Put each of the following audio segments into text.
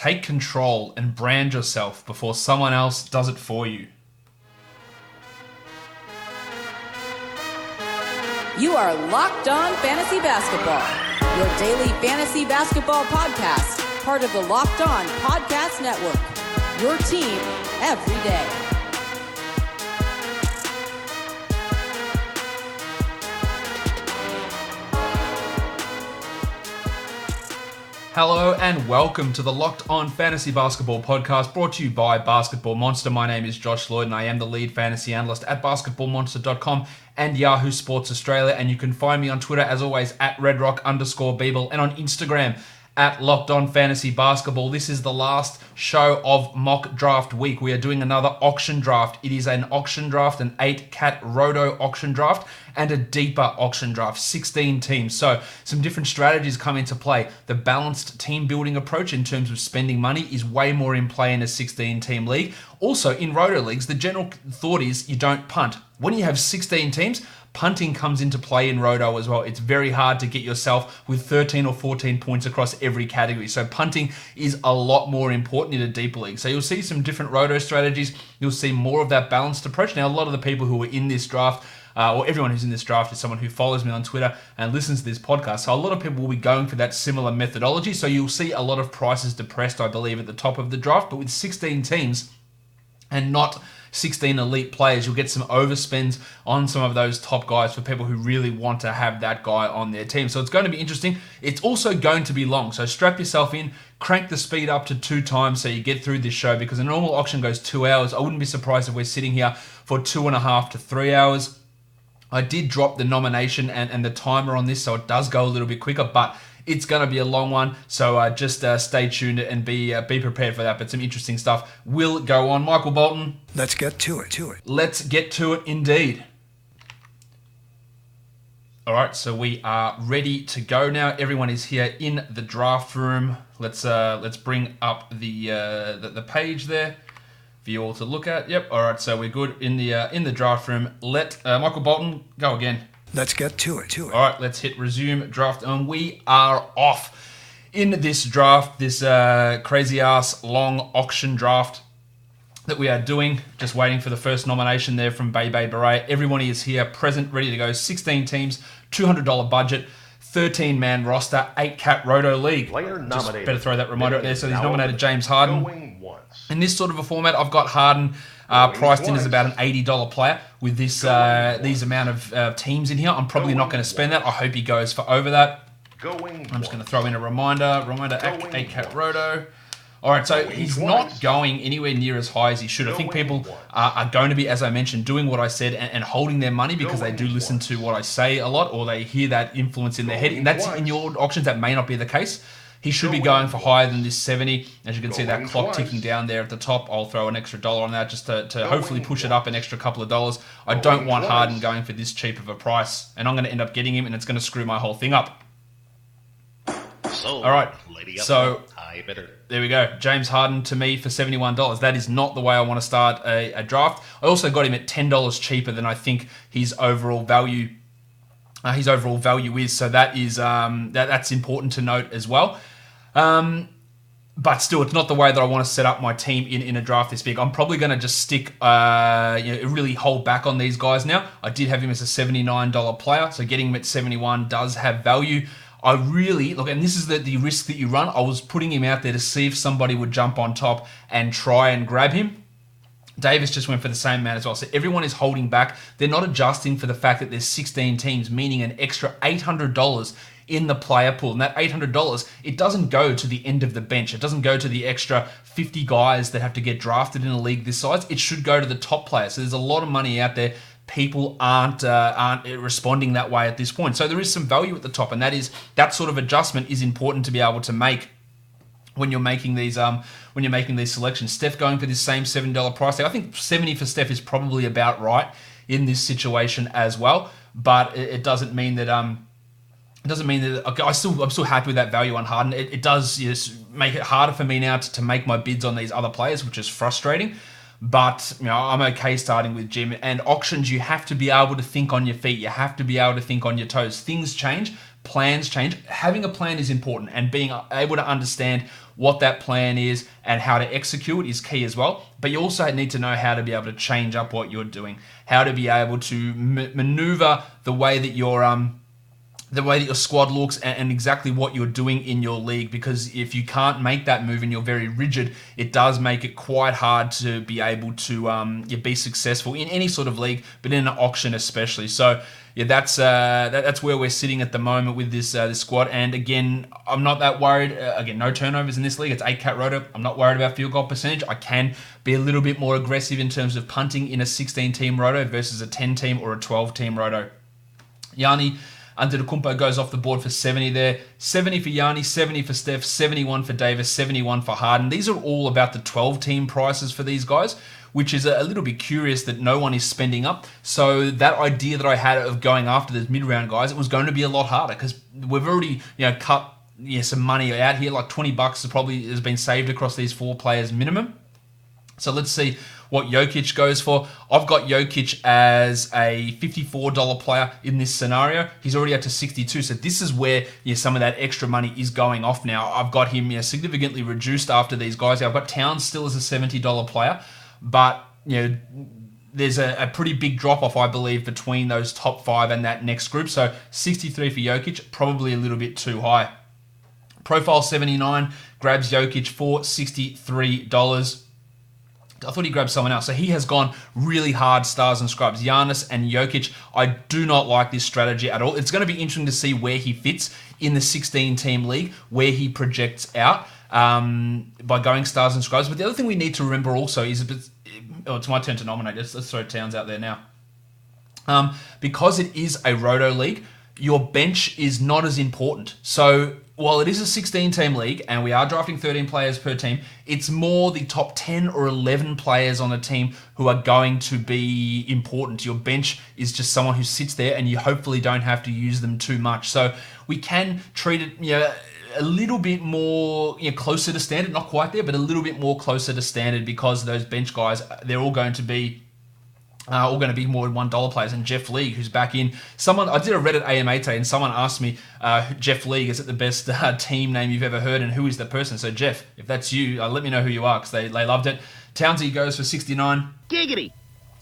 Take control and brand yourself before someone else does it for you. You are Locked On Fantasy Basketball, your daily fantasy basketball podcast, part of the Locked On Podcast Network, your team every day. Hello and welcome to the Locked On Fantasy Basketball podcast brought to you by Basketball Monster. My name is Josh Lloyd and I am the lead fantasy analyst at basketballmonster.com and Yahoo Sports Australia. And you can find me on Twitter as always at redrock_Beeble and on Instagram at Locked On Fantasy Basketball. This is the last show of mock draft week. We are doing another auction draft. It is an auction draft, an 8-cat Roto auction draft, and a deeper auction draft, 16 teams. So some different strategies come into play. The balanced team building approach in terms of spending money is way more in play in a 16-team league. Also, in Roto leagues, the general thought is you don't punt. When you have 16 teams, punting comes into play in Roto as well. It's very hard to get yourself with 13 or 14 points across every category. So punting is a lot more important in a deeper league. So you'll see some different Roto strategies. You'll see more of that balanced approach. Now, a lot of the people who are in this draft, or everyone who's in this draft, is someone who follows me on Twitter and listens to this podcast. So a lot of people will be going for that similar methodology. So you'll see a lot of prices depressed, I believe, at the top of the draft. But with 16 teams and not 16 elite players, you'll get some overspends on some of those top guys for people who really want to have that guy on their team. So it's going to be interesting. It's also going to be long. So strap yourself in, crank the speed up to 2 times so you get through this show, because a normal auction goes 2 hours. I wouldn't be surprised if we're sitting here for 2.5 to 3 hours. I did drop the nomination and the timer on this, so it does go a little bit quicker, but it's going to be a long one, so just stay tuned and be prepared for that. But some interesting stuff will go on. Michael Bolton. Let's get to it. Let's get to it indeed. All right, so we are ready to go now. Everyone is here in the draft room. Let's bring up the page there for you all to look at. Yep. All right, so we're good in the draft room. Let Michael Bolton go again. Let's get to it. All right, let's hit resume draft, and we are off in this draft, this crazy-ass long auction draft that we are doing. Just waiting for the first nomination there from Bebe Beret. Everyone is here, present, ready to go. 16 teams, $200 budget, 13-man roster, 8-cat Roto league. Just better throw that reminder out there. So he's nominated James Harden. In this sort of a format, I've got Harden priced in as about an $80 player with this these amount of teams in here. I'm probably not going to spend that. I hope he goes for over that. I'm just going to throw in a reminder 8-cat Roto. All right, so he's not going anywhere near as high as he should. I think people are going to be, as I mentioned, doing what I said and holding their money because they do listen to what I say a lot, or they hear that influence in their head. And that's in your auctions, that may not be the case. He should be going for higher than this 70. As you can see, that clock ticking down there at the top. I'll throw an extra $1 on that just to hopefully push it up an extra couple of dollars. I don't want Harden going for this cheap of a price, and I'm going to end up getting him, and it's going to screw my whole thing up. All right, so there we go. James Harden to me for $71. That is not the way I want to start a draft. I also got him at $10 cheaper than I think his overall value is. So that is that's important to note as well. But still, it's not the way that I want to set up my team in a draft this big. I'm probably going to just stick, really hold back on these guys now. I did have him as a $79 player, so getting him at 71 does have value. I really, look, and this is the risk that you run. I was putting him out there to see if somebody would jump on top and try and grab him. Davis just went for the same amount as well. So everyone is holding back. They're not adjusting for the fact that there's 16 teams, meaning an extra $800 in the player pool. And that $800, it doesn't go to the end of the bench. It doesn't go to the extra 50 guys that have to get drafted in a league this size. It should go to the top players. So there's a lot of money out there. People aren't responding that way at this point. So there is some value at the top, and that sort of adjustment is important to be able to make when you're making these selections. Steph going for this same $7 price tag. I think 70 for Steph is probably about right in this situation as well. But it doesn't mean that I'm still happy with that value on Harden. It does make it harder for me now to make my bids on these other players, which is frustrating. But I'm okay starting with Jim. And auctions, you have to be able to think on your feet. You have to be able to think on your toes. Things change. plans change, having a plan is important, and being able to understand what that plan is and how to execute is key as well. But you also need to know how to be able to change up what you're doing, how to be able to maneuver the way that your squad looks and exactly what you're doing in your league. Because if you can't make that move and you're very rigid, it does make it quite hard to be able to be successful in any sort of league, but in an auction especially. So yeah, that's where we're sitting at the moment with this squad. And again, I'm not that worried. Again, no turnovers in this league. It's 8-cat Roto. I'm not worried about field goal percentage. I can be a little bit more aggressive in terms of punting in a 16-team Roto versus a 10-team or a 12-team Roto. Yanni Antetokounmpo goes off the board for 70 there. 70 for Yanni, 70 for Steph, 71 for Davis, 71 for Harden. These are all about the 12-team prices for these guys, which is a little bit curious that no one is spending up. So that idea that I had of going after those mid-round guys, it was going to be a lot harder because we've already cut some money out here. Like $20 probably has been saved across these 4 players minimum. So let's see what Jokic goes for. I've got Jokic as a $54 player in this scenario. He's already up to 62, so this is where some of that extra money is going off now. I've got him significantly reduced after these guys. I've got Towns still as a $70 player, but there's a pretty big drop-off, I believe, between those top 5 and that next group. So 63 for Jokic, probably a little bit too high. Profile 79 grabs Jokic for $63. I thought he grabbed someone else. So he has gone really hard stars and scrubs. Giannis and Jokic, I do not like this strategy at all. It's going to be interesting to see where he fits in the 16-team league, where he projects out by going stars and scrubs. But the other thing we need to remember also is, it's my turn to nominate. Let's throw Towns out there now. Because it is a Roto league, your bench is not as important. So while it is a 16-team league and we are drafting 13 players per team, it's more the top 10 or 11 players on a team who are going to be important. Your bench is just someone who sits there and you hopefully don't have to use them too much. So we can treat it a little bit more closer to standard, not quite there, but a little bit more closer to standard, because those bench guys, they're all going to be more than $1 players. And Jeff League, who's back in. I did a Reddit AMA today, and someone asked me, Jeff League, is it the best team name you've ever heard, and who is the person? So Jeff, if that's you, let me know who you are, because they loved it. Townsy goes for 69. Giggity.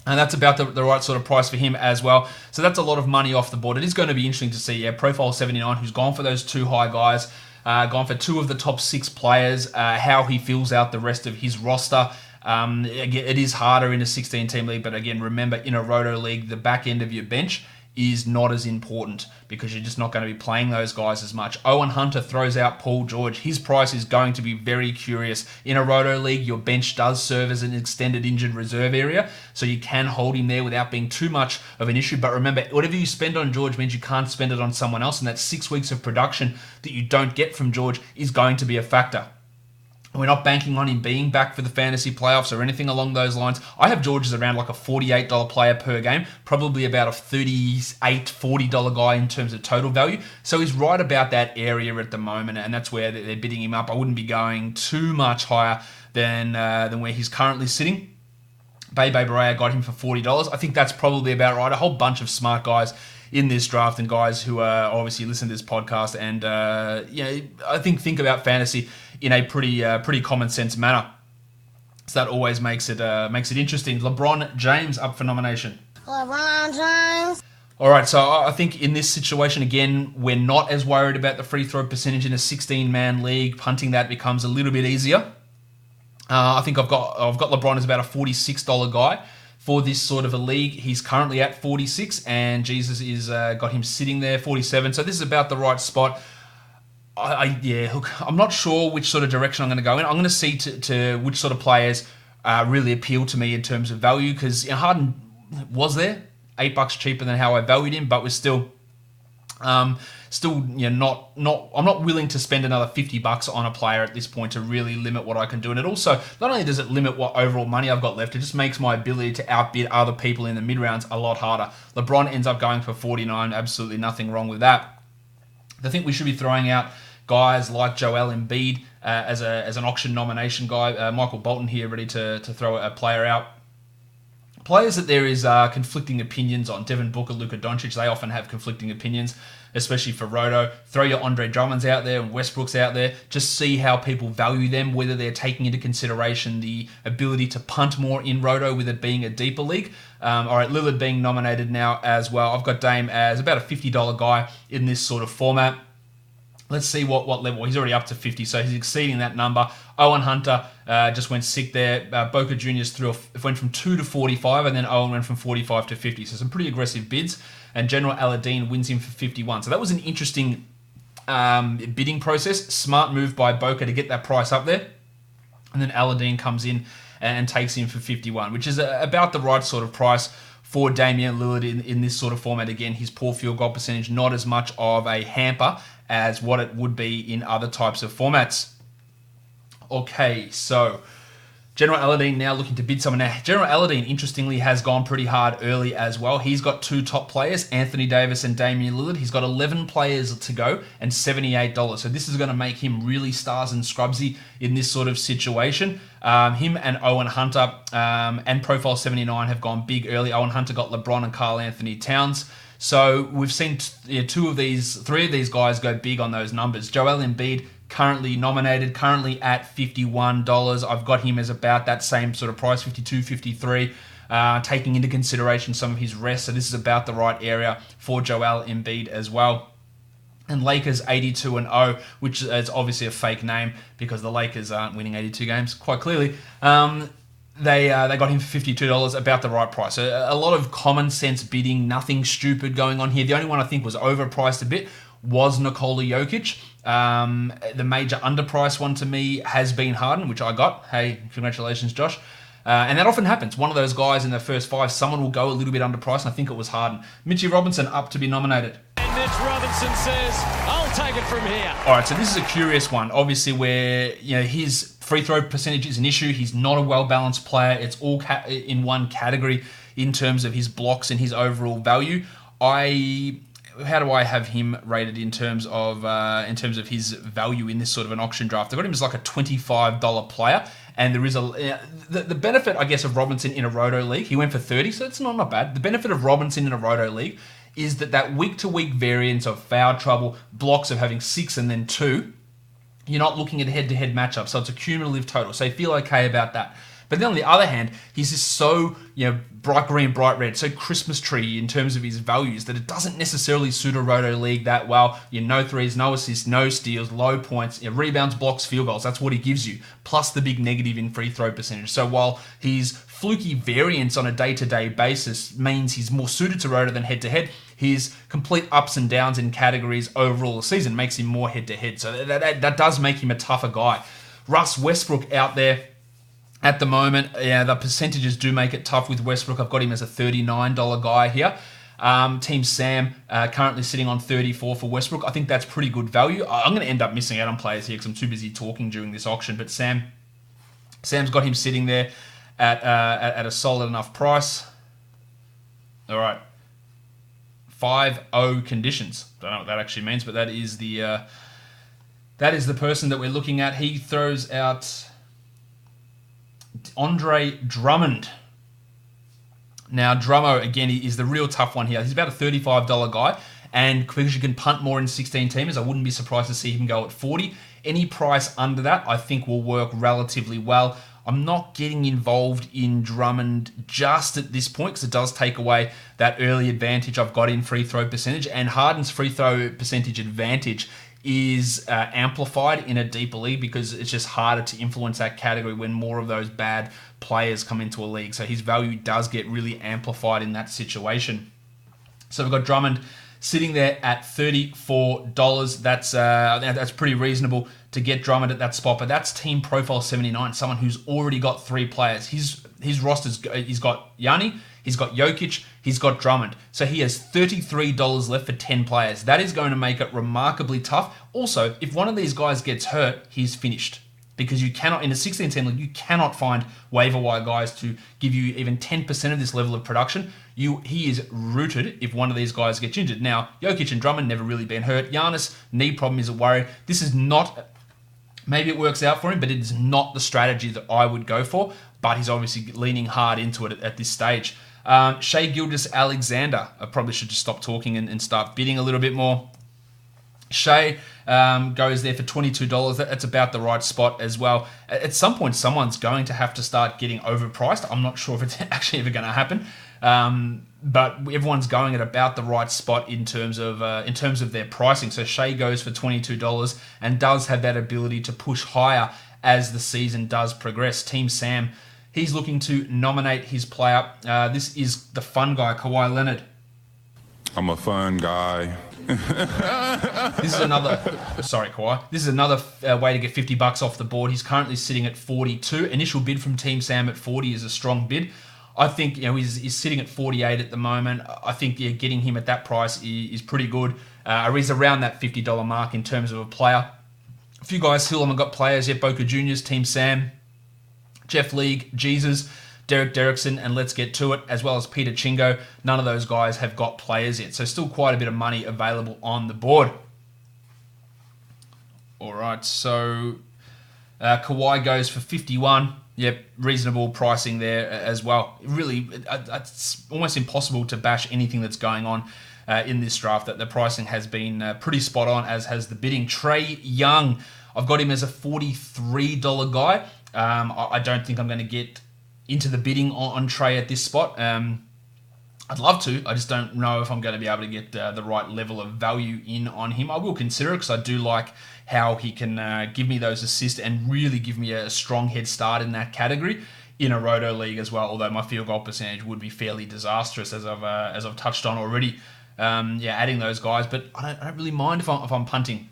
And that's about the right sort of price for him as well. So that's a lot of money off the board. It is going to be interesting to see. Profile 79, who's gone for those 2 high guys, gone for 2 of the top 6 players, how he fills out the rest of his roster. It is harder in a 16-team league, but again, remember, in a Roto league, the back end of your bench is not as important because you're just not going to be playing those guys as much. Owen Hunter throws out Paul George. His price is going to be very curious. In a Roto league, your bench does serve as an extended injured reserve area, so you can hold him there without being too much of an issue. But remember, whatever you spend on George means you can't spend it on someone else, and that 6 weeks of production that you don't get from George is going to be a factor. We're not banking on him being back for the fantasy playoffs or anything along those lines. I have George as around like a $48 player per game, probably about a $38, $40 guy in terms of total value. So he's right about that area at the moment, and that's where they're bidding him up. I wouldn't be going too much higher than where he's currently sitting. Bebe Barea got him for $40. I think that's probably about right. A whole bunch of smart guys in this draft, and guys who obviously listen to this podcast and I think about fantasy in a pretty common sense manner. So that always makes it interesting. LeBron James up for nomination. LeBron James. All right, so I think in this situation, again, we're not as worried about the free throw percentage in a 16-man league. Punting that becomes a little bit easier. I think I've got LeBron as about a $46 guy for this sort of a league. He's currently at 46, and Jesus is got him sitting there 47. So this is about the right spot. Look, I'm not sure which sort of direction I'm going to go in. I'm going to see to which sort of players really appeal to me in terms of value, because Harden was there $8 cheaper than how I valued him, but was still I'm not willing to spend another $50 on a player at this point to really limit what I can do. And it also, not only does it limit what overall money I've got left, it just makes my ability to outbid other people in the mid-rounds a lot harder. LeBron ends up going for 49, absolutely nothing wrong with that. I think we should be throwing out guys like Joel Embiid as an auction nomination guy. Michael Bolton here ready to throw a player out. Players that there is conflicting opinions on. Devin Booker, Luka Doncic, they often have conflicting opinions. especially for Roto. Throw your Andre Drummonds out there and Westbrook's out there. Just see how people value them, whether they're taking into consideration the ability to punt more in Roto with it being a deeper league. All right, Lillard being nominated now as well. I've got Dame as about a $50 guy in this sort of format. Let's see what level. He's already up to 50, so he's exceeding that number. Owen Hunter just went sick there. Boca Juniors went from 2 to 45, and then Owen went from 45 to 50. So some pretty aggressive bids. And General Aladdin wins him for 51. So that was an interesting bidding process. Smart move by Boca to get that price up there. And then Aladdin comes in and takes him for 51, which is about the right sort of price for Damian Lillard in this sort of format. Again, his poor field goal percentage, not as much of a hamper as what it would be in other types of formats. Okay, so General Aladdin now looking to bid someone. Now, General Aladdin, interestingly, has gone pretty hard early as well. He's got 2 top players, Anthony Davis and Damian Lillard. He's got 11 players to go and $78. So this is going to make him really stars and scrubsy in this sort of situation. Him and Owen Hunter and Profile 79 have gone big early. Owen Hunter got LeBron and Karl Anthony Towns. So we've seen 3 of these guys go big on those numbers. Joel Embiid, currently nominated, currently at $51. I've got him as about that same sort of price, 52, 53, taking into consideration some of his rest. So this is about the right area for Joel Embiid as well. And Lakers 82-0, which is obviously a fake name because the Lakers aren't winning 82 games, quite clearly. They got him for $52, about the right price. So a lot of common sense bidding, nothing stupid going on here. The only one I think was overpriced a bit was Nikola Jokic. The major underpriced one to me has been Harden, which I got. Hey, congratulations, Josh. And that often happens. One of those guys in the first 5, someone will go a little bit underpriced, and I think it was Harden. Mitchie Robinson up to be nominated. And Mitch Robinson says, I'll take it from here. All right, so this is a curious one. Obviously, where his free throw percentage is an issue. He's not a well-balanced player. It's all in one category in terms of his blocks and his overall value. How do I have him rated in terms of his value in this sort of an auction draft? I got him as like a $25 player, and there is the benefit, I guess, of Robinson in a Roto league. He went for 30, so it's not bad. The benefit of Robinson in a Roto league is that week-to-week variance of foul trouble, blocks of having 6 and then 2. You're not looking at head-to-head matchups, so it's a cumulative total. So you feel okay about that. But then on the other hand, he's just so bright green, bright red, so Christmas tree in terms of his values that it doesn't necessarily suit a Roto league that well. No threes, no assists, no steals, low points, rebounds, blocks, field goals. That's what he gives you, plus the big negative in free throw percentage. So while his fluky variance on a day-to-day basis means he's more suited to Roto than head-to-head, his complete ups and downs in categories overall the season makes him more head-to-head. So that does make him a tougher guy. Russ Westbrook out there. At the moment, the percentages do make it tough with Westbrook. I've got him as a $39 guy here. Team Sam currently sitting on 34 for Westbrook. I think that's pretty good value. I'm going to end up missing out on players here because I'm too busy talking during this auction. But Sam's got him sitting there at a solid enough price. All right. 5-0 conditions. Don't know what that actually means, but that is the person that we're looking at. He throws out Andre Drummond. Now, Drummo, again, is the real tough one here. He's about a $35 guy, and because you can punt more in 16-teamers, I wouldn't be surprised to see him go at 40. Any price under that, I think, will work relatively well. I'm not getting involved in Drummond just at this point because it does take away that early advantage I've got in free throw percentage, and Harden's free throw percentage advantage is amplified in a deeper league because it's just harder to influence that category when more of those bad players come into a league. So his value does get really amplified in that situation. So we've got Drummond sitting there at $34. That's pretty reasonable to get Drummond at that spot, but that's Team Profile 79, someone who's already got 3 players. His roster's, he's got Yanni, he's got Jokic, he's got Drummond. So he has $33 left for 10 players. That is going to make it remarkably tough. Also, if one of these guys gets hurt, he's finished. Because you cannot, in a 16-team league, you cannot find waiver wire guys to give you even 10% of this level of production. He is rooted if one of these guys gets injured. Now, Jokic and Drummond never really been hurt. Giannis, knee problem is a worry. This is not, maybe it works out for him, but it is not the strategy that I would go for. But he's obviously leaning hard into it at this stage. Shai Gilgeous-Alexander, I probably should just stop talking and start bidding a little bit more. Shea goes there for $22. That's about the right spot as well. At some point, someone's going to have to start getting overpriced. I'm not sure if it's actually ever going to happen, but everyone's going at about the right spot in terms of their pricing. So Shea goes for $22 and does have that ability to push higher as the season does progress. Team Sam, he's looking to nominate his player. This is the fun guy, Kawhi Leonard. I'm a fun guy. This is another way to get $50 off the board. He's currently sitting at 42. Initial bid from Team Sam at 40 is a strong bid. I think he's sitting at 48 at the moment. I think getting him at that price is pretty good. He's around that $50 mark in terms of a player. A few guys still haven't got players yet. Boca Juniors, Team Sam, Jeff League, Jesus, Derekson, and let's get to it, as well as Peter Chingo. None of those guys have got players yet, so still quite a bit of money available on the board. All right, so Kawhi goes for 51. Yep, reasonable pricing there as well. Really, it's almost impossible to bash anything that's going on in this draft. That the pricing has been pretty spot on, as has the bidding. Trae Young, I've got him as a $43 guy. I don't think I'm going to get into the bidding on Trae at this spot. I'd love to. I just don't know if I'm going to be able to get the right level of value in on him. I will consider it because I do like how he can give me those assists and really give me a strong head start in that category in a Roto league as well. Although my field goal percentage would be fairly disastrous, as I've touched on already. Adding those guys, but I don't really mind if I'm punting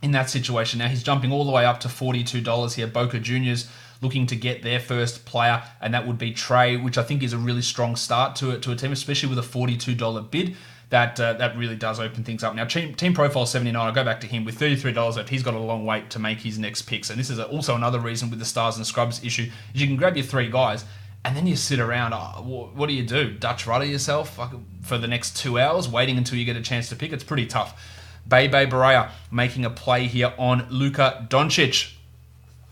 in that situation. Now he's jumping all the way up to $42 here. Boca Juniors looking to get their first player, and that would be Trae, which I think is a really strong start to a team, especially with a $42 bid. That really does open things up. Now, Team Profile 79, I'll go back to him. With $33 left, he's got a long wait to make his next picks. And this is also another reason with the Stars and Scrubs issue, is you can grab your three guys, and then you sit around. What do you do? Dutch rudder yourself for the next 2 hours, waiting until you get a chance to pick? It's pretty tough. Bebe Barea making a play here on Luka Doncic,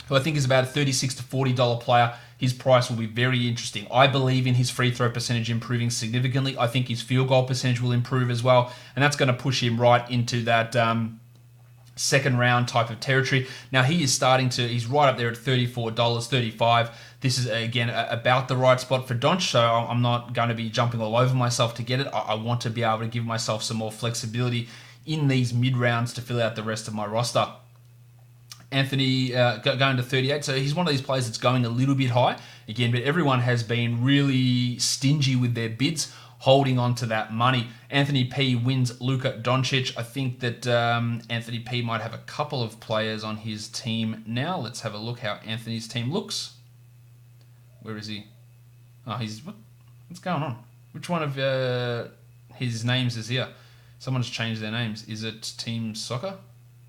who I think is about a $36 to $40 player. His price will be very interesting. I believe in his free throw percentage improving significantly. I think his field goal percentage will improve as well, and that's going to push him right into that second round type of territory. Now he's right up there at $34, $35. This is, again, about the right spot for Donch, so I'm not going to be jumping all over myself to get it. I want to be able to give myself some more flexibility in these mid-rounds to fill out the rest of my roster. Anthony going to 38, so he's one of these players that's going a little bit high again, but everyone has been really stingy with their bids, holding on to that money. Anthony P wins Luka Doncic. I think that Anthony P might have a couple of players on his team now. Let's have a look how Anthony's team looks. Where is he? Oh, what's going on? Which one of his names is here? Someone's changed their names. Is it Team Soccer?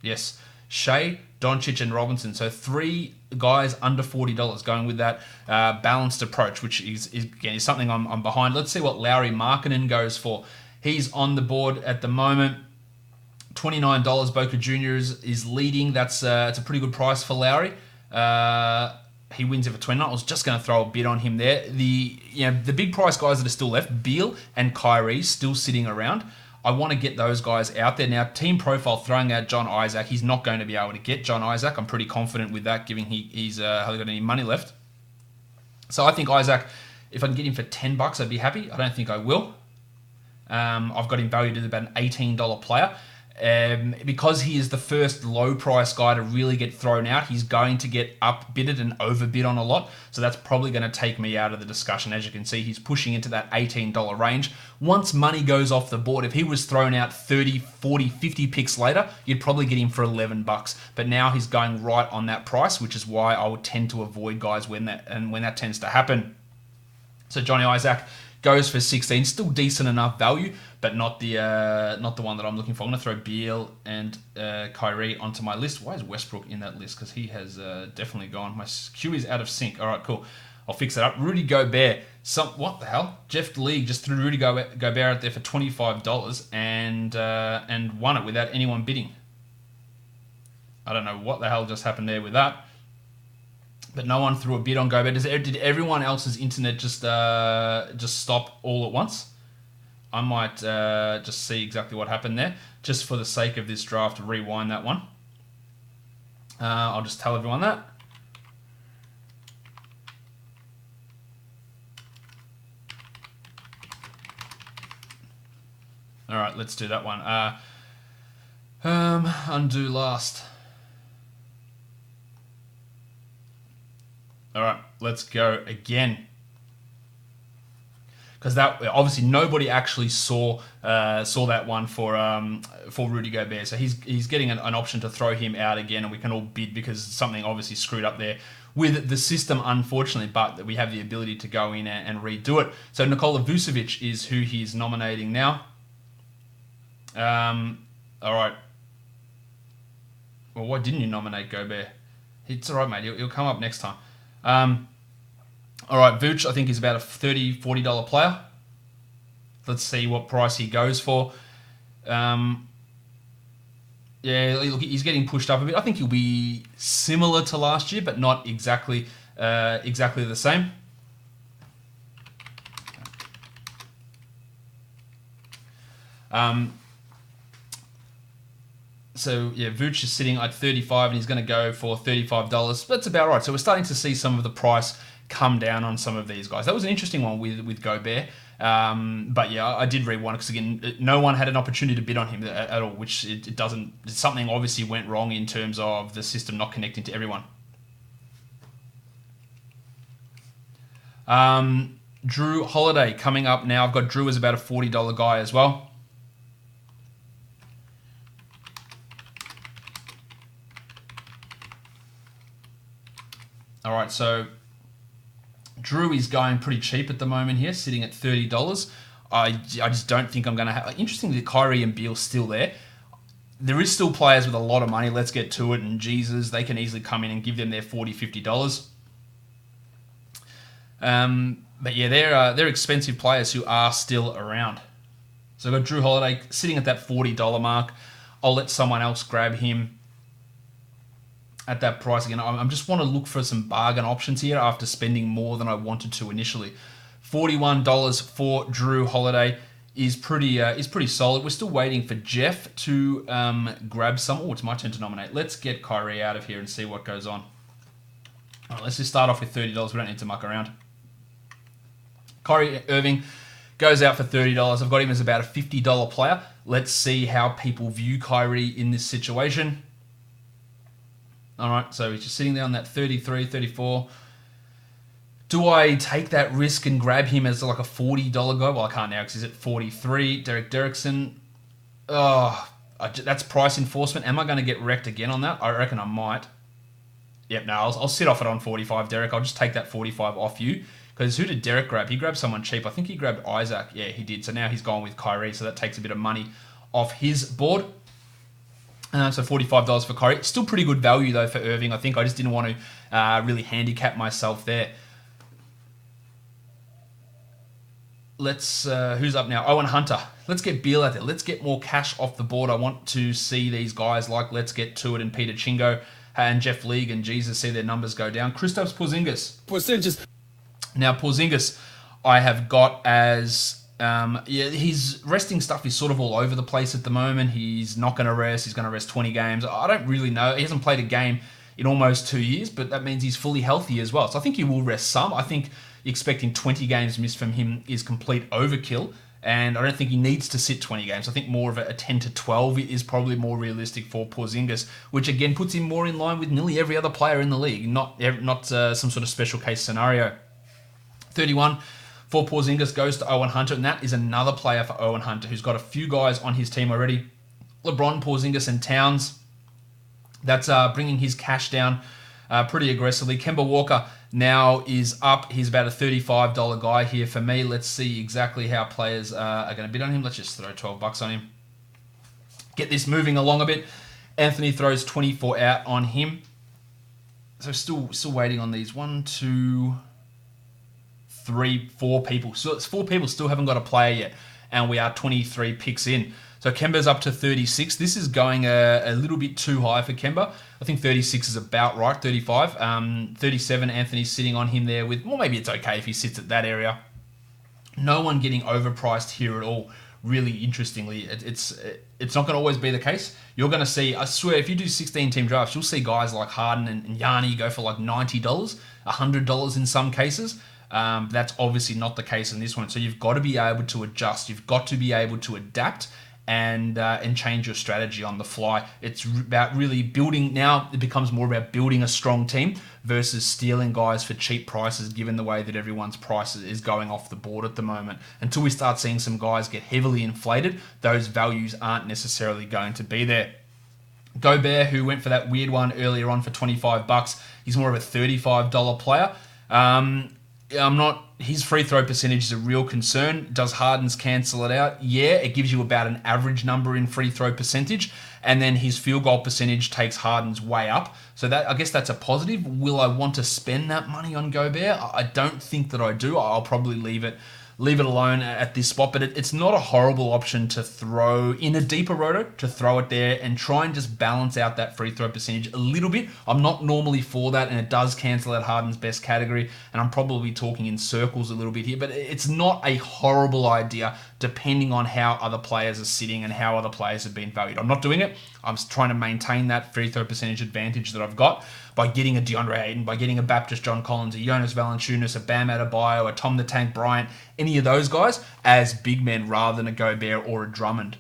Yes. Shea, Doncic, and Robinson. So three guys under $40 going with that balanced approach, which is something I'm behind. Let's see what Lauri Markkanen goes for. He's on the board at the moment. $29. Boca Juniors is leading. It's a pretty good price for Lauri. He wins it for $29. I was just going to throw a bid on him there. The big price guys that are still left, Beal and Kyrie, still sitting around. I want to get those guys out there. Now, Team Profile throwing out John Isaac. He's not going to be able to get John Isaac. I'm pretty confident with that, given he's hasn't got any money left. So I think Isaac, if I can get him for $10, I'd be happy. I don't think I will. I've got him valued at about an $18 player. Because he is the first low price guy to really get thrown out, he's going to get upbidded and overbid on a lot. So that's probably going to take me out of the discussion. As you can see, he's pushing into that $18 range. Once money goes off the board, if he was thrown out 30, 40, 50 picks later, you'd probably get him for $11. But now he's going right on that price, which is why I would tend to avoid guys when that tends to happen. So Johnny Isaac goes for 16, still decent enough value, but not the one that I'm looking for. I'm going to throw Beal and Kyrie onto my list. Why is Westbrook in that list? Because he has definitely gone. My queue is out of sync. All right, cool. I'll fix that up. Rudy Gobert. What the hell? Jeff League just threw Rudy Gobert out there for $25 and won it without anyone bidding. I don't know what the hell just happened there with that. But no one threw a bid on Gobert. Did everyone else's internet just stop all at once? I might just see exactly what happened there. Just for the sake of this draft, rewind that one. I'll just tell everyone that. All right, let's do that one. Undo last. All right, let's go again. Because that obviously nobody actually saw that one for Rudy Gobert, so he's getting an option to throw him out again, and we can all bid because something obviously screwed up there with the system, unfortunately. But we have the ability to go in and redo it. So Nikola Vucevic is who he's nominating now. All right. Well, why didn't you nominate Gobert? It's all right, mate. He'll come up next time. All right, Vooch, I think he's about a $30, $40 player. Let's see what price he goes for. Yeah, look, he's getting pushed up a bit. I think he'll be similar to last year, but not exactly the same. So, yeah, Vooch is sitting at 35 and he's going to go for $35. That's about right. So we're starting to see some of the price come down on some of these guys. That was an interesting one with Gobert. But yeah, I did read one because, again, no one had an opportunity to bid on him at all, which it doesn't... Something obviously went wrong in terms of the system not connecting to everyone. Drew Holiday coming up now. I've got Drew as about a $40 guy as well. All right, so Drew is going pretty cheap at the moment here, sitting at $30. I just don't think I'm going to have... Interesting that Kyrie and Beal's still there. There is still players with a lot of money. Let's get to it. And Jesus, they can easily come in and give them their $40, $50. But yeah, they're expensive players who are still around. So I've got Drew Holiday sitting at that $40 mark. I'll let someone else grab him at that price again. I just want to look for some bargain options here after spending more than I wanted to initially. $41 for Drew Holiday is pretty solid. We're still waiting for Jeff to grab some. Oh, it's my turn to nominate. Let's get Kyrie out of here and see what goes on. All right, let's just start off with $30. We don't need to muck around. Kyrie Irving goes out for $30. I've got him as about a $50 player. Let's see how people view Kyrie in this situation. All right, so he's just sitting there on that 33, 34. Do I take that risk and grab him as like a $40 guy? Well, I can't now because he's at 43. Derekson. Oh, that's price enforcement. Am I going to get wrecked again on that? I reckon I might. Yep, no, I'll sit off it on 45, Derek. I'll just take that 45 off you. Because who did Derek grab? He grabbed someone cheap. I think he grabbed Isaac. Yeah, he did. So now he's gone with Kyrie. So that takes a bit of money off his board. So $45 for Kyrie. Still pretty good value, though, for Irving. I think I just didn't want to really handicap myself there. Let's... who's up now? Owen Hunter. Let's get Beal out there. Let's get more cash off the board. I want to see these guys like Let's Get To It and Peter Chingo and Jeff League and Jesus see their numbers go down. Kristaps Porzingis. Now, Porzingis, I have got as... his resting stuff is sort of all over the place at the moment. He's not going to rest. He's going to rest 20 games. I don't really know. He hasn't played a game in almost 2 years, but that means he's fully healthy as well. So I think he will rest some. I think expecting 20 games missed from him is complete overkill, and I don't think he needs to sit 20 games. I think more of a 10 to 12 is probably more realistic for Porzingis, which again puts him more in line with nearly every other player in the league, not some sort of special case scenario. 31 for Porzingis goes to Owen Hunter, and that is another player for Owen Hunter who's got a few guys on his team already. LeBron, Porzingis, and Towns. That's bringing his cash down pretty aggressively. Kemba Walker now is up. He's about a $35 guy here for me. Let's see exactly how players are going to bid on him. Let's just throw $12 on him. Get this moving along a bit. Anthony throws 24 out on him. So still waiting on these. 1, 2... 3, 4 people. So it's 4 people still haven't got a player yet, and we are 23 picks in. So Kemba's up to 36. This is going a little bit too high for Kemba. I think 36 is about right. 35. 37, Anthony's sitting on him there with, well, maybe it's okay if he sits at that area. No one getting overpriced here at all. Really interestingly, it's not going to always be the case. You're going to see, I swear, if you do 16-team drafts, you'll see guys like Harden and Yanni go for like $90, $100 in some cases. That's obviously not the case in this one. So you've got to be able to adjust. You've got to be able to adapt and change your strategy on the fly. It's about really building. Now it becomes more about building a strong team versus stealing guys for cheap prices, given the way that everyone's price is going off the board at the moment. Until we start seeing some guys get heavily inflated, those values aren't necessarily going to be there. Gobert, who went for that weird one earlier on for $25, he's more of a $35 player. His free throw percentage is a real concern. Does Harden's cancel it out? Yeah, it gives you about an average number in free throw percentage, and then his field goal percentage takes Harden's way up. So that, I guess that's a positive. Will I want to spend that money on Gobert? I don't think that I do. I'll probably leave it alone at this spot, but it's not a horrible option to throw in a deeper roto, to throw it there and try and just balance out that free throw percentage a little bit. I'm not normally for that, and it does cancel out Harden's best category, and I'm probably talking in circles a little bit here, but it's not a horrible idea depending on how other players are sitting and how other players have been valued. I'm not doing it. I'm trying to maintain that free throw percentage advantage that I've got by getting a DeAndre Ayton, by getting a Baptist John Collins, a Janos Valanciunas, a Bam Adebayo, a Tom the Tank Bryant, any of those guys as big men rather than a Gobert or a Drummond.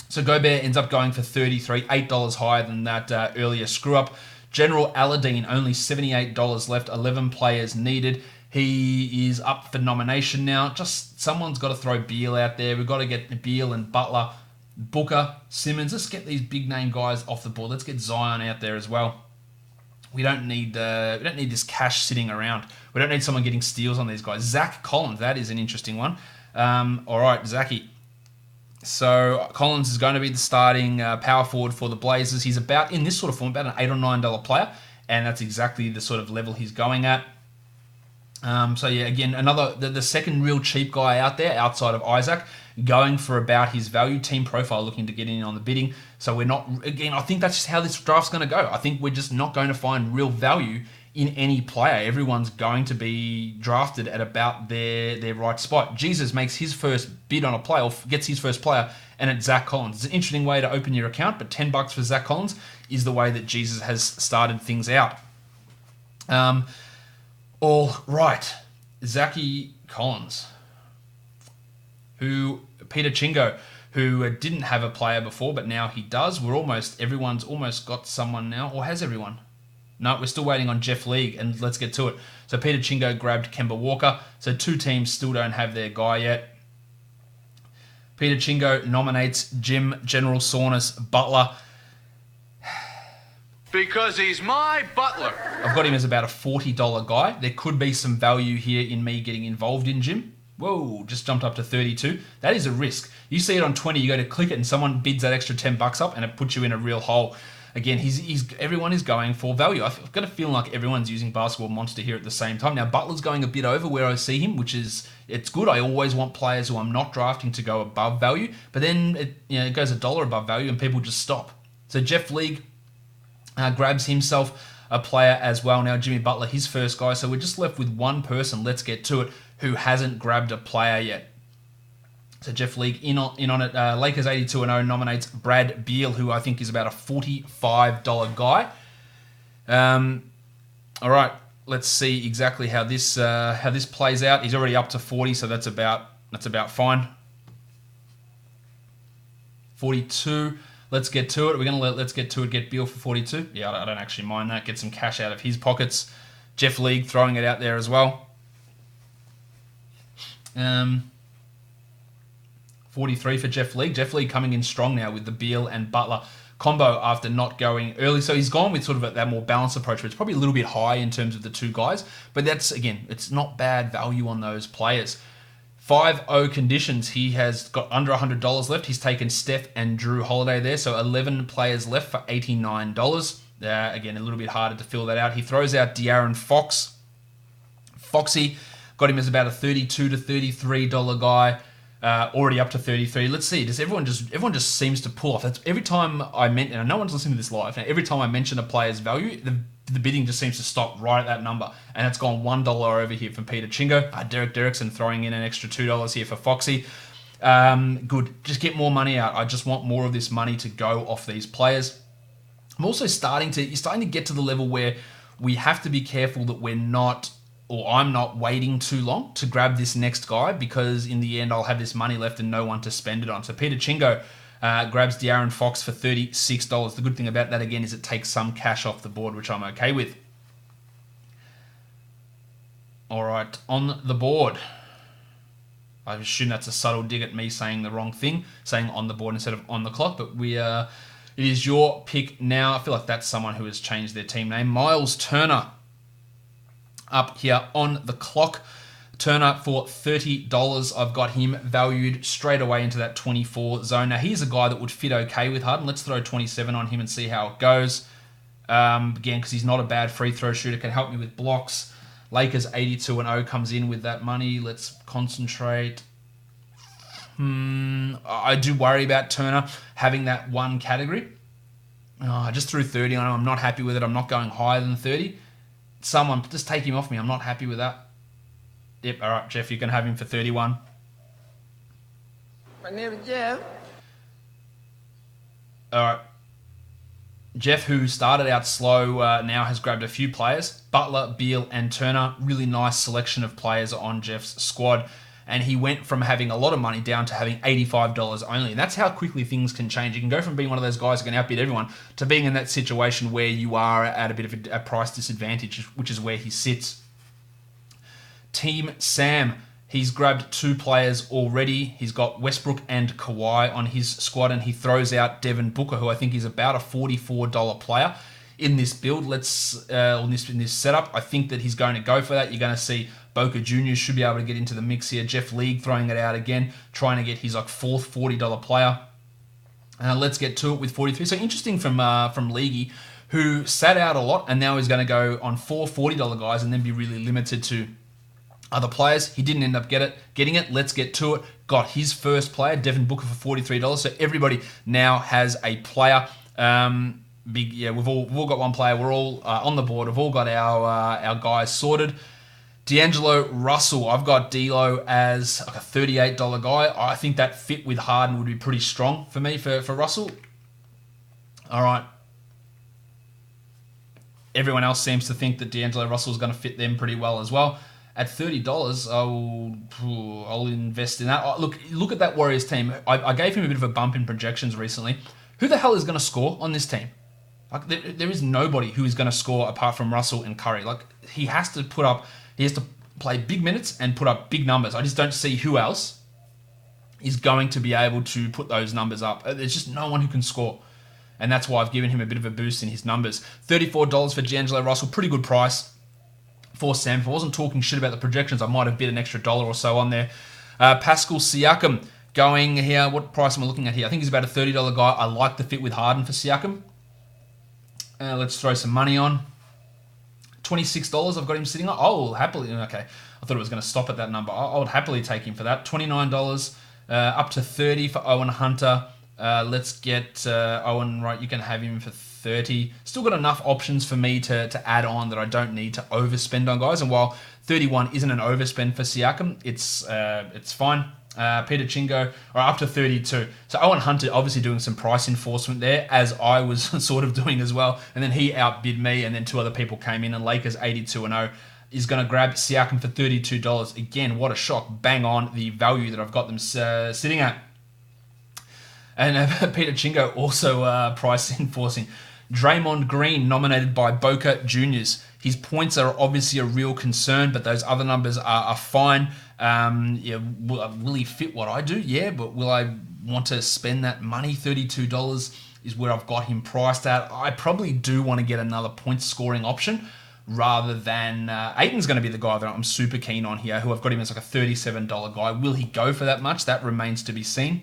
So Gobert ends up going for $33, $8 higher than that earlier screw-up. General Aladdin, only $78 left, 11 players needed. He is up for nomination now. Just someone's got to throw Beal out there. We've got to get Beal and Butler, Booker, Simmons. Let's get these big name guys off the board. Let's get Zion out there as well. We don't need this cash sitting around. We don't need someone getting steals on these guys. Zach Collins, that is an interesting one. All right, Zachy. So Collins is going to be the starting power forward for the Blazers. He's about, in this sort of form, about an $8 or $9 player, and that's exactly the sort of level he's going at. So yeah, again, the second real cheap guy out there outside of Isaac, going for about his value. Team Profile looking to get in on the bidding. So we're not, again, I think that's just how this draft's going to go. I think we're just not going to find real value in any player. Everyone's going to be drafted at about their right spot. Jesus makes his first bid on a player, or gets his first player, and it's Zach Collins. It's an interesting way to open your account, but $10 for Zach Collins is the way that Jesus has started things out. All right, Zachy Collins, Peter Chingo, who didn't have a player before, but now he does. Everyone's almost got someone now, or has everyone? No, we're still waiting on Jeff League, and let's get to it. So Peter Chingo grabbed Kemba Walker. So two teams still don't have their guy yet. Peter Chingo nominates Jim General Saunders Butler. Because he's my butler. I've got him as about a $40 guy. There could be some value here in me getting involved in Jim. Whoa, just jumped up to 32. That is a risk. You see it on 20, you go to click it and someone bids that extra $10 up and it puts you in a real hole. Again, everyone is going for value. I've got a feeling like everyone's using Basketball Monster here at the same time. Now, Butler's going a bit over where I see him, it's good. I always want players who I'm not drafting to go above value, but then it goes $1 above value and people just stop. So Jeff League grabs himself a player as well. Now, Jimmy Butler, his first guy. So we're just left with one person, let's get to it, who hasn't grabbed a player yet. So Jeff League in on it. Lakers 82-0 nominates Brad Beal, who I think is about a $45 guy. All right, let's see exactly how this plays out. He's already up to 40, so that's about fine. 42. Let's get to it. We're gonna let's get to it. Get Beal for 42. Yeah, I don't actually mind that. Get some cash out of his pockets. Jeff League throwing it out there as well. 43 for Jeff League. Jeff League coming in strong now with the Beal and Butler combo after not going early. So he's gone with sort of that more balanced approach, but it's probably a little bit high in terms of the two guys. But that's, again, it's not bad value on those players. 5-0 conditions. He has got under $100 left. He's taken Steph and Drew Holiday there. So 11 players left for $89. Again, a little bit harder to fill that out. He throws out De'Aaron Fox. Foxy got him as about a $32 to $33 guy. Already up to 33. Let's see. Everyone just seems to pull off. That's every time I mention, and no one's listening to this live. Now, every time I mention a player's value, the the bidding just seems to stop right at that number. And it's gone $1 over here from Peter Chingo. Derekson throwing in an extra $2 here for Foxy. Good. Just get more money out. I just want more of this money to go off these players. I'm also starting to get to the level where we have to be careful that I'm not waiting too long to grab this next guy, because in the end I'll have this money left and no one to spend it on. So Peter Chingo grabs De'Aaron Fox for $36. The good thing about that, again, is it takes some cash off the board, which I'm okay with. All right, on the board. I assume that's a subtle dig at me saying the wrong thing, saying on the board instead of on the clock, but it is your pick now. I feel like that's someone who has changed their team name. Miles Turner up here on the clock. Turner for $30. I've got him valued straight away into that 24 zone. Now, he's a guy that would fit okay with Harden. Let's throw 27 on him and see how it goes. Again, because he's not a bad free throw shooter, can help me with blocks. Lakers 82-0 comes in with that money. Let's concentrate. I do worry about Turner having that one category. I just threw 30 on him. I'm not happy with it. I'm not going higher than 30. Someone, just take him off me. I'm not happy with that. Yep, all right, Jeff, you can have him for 31. My name is Jeff. All right. Jeff, who started out slow, now has grabbed a few players. Butler, Beal, and Turner. Really nice selection of players on Jeff's squad. And he went from having a lot of money down to having $85 only. And that's how quickly things can change. You can go from being one of those guys who can outbid everyone to being in that situation where you are at a bit of a price disadvantage, which is where he sits. Team Sam, he's grabbed 2 players already. He's got Westbrook and Kawhi on his squad, and he throws out Devin Booker, who I think is about a $44 player in this build. In this setup, I think that he's going to go for that. You're going to see Boca Juniors should be able to get into the mix here. Jeff League throwing it out again, trying to get his fourth $40 player. Let's get to it with 43. So interesting from Leaguey, who sat out a lot and now he's going to go on 4 $40 guys and then be really limited to other players. He didn't end up getting it. Let's get to it. Got his first player, Devin Booker, for $43. So everybody now has a player. We've all got one player. We're all on the board. We've all got our guys sorted. Deangelo Russell, I've got D'Lo as a $38 guy. I think that fit with Harden would be pretty strong for me for Russell. All right. Everyone else seems to think that Deangelo Russell is going to fit them pretty well as well. At $30, I'll invest in that. Look at that Warriors team. I gave him a bit of a bump in projections recently. Who the hell is going to score on this team? There is nobody who is going to score apart from Russell and Curry. He has to play big minutes and put up big numbers. I just don't see who else is going to be able to put those numbers up. There's just no one who can score. And that's why I've given him a bit of a boost in his numbers. $34 for Deangelo Russell. Pretty good price for Sam. If I wasn't talking shit about the projections, I might have bid an extra $1 or so on there. Pascal Siakam going here. What price am I looking at here? I think he's about a $30 guy. I like the fit with Harden for Siakam. Let's throw some money on. $26 I've got him sitting on. Oh, happily. Okay. I thought it was going to stop at that number. I would happily take him for that. $29 up to $30 for Owen Hunter. Let's get Owen, right, you can have him for $30. Still got enough options for me to add on that I don't need to overspend on guys. And while $31 isn't an overspend for Siakam, it's fine. Peter Chingo, or up to $32. So Owen Hunter obviously doing some price enforcement there, as I was sort of doing as well. And then he outbid me, and then 2 other people came in, and Lakers 82-0 is going to grab Siakam for $32. Again, what a shock. Bang on the value that I've got them sitting at. And Peter Chingo also price enforcing. Draymond Green nominated by Boca Juniors. His points are obviously a real concern, but those other numbers are fine. Will he fit what I do? Yeah, but will I want to spend that money? $32 is where I've got him priced at. I probably do want to get another point scoring option rather than Ayton's going to be the guy that I'm super keen on here, who I've got him as like a $37 guy. Will he go for that much? That remains to be seen.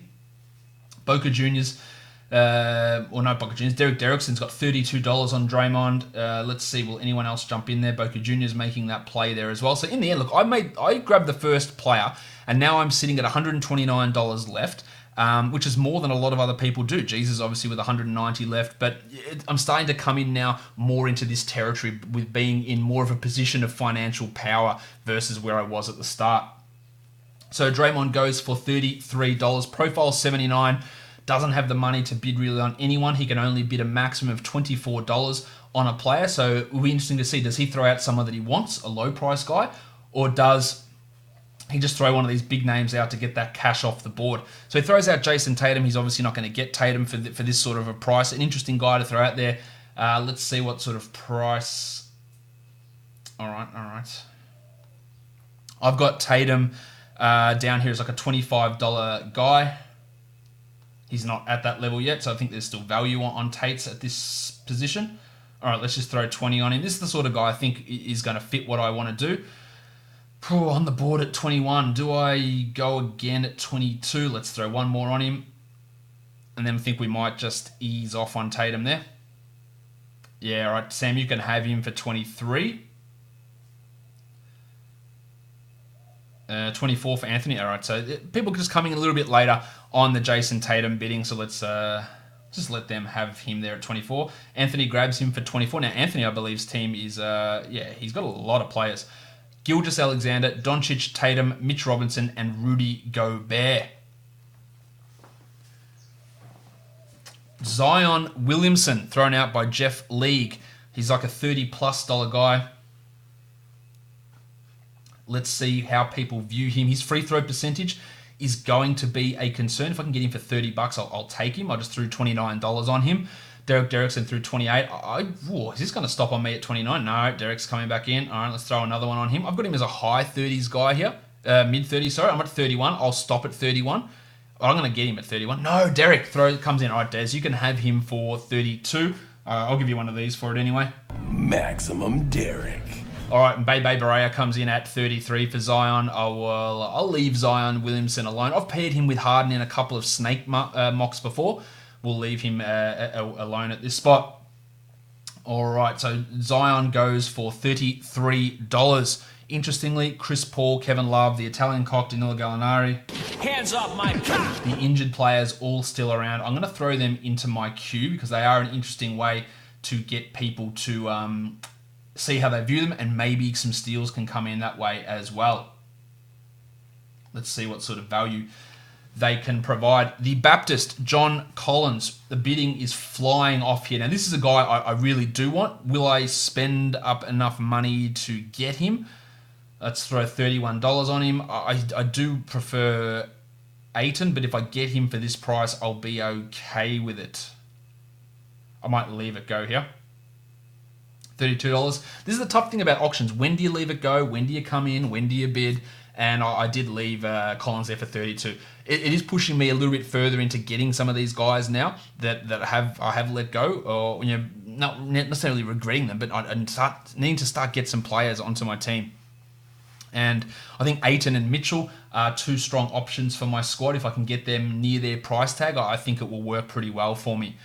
Boca Juniors, Boca Juniors. Derekson's got $32 on Draymond. Let's see, will anyone else jump in there? Boca Juniors making that play there as well. So in the end, look, I grabbed the first player, and now I'm sitting at $129 left. which is more than a lot of other people do. Jesus obviously with 190 left, but I'm starting to come in now more into this territory with being in more of a position of financial power versus where I was at the start. So Draymond goes for $33. Profile 79. Doesn't have the money to bid really on anyone. He can only bid a maximum of $24 on a player. So it'll be interesting to see, does he throw out someone that he wants, a low price guy, or does he just throw one of these big names out to get that cash off the board? So he throws out Jason Tatum. He's obviously not going to get Tatum for this sort of a price. An interesting guy to throw out there. Let's see what sort of price. All right. I've got Tatum down here as like a $25 guy. He's not at that level yet, so I think there's still value on Tates at this position. All right, let's just throw 20 on him. This is the sort of guy I think is going to fit what I want to do. On the board at 21. Do I go again at 22? Let's throw one more on him. And then I think we might just ease off on Tatum there. Yeah, all right, Sam, you can have him for 23. 24 for Anthony. All right, so people just coming a little bit later on the Jason Tatum bidding. So let's just let them have him there at 24. Anthony grabs him for 24. Now, Anthony, I believe's team is, he's got a lot of players. Gilgeous-Alexander, Doncic, Tatum, Mitch Robinson, and Rudy Gobert. Zion Williamson, thrown out by Jeff League. He's like a $30+ guy. Let's see how people view him. His free throw percentage is going to be a concern. If I can get him for $30, I'll take him. I just threw $29 on him. Derekson threw 28. Is this going to stop on me at 29? No, Derek's coming back in. All right, let's throw another one on him. I've got him as a high 30s guy here. Mid 30s, sorry. I'm at 31. I'll stop at 31. I'm going to get him at 31. No, Derek comes in. All right, Des, you can have him for 32. I'll give you one of these for it anyway. Maximum Derek. All right, and Bebe Barea comes in at 33 for Zion. I'll leave Zion Williamson alone. I've paired him with Harden in a couple of snake mocks before. We'll leave him alone at this spot. All right, so Zion goes for $33. Interestingly, Chris Paul, Kevin Love, the Italian cock, Danilo Gallinari. Hands up, my cock! The injured players all still around. I'm going to throw them into my queue because they are an interesting way to get people to see how they view them, and maybe some steals can come in that way as well. Let's see what sort of value they can provide. The Baptist, John Collins. The bidding is flying off here. Now, this is a guy I really do want. Will I spend up enough money to get him? Let's throw $31 on him. I do prefer Ayton, but if I get him for this price, I'll be okay with it. I might leave it go here. $32. This is the tough thing about auctions. When do you leave it go? When do you come in? When do you bid? And I did leave Collins there for 32. It is pushing me a little bit further into getting some of these guys now that I have let go, or not necessarily regretting them, but I needing to start get some players onto my team. And I think Ayton and Mitchell are two strong options for my squad. If I can get them near their price tag, I think it will work pretty well for me.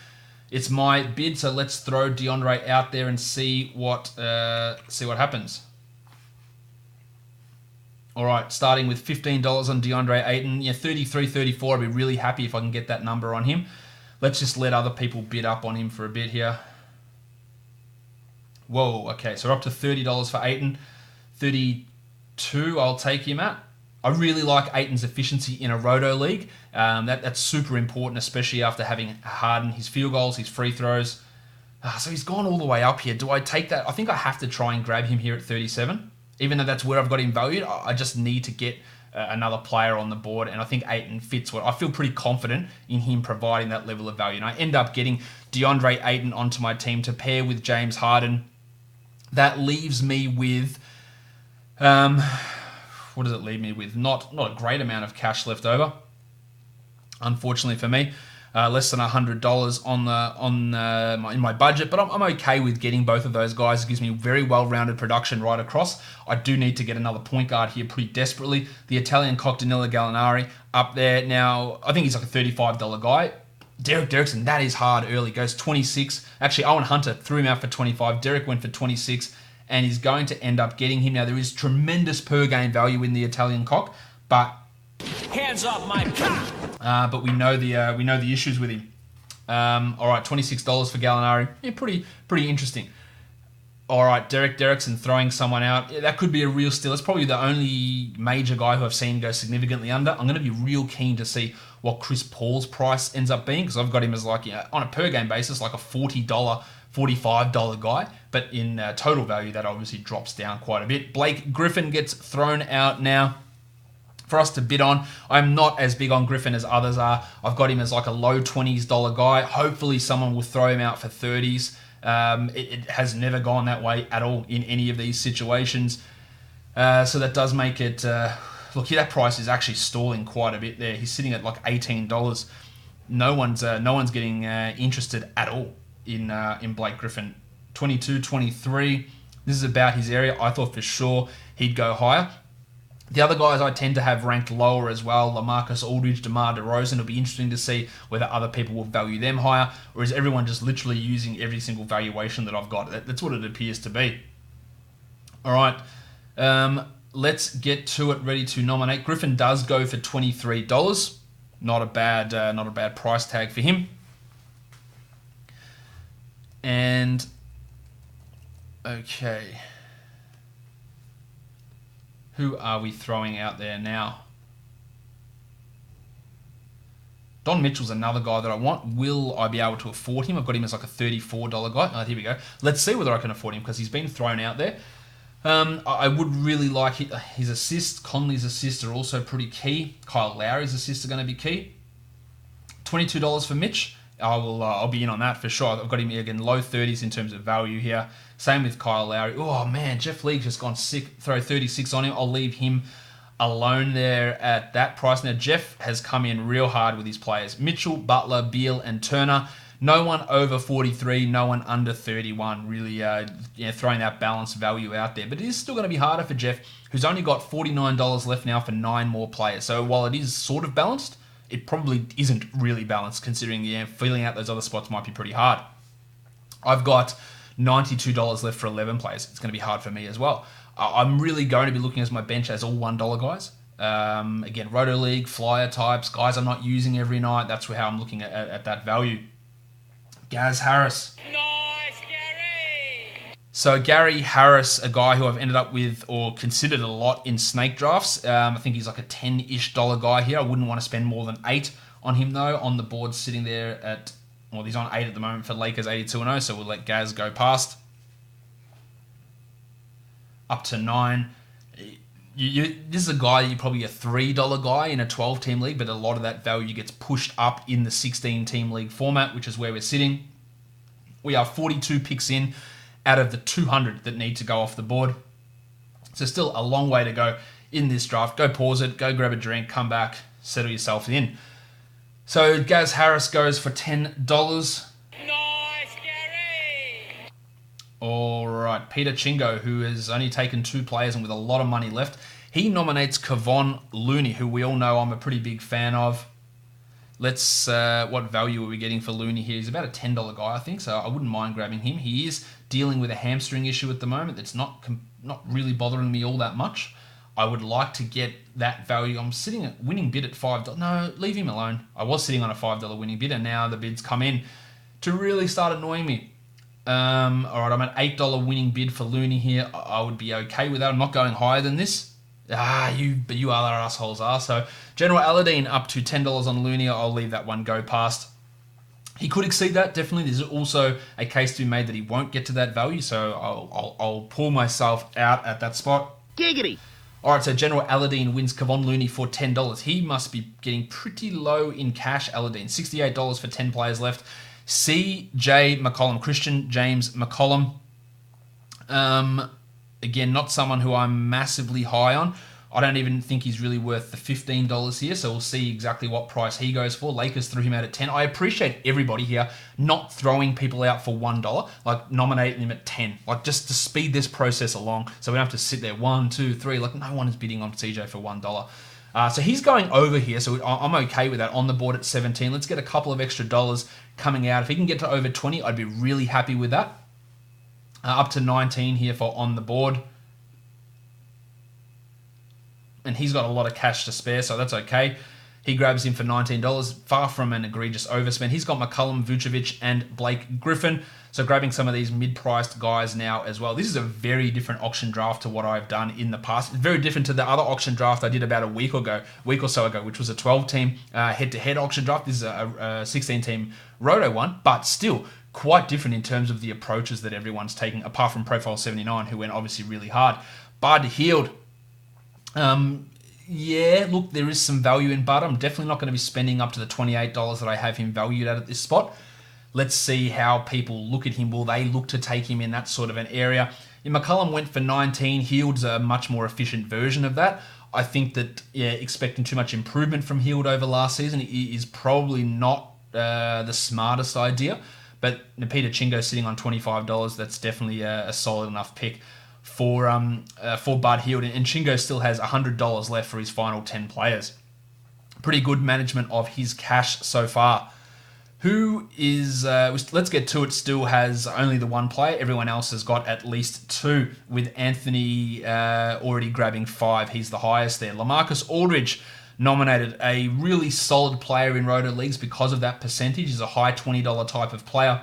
It's my bid, so let's throw DeAndre out there and see what happens. All right, starting with $15 on DeAndre Ayton. Yeah, 33, 34. I'd be really happy if I can get that number on him. Let's just let other people bid up on him for a bit here. Whoa, okay, so we're up to $30 for Ayton. 32, I'll take him at. I really like Ayton's efficiency in a Roto league. That's super important, especially after having Harden, his field goals, his free throws. So he's gone all the way up here. Do I take that? I think I have to try and grab him here at 37. Even though that's where I've got him valued, I just need to get another player on the board, and I think Ayton fits what I feel pretty confident in him providing that level of value. And I end up getting DeAndre Ayton onto my team to pair with James Harden. That leaves me with, what does it leave me with? Not a great amount of cash left over, unfortunately for me. Less than $100 in my budget, but I'm okay with getting both of those guys. It gives me very well-rounded production right across. I do need to get another point guard here pretty desperately. The Italian cock Danilo Gallinari up there. Now, I think he's like a $35 guy. Derekson, that is hard early. Goes 26. Actually, Owen Hunter threw him out for 25. Derek went for 26, and he's going to end up getting him. Now, there is tremendous per-game value in the Italian cock, but hands up, my cock! but we know the issues with him. All right, $26 for Gallinari. Yeah, pretty interesting. All right, Derekson throwing someone out. Yeah, that could be a real steal. It's probably the only major guy who I've seen go significantly under. I'm going to be real keen to see what Chris Paul's price ends up being, because I've got him as like, on a per game basis, like a $40, $45 guy. But in total value, that obviously drops down quite a bit. Blake Griffin gets thrown out now for us to bid on. I'm not as big on Griffin as others are. I've got him as like a low $20s guy. Hopefully someone will throw him out for 30s. It has never gone that way at all in any of these situations. So that does make it... look, that price is actually stalling quite a bit there. He's sitting at like $18. No one's getting interested at all in Blake Griffin. 22, 23. This is about his area. I thought for sure he'd go higher. The other guys I tend to have ranked lower as well. Lamarcus Aldridge, DeMar DeRozan. It'll be interesting to see whether other people will value them higher, or is everyone just literally using every single valuation that I've got? That's what it appears to be. All right, let's get to it. Ready to nominate. Griffin does go for $23. Not a bad price tag for him. And okay. Who are we throwing out there now? Don Mitchell's another guy that I want. Will I be able to afford him? I've got him as like a $34 guy. Oh, here we go. Let's see whether I can afford him, because he's been thrown out there. I would really like his assists. Conley's assists are also pretty key. Kyle Lowry's assists are going to be key. $22 for Mitch. I'll be in on that for sure. I've got him again low 30s in terms of value here. Same with Kyle Lowry. Oh man, Jeff League's just gone sick. Throw 36 on him. I'll leave him alone there at that price. Now Jeff has come in real hard with his players. Mitchell, Butler, Beal, and Turner. No one over 43, no one under 31. Really throwing that balanced value out there. But it is still going to be harder for Jeff, who's only got $49 left now for 9 more players. So while it is sort of balanced, it probably isn't really balanced, considering filling out those other spots might be pretty hard. I've got $92 left for 11 players. It's going to be hard for me as well. I'm really going to be looking at my bench as all $1 guys. Again, Roto League, flyer types, guys I'm not using every night. That's how I'm looking at that value. Gaz Harris. Nice, Gary! So Gary Harris, a guy who I've ended up with or considered a lot in snake drafts. I think he's like a $10-ish guy here. I wouldn't want to spend more than 8 on him though. On the board sitting there at, well, he's on 8 at the moment for Lakers 82-0, so we'll let Gaz go past. Up to 9. This is a guy, you're probably a $3 guy in a 12-team league, but a lot of that value gets pushed up in the 16-team league format, which is where we're sitting. We are 42 picks in out of the 200 that need to go off the board. So still a long way to go in this draft. Go pause it, go grab a drink, come back, settle yourself in. So Gaz Harris goes for $10. Nice, Gary! All right, Peter Chingo, who has only taken 2 players and with a lot of money left, he nominates Kevon Looney, who we all know I'm a pretty big fan of. Let's, what value are we getting for Looney here? He's about a $10 guy, I think, so I wouldn't mind grabbing him. He is dealing with a hamstring issue at the moment that's not really bothering me all that much. I would like to get that value. I'm sitting at winning bid at $5. No, leave him alone. I was sitting on a $5 winning bid, and now the bids come in to really start annoying me. All right, I'm at $8 winning bid for Looney here. I would be okay with that. I'm not going higher than this. But you other assholes are. So General Aladdin up to $10 on Looney. I'll leave that one go past. He could exceed that, definitely. There's also a case to be made that he won't get to that value, so I'll pull myself out at that spot. Giggity! All right, so General Aladdin wins Kevon Looney for $10. He must be getting pretty low in cash, Aladdin. $68 for 10 players left. C.J. McCollum, Christian James McCollum. Again, not someone who I'm massively high on. I don't even think he's really worth the $15 here, so we'll see exactly what price he goes for. Lakers threw him out at 10. I appreciate everybody here not throwing people out for $1, like nominating him at 10, like just to speed this process along, so we don't have to sit there 1, 2, 3. Like no one is bidding on CJ for $1. So he's going over here, so I'm okay with that. On the board at 17. Let's get a couple of extra dollars coming out. If he can get to over 20, I'd be really happy with that. Up to 19 here for on the board. And he's got a lot of cash to spare, so that's okay. He grabs him for $19, far from an egregious overspend. He's got McCollum, Vucevic, and Blake Griffin. So grabbing some of these mid-priced guys now as well. This is a very different auction draft to what I've done in the past. It's very different to the other auction draft I did about a week or so ago, which was a 12-team head-to-head auction draft. This is a 16-team Roto one, but still quite different in terms of the approaches that everyone's taking, apart from Profile 79, who went obviously really hard. Bud Hield. Yeah, look, there is some value in Bud. I'm definitely not going to be spending up to the $28 that I have him valued at this spot. Let's see how people look at him. Will they look to take him in that sort of an area? McCollum went for 19. Hield's a much more efficient version of that. I think that, expecting too much improvement from Hield over last season is probably not the smartest idea. But Peter Chingo sitting on $25, that's definitely a solid enough pick for Bud Hield, and Chingo still has $100 left for his final 10 players. Pretty good management of his cash so far. Who is, let's get to it, still has only the one player. Everyone else has got at least two, with Anthony already grabbing 5. He's the highest there. Lamarcus Aldridge nominated, a really solid player in Roto leagues because of that percentage. He's a high $20 type of player.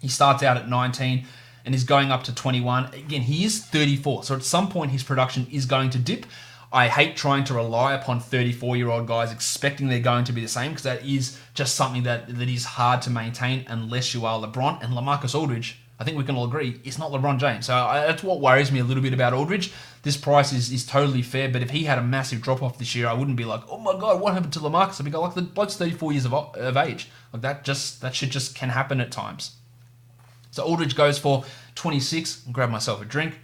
He starts out at 19 and he's going up to 21. Again, he is 34, so at some point his production is going to dip. I hate trying to rely upon 34-year-old guys expecting they're going to be the same, because that is just something that is hard to maintain unless you are LeBron. And Lamarcus Aldridge, I think we can all agree, is not LeBron James. So that's what worries me a little bit about Aldridge. This price is totally fair, but if he had a massive drop-off this year, I wouldn't be like, oh my God, what happened to Lamarcus? I'd be like, the bloke's 34 years of age. Like that shit just can happen at times. So Aldridge goes for 26. I'll grab myself a drink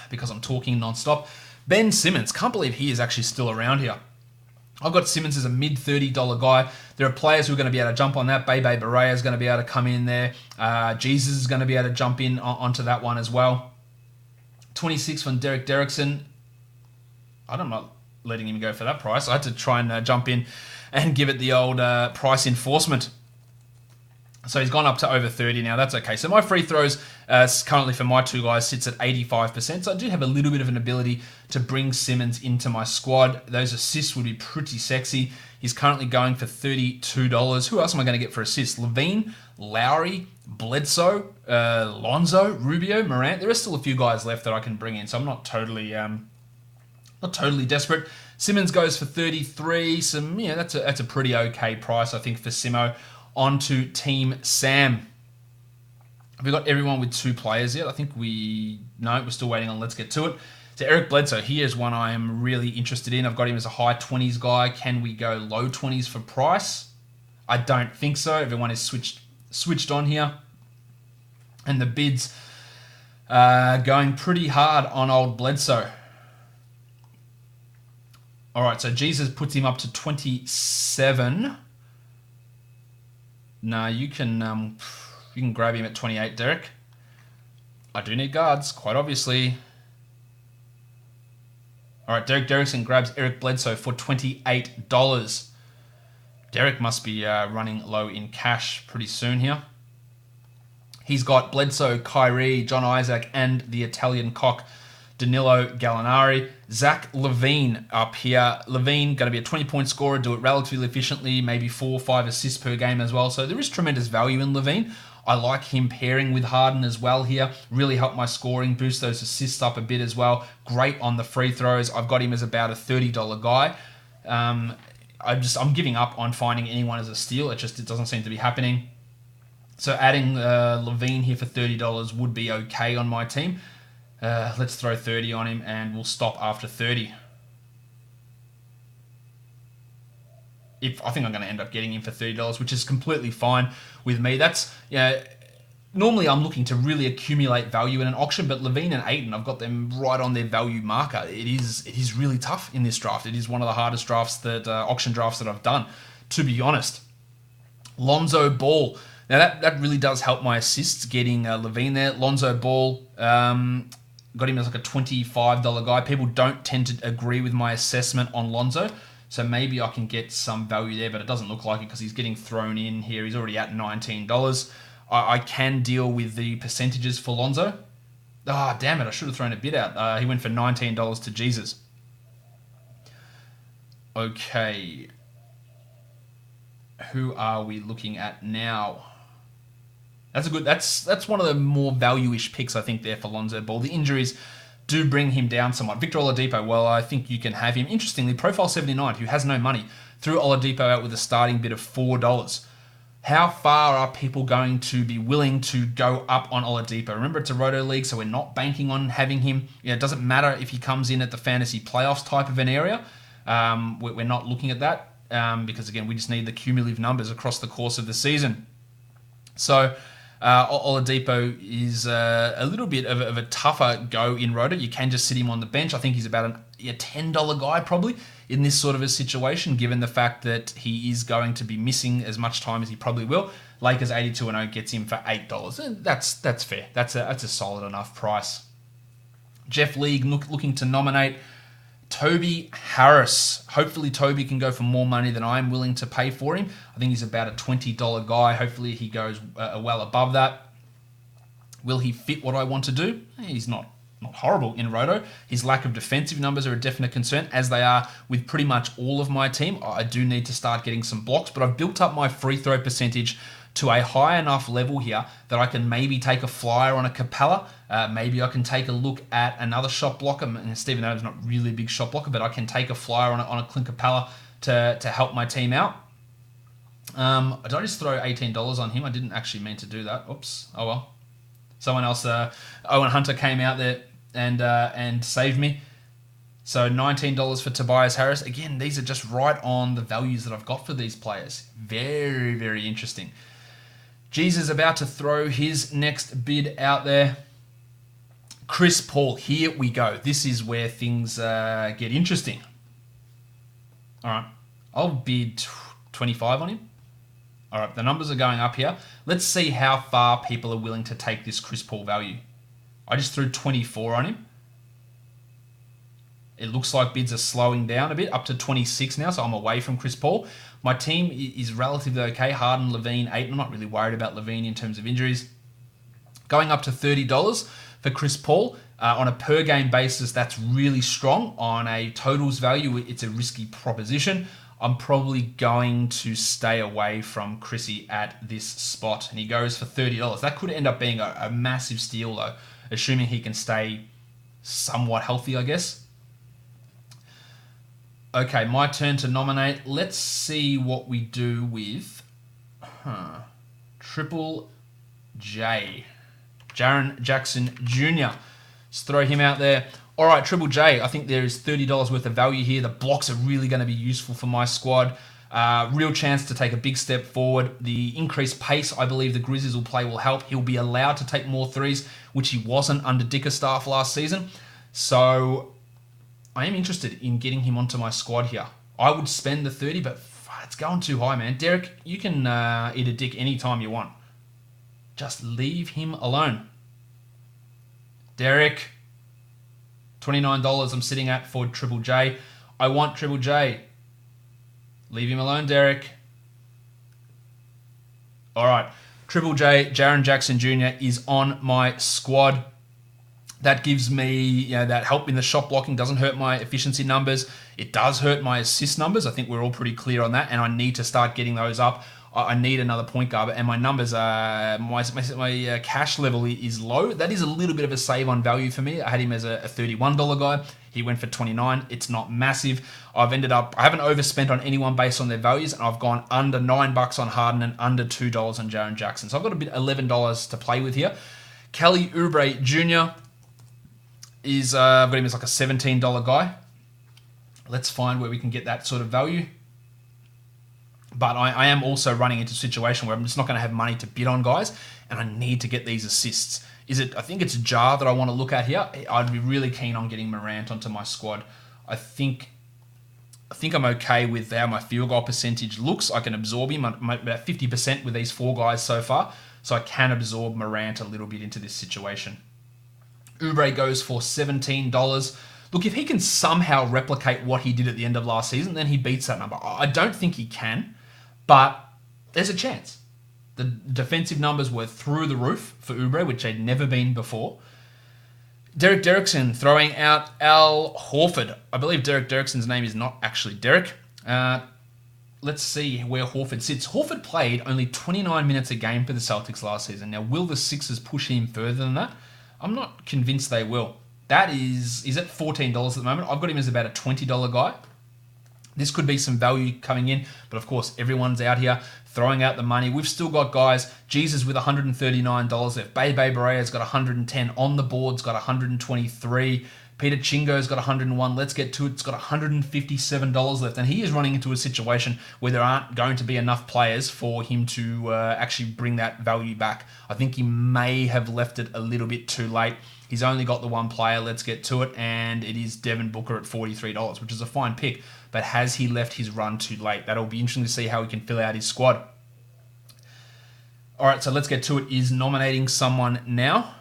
because I'm talking non-stop. Ben Simmons, can't believe he is actually still around here. I've got Simmons as a mid-$30 guy. There are players who are going to be able to jump on that. Bebe Barea is going to be able to come in there. Jesus is going to be able to jump in onto that one as well. 26 from Derekson. I'm not letting him go for that price. I had to try and jump in and give it the old price enforcement. So he's gone up to over 30 now. That's okay. So my free throws currently for my two guys sits at 85%. So I do have a little bit of an ability to bring Simmons into my squad. Those assists would be pretty sexy. He's currently going for $32. Who else am I going to get for assists? Levine, Lowry, Bledsoe, Lonzo, Rubio, Morant. There are still a few guys left that I can bring in, so I'm not totally desperate. Simmons goes for 33. That's a pretty okay price, I think, for Simo. On to Team Sam. Have we got everyone with two players yet? I think we're still waiting on Let's Get To It. So Eric Bledsoe, he is one I am really interested in. I've got him as a high 20s guy. Can we go low 20s for price? I don't think so. Everyone is switched on here. And the bids going pretty hard on old Bledsoe. All right, so Jesus puts him up to 27. No, you can grab him at 28, Derek. I do need guards, quite obviously. All right, Derekson grabs Eric Bledsoe for $28. Derek must be running low in cash pretty soon here. He's got Bledsoe, Kyrie, John Isaac, and the Italian cock, Danilo Gallinari. Zach LaVine up here. LaVine going to be a 20-point scorer, do it relatively efficiently, maybe 4 or 5 assists per game as well. So there is tremendous value in LaVine. I like him pairing with Harden as well here. Really help my scoring, boost those assists up a bit as well. Great on the free throws. I've got him as about a $30 guy. I'm giving up on finding anyone as a steal. It doesn't seem to be happening. So adding LaVine here for $30 would be okay on my team. Let's throw 30 on him and we'll stop after 30. I think I'm going to end up getting him for $30, which is completely fine with me. That's, normally I'm looking to really accumulate value in an auction, but LaVine and Ayton, I've got them right on their value marker. It is really tough in this draft. It is one of the hardest drafts auction drafts that I've done, to be honest. Lonzo Ball. Now that really does help my assists, getting LaVine there. Lonzo Ball, got him as like a $25 guy. People don't tend to agree with my assessment on Lonzo, so maybe I can get some value there, but it doesn't look like it because he's getting thrown in here. He's already at $19. I can deal with the percentages for Lonzo. Damn it, I should have thrown a bid out. He went for $19 to Jesus. Okay. Who are we looking at now? That's one of the more value-ish picks, I think, there for Lonzo Ball. The injuries do bring him down somewhat. Victor Oladipo, well, I think you can have him. Interestingly, Profile 79, who has no money, threw Oladipo out with a starting bid of $4. How far are people going to be willing to go up on Oladipo? Remember, it's a Roto league, so we're not banking on having him. It doesn't matter if he comes in at the fantasy playoffs type of an area. We're not looking at that because, again, we just need the cumulative numbers across the course of the season. So Oladipo is a little bit of a tougher go in Roto. You can just sit him on the bench. I think he's about a $10 guy probably in this sort of a situation, given the fact that he is going to be missing as much time as he probably will. Lakers 82-0 gets him for $8. And that's fair. That's a solid enough price. Jeff League looking to nominate Toby Harris. Hopefully Toby can go for more money than I'm willing to pay for him. I think he's about a $20 guy. Hopefully he goes well above that. Will he fit what I want to do? He's not horrible in Roto. His lack of defensive numbers are a definite concern, as they are with pretty much all of my team. I do need to start getting some blocks, but I've built up my free throw percentage to a high enough level here that I can maybe take a flyer on a Capella. Maybe I can take a look at another shot blocker. And Stephen Adams not really a big shot blocker, but I can take a flyer on a Clint Capella to help my team out. Did I just throw $18 on him? I didn't actually mean to do that. Oops. Oh well. Someone else, Owen Hunter, came out there and saved me. So $19 for Tobias Harris. Again, these are just right on the values that I've got for these players. Very, very interesting. Jesus about to throw his next bid out there. Chris Paul, here we go. This is where things get interesting. All right, I'll bid 25 on him. All right, the numbers are going up here. Let's see how far people are willing to take this Chris Paul value. I just threw 24 on him. It looks like bids are slowing down a bit, up to 26 now, so I'm away from Chris Paul. My team is relatively okay. Harden, Levine, Ayton. I'm not really worried about Levine in terms of injuries. Going up to $30 for Chris Paul. On a per-game basis, that's really strong. On a totals value, it's a risky proposition. I'm probably going to stay away from Chrissy at this spot. And he goes for $30. That could end up being a massive steal, though, assuming he can stay somewhat healthy, I guess. Okay, my turn to nominate. Let's see what we do with Triple J. Jaren Jackson Jr. Let's throw him out there. All right, Triple J, I think there is $30 worth of value here. The blocks are really going to be useful for my squad. Real chance to take a big step forward. The increased pace I believe the Grizzlies will play will help. He'll be allowed to take more threes, which he wasn't under Dickerstaff last season. So I am interested in getting him onto my squad here. I would spend the 30, but it's going too high, man. Derek, you can eat a dick anytime you want. Just leave him alone. Derek, $29 I'm sitting at for Triple J. I want Triple J. Leave him alone, Derek. All right. Triple J, Jaren Jackson Jr. is on my squad. That gives me, that help in the shot blocking. Doesn't hurt my efficiency numbers. It does hurt my assist numbers. I think we're all pretty clear on that, and I need to start getting those up. I need another point guard, and my numbers are, my cash level is low. That is a little bit of a save on value for me. I had him as a $31 guy. He went for $29. It's not massive. I haven't overspent on anyone based on their values, and I've gone under $9 on Harden and under $2 on Jaren Jackson. So I've got a bit $11 to play with here. Kelly Oubre Jr. I've got him as like a $17 guy. Let's find where we can get that sort of value. But I am also running into a situation where I'm just not going to have money to bid on guys, and I need to get these assists. I think it's Jar that I want to look at here. I'd be really keen on getting Morant onto my squad. I think I'm okay with how my field goal percentage looks. I can absorb him. I'm about 50% with these four guys so far, so I can absorb Morant a little bit into this situation. Oubre goes for $17. Look, if he can somehow replicate what he did at the end of last season, then he beats that number. I don't think he can, but there's a chance. The defensive numbers were through the roof for Oubre, which they'd never been before. Derekson throwing out Al Horford. I believe Derekson's name is not actually Derek. Let's see where Horford sits. Horford played only 29 minutes a game for the Celtics last season. Now, will the Sixers push him further than that? I'm not convinced they will. That is at $14 at the moment. I've got him as about a $20 guy. This could be some value coming in, but of course, everyone's out here throwing out the money. We've still got guys, Jesus with $139 left. Bebe Barea's got 110 on the board's got 123. Peter Chingo's got 101. Let's get to it. It's got $157 left. And he is running into a situation where there aren't going to be enough players for him to actually bring that value back. I think he may have left it a little bit too late. He's only got the one player. Let's get to it. And it is Devin Booker at $43, which is a fine pick. But has he left his run too late? That'll be interesting to see how he can fill out his squad. All right, so let's get to it. Is nominating someone now.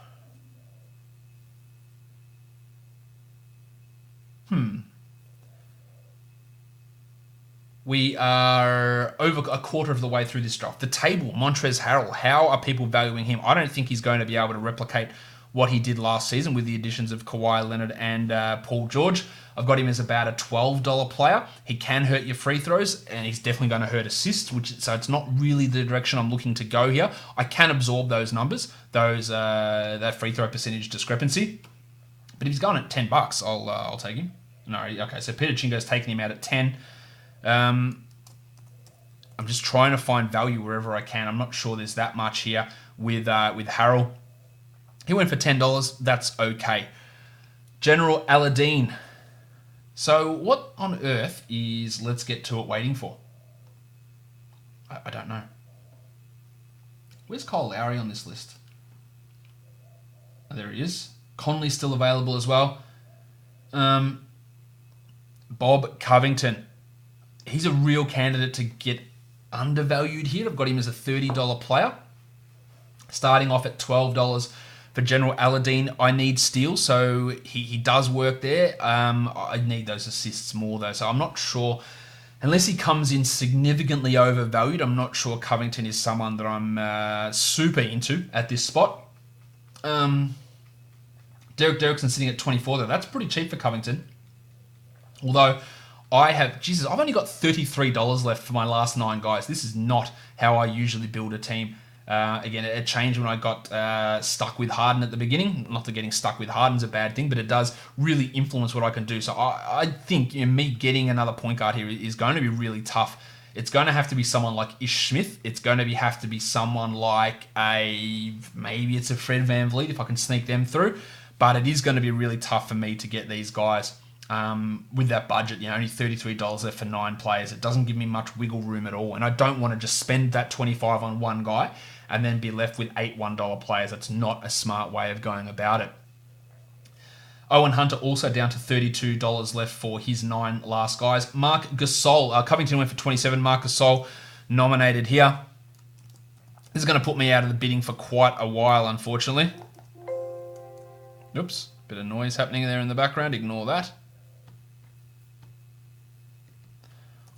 We are over a quarter of the way through this draft. The table, Montrezl Harrell. How are people valuing him? I don't think he's going to be able to replicate what he did last season with the additions of Kawhi Leonard and Paul George. I've got him as about a $12 player. He can hurt your free throws, and he's definitely going to hurt assists, so it's not really the direction I'm looking to go here. I can absorb those numbers, that free throw percentage discrepancy. But if he's going at $10, I'll take him. No, okay, so Peter Chingo's taking him out at 10. I'm just trying to find value wherever I can. I'm not sure there's that much here with Harrell. He went for $10. That's okay. General Aladdin. So what on earth is Let's Get To It waiting for? I don't know. Where's Kyle Lowry on this list? Oh, there he is. Conley's still available as well. Bob Covington. He's a real candidate to get undervalued here. I've got him as a $30 player. Starting off at $12 for General Aladdin. I need steals, so he does work there. I need those assists more, though, so I'm not sure. Unless he comes in significantly overvalued, I'm not sure Covington is someone that I'm super into at this spot. Derekson sitting at 24, though. That's pretty cheap for Covington. Although, I've only got $33 left for my last 9 guys. This is not how I usually build a team. Again, it changed when I got stuck with Harden at the beginning. Not that getting stuck with Harden's a bad thing, but it does really influence what I can do. So I think me getting another point guard here is going to be really tough. It's going to have to be someone like Ish Smith. It's going to have to be someone like maybe it's a Fred VanVleet if I can sneak them through. But it is going to be really tough for me to get these guys. With that budget, only $33 left for 9 players. It doesn't give me much wiggle room at all. And I don't want to just spend that $25 on one guy and then be left with 8 $1 players. That's not a smart way of going about it. Owen Hunter also down to $32 left for his 9 last guys. Marc Gasol, Covington went for 27. Marc Gasol nominated here. This is going to put me out of the bidding for quite a while, unfortunately. Oops, bit of noise happening there in the background. Ignore that.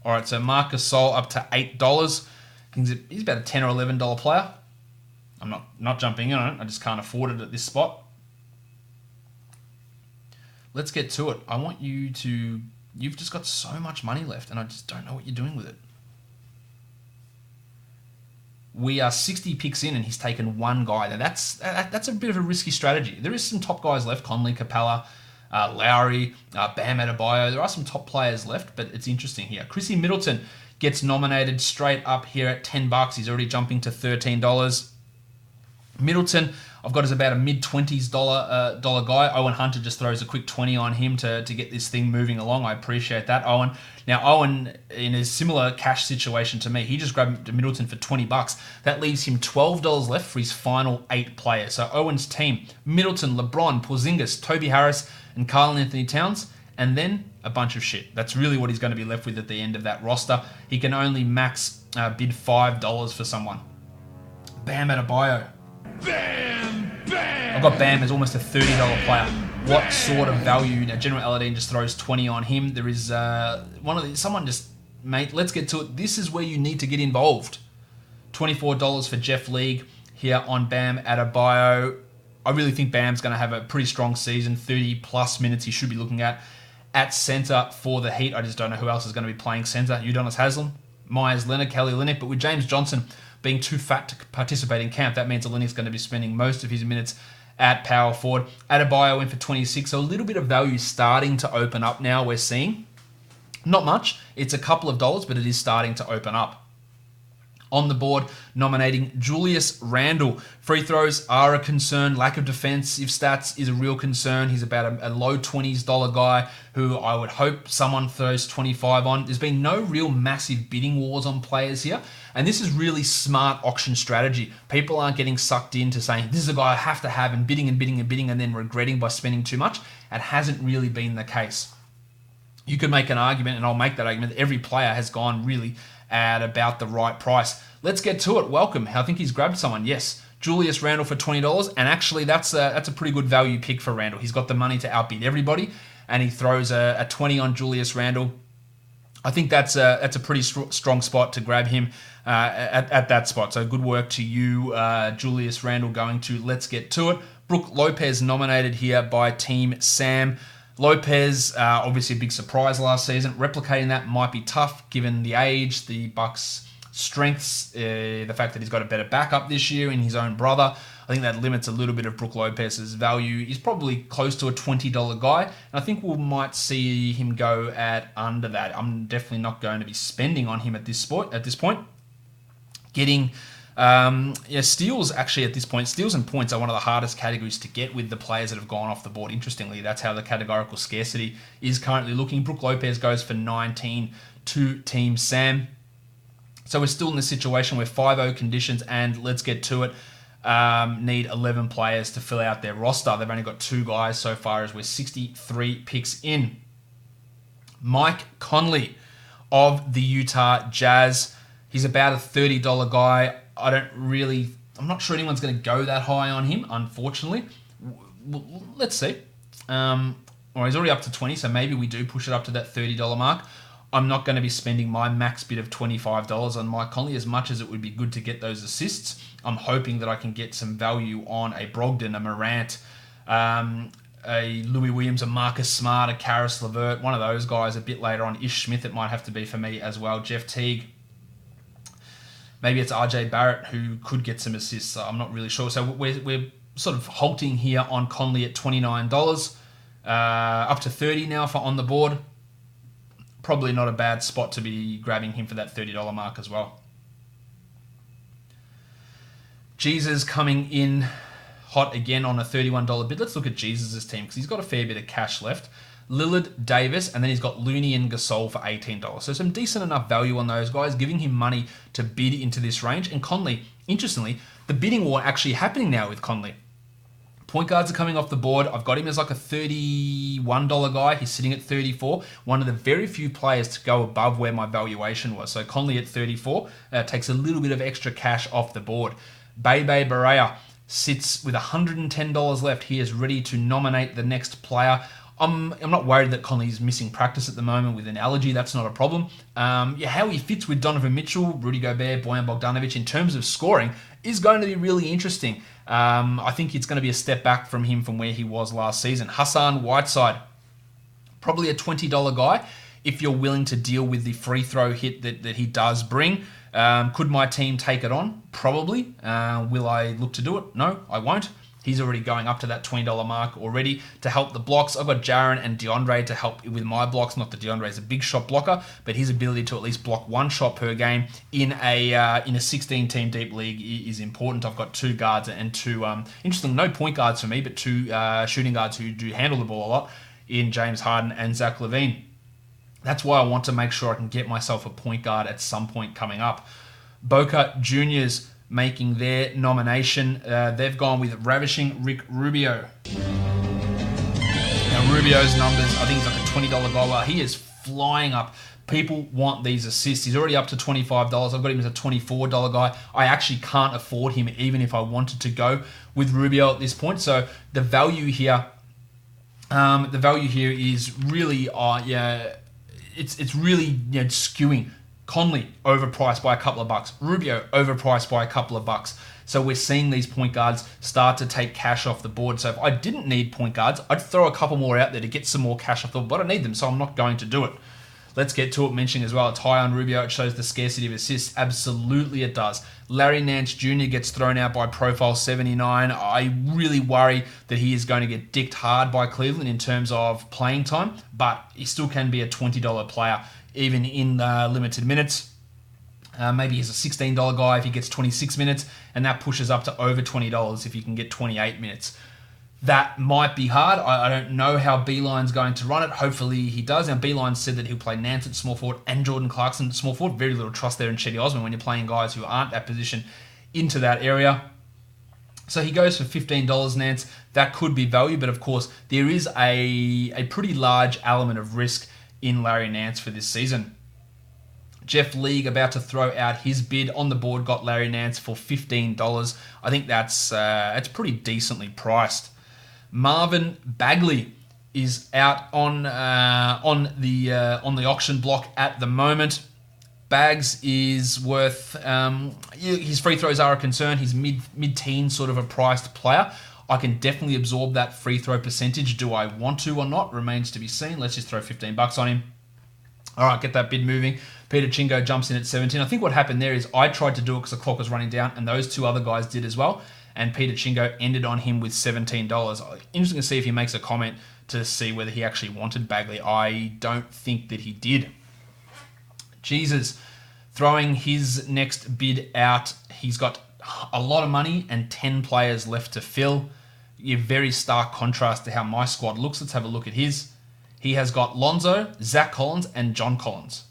All right, so Marc Gasol up to $8. He's about a $10 or $11 player. I'm not jumping in on it. I just can't afford it at this spot. Let's get to it. I want you to... You've just got so much money left, and I just don't know what you're doing with it. We are 60 picks in, and he's taken 1 guy. Now, that's a bit of a risky strategy. There is some top guys left. Conley, Capella... Lowry, Bam Adebayo. There are some top players left, but it's interesting here. Chrissy Middleton gets nominated straight up here at $10. He's already jumping to $13. Middleton, I've got as about a mid-20s dollar guy. Owen Hunter just throws a quick 20 on him to get this thing moving along. I appreciate that, Owen. Now, Owen, in a similar cash situation to me, he just grabbed Middleton for $20. That leaves him $12 left for his final 8 players. So Owen's team, Middleton, LeBron, Porzingis, Toby Harris, and Karl Anthony Towns, and then a bunch of shit. That's really what he's going to be left with at the end of that roster. He can only max bid $5 for someone. Bam Adebayo. Bam! Bam! I've got Bam as almost a $30 player. What sort of value? Now, General Aladdin just throws 20 on him. There is someone just, mate, let's get to it. This is where you need to get involved. $24 for Jeff League here on Bam Adebayo. I really think Bam's going to have a pretty strong season, 30 plus minutes he should be looking at. at center for the Heat. I just don't know who else is going to be playing center. Udonis Haslem, Myers Leonard, Kelly Olynyk. But with James Johnson being too fat to participate in camp, that means Olynyk's going to be spending most of his minutes at power forward. Adebayo in for 26. So a little bit of value starting to open up now, we're seeing. Not much. It's a couple of dollars, but it is starting to open up. On the board, nominating Julius Randle. Free throws are a concern. Lack of defensive stats is a real concern. He's about a low $20s guy who I would hope someone throws 25 on. There's been no real massive bidding wars on players here. And this is really smart auction strategy. People aren't getting sucked into saying, this is a guy I have to have, and bidding and bidding and bidding and then regretting by spending too much. It hasn't really been the case. You could make an argument, and I'll make that argument, that every player has gone really at about the right price. Let's get to it. Welcome. I think he's grabbed someone. Yes, Julius Randle for $20, and actually that's a pretty good value pick for Randle. He's got the money to outbid everybody, and he throws a 20 on Julius Randle. I think that's a pretty strong spot to grab him at that spot. So good work to you, Julius Randle, going to Let's Get To It. Brook Lopez nominated here by Team Sam. Lopez, obviously a big surprise last season. Replicating that might be tough given the age, the Bucks' strengths, the fact that he's got a better backup this year in his own brother. I think that limits a little bit of Brook Lopez's value. He's probably close to a $20 guy, and I think we might see him go at under that. I'm definitely not going to be spending on him at this point. Getting steals actually at this point. Steals and points are one of the hardest categories to get with the players that have gone off the board. Interestingly, that's how the categorical scarcity is currently looking. Brook Lopez goes for 19 to Team Sam. So we're still in the situation where 5-0 conditions, and Let's Get To It, need 11 players to fill out their roster. They've only got 2 guys so far as we're 63 picks in. Mike Conley of the Utah Jazz. He's about a $30 guy. I'm not sure anyone's going to go that high on him, unfortunately. Let's see. Or he's already up to 20, so maybe we do push it up to that $30 mark. I'm not going to be spending my max bid of $25 on Mike Conley, as much as it would be good to get those assists. I'm hoping that I can get some value on a Brogdon, a Morant, a Louis Williams, a Marcus Smart, a Karis LeVert, one of those guys a bit later on. Ish Smith, it might have to be for me as well. Jeff Teague. Maybe it's RJ Barrett who could get some assists. I'm not really sure. So we're sort of halting here on Conley at $29. Up to $30 now for on the board. Probably not a bad spot to be grabbing him for that $30 mark as well. Jesus coming in hot again on a $31 bid. Let's look at Jesus' team because he's got a fair bit of cash left. Lillard, Davis, and then he's got Looney and Gasol for $18. So some decent enough value on those guys, giving him money to bid into this range. And Conley, interestingly, the bidding war actually happening now with Conley. Point guards are coming off the board. I've got him as like a $31 guy. He's sitting at 34. One of the very few players to go above where my valuation was. So Conley at 34 takes a little bit of extra cash off the board. Bebe Barea sits with $110 left. He is ready to nominate the next player. I'm not worried that Conley's missing practice at the moment with an allergy. That's not a problem. How he fits with Donovan Mitchell, Rudy Gobert, Bojan Bogdanovich in terms of scoring is going to be really interesting. I think it's going to be a step back from him from where he was last season. Hassan Whiteside, probably a $20 guy if you're willing to deal with the free throw hit that he does bring. Could my team take it on? Probably. Will I look to do it? No, I won't. He's already going up to that $20 mark already to help the blocks. I've got Jaren and DeAndre to help with my blocks. Not that DeAndre is a big shot blocker, but his ability to at least block one shot per game in a 16-team deep league is important. I've got 2 guards and 2, interesting, no point guards for me, but 2 shooting guards who do handle the ball a lot in James Harden and Zach LaVine. That's why I want to make sure I can get myself a point guard at some point coming up. Boca Juniors making their nomination. They've gone with ravishing Rick Rubio. Now Rubio's numbers, I think he's like a $20 goal. He is flying up. People want these assists. He's already up to $25. I've got him as a $24 guy. I actually can't afford him even if I wanted to go with Rubio at this point. So the value here is really, it's really skewing. Conley overpriced by a couple of bucks. Rubio overpriced by a couple of bucks. So we're seeing these point guards start to take cash off the board. So if I didn't need point guards, I'd throw a couple more out there to get some more cash off the board, but I need them, so I'm not going to do it. Let's get to it. Mentioning as well, it's high on Rubio. It shows the scarcity of assists. Absolutely it does. Larry Nance Jr. gets thrown out by Profile 79. I really worry that he is going to get dicked hard by Cleveland in terms of playing time, but he still can be a $20 player, even in limited minutes. Maybe he's a $16 guy if he gets 26 minutes, and that pushes up to over $20 if he can get 28 minutes. That might be hard. I don't know how Beeline's going to run it. Hopefully he does. Now, Beeline said that he'll play Nance at small forward and Jordan Clarkson at small forward. Very little trust there in Chetty Osman when you're playing guys who aren't at position into that area. So he goes for $15, Nance. That could be value, but of course, there is a pretty large element of risk in Larry Nance for this season. Jeff League about to throw out his bid on the board, got Larry Nance for $15. I think that's pretty decently priced. Marvin Bagley is out on the auction block at the moment. Bags is worth his free throws are a concern. He's mid-teen sort of a priced player. I can definitely absorb that free throw percentage. Do I want to or not? Remains to be seen. Let's just throw $15 on him. All right, get that bid moving. Peter Chingo jumps in at 17. I think what happened there is I tried to do it because the clock was running down, and those two other guys did as well. And Peter Chingo ended on him with $17. Interesting to see if he makes a comment to see whether he actually wanted Bagley. I don't think that he did. Jesus throwing his next bid out. He's got a lot of money and 10 players left to fill. A very stark contrast to how my squad looks. Let's have a look at his. He has got Lonzo, Zach Collins, and John Collins.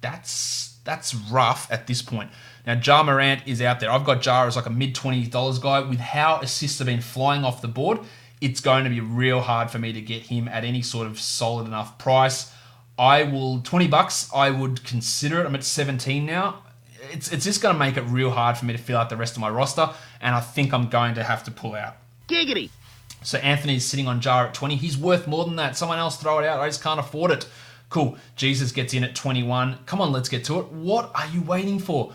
That's rough at this point. Now, Ja Morant is out there. I've got Ja as like a mid-$20s guy. With how assists have been flying off the board, it's going to be real hard for me to get him at any sort of solid enough price. $20, I would consider it. I'm at 17 now. It's just going to make it real hard for me to fill out the rest of my roster, and I think I'm going to have to pull out. Giggity. So Anthony's sitting on Ja at 20. He's worth more than that. Someone else throw it out. I just can't afford it. Cool. Jesus gets in at 21. Come on, let's get to it. What are you waiting for?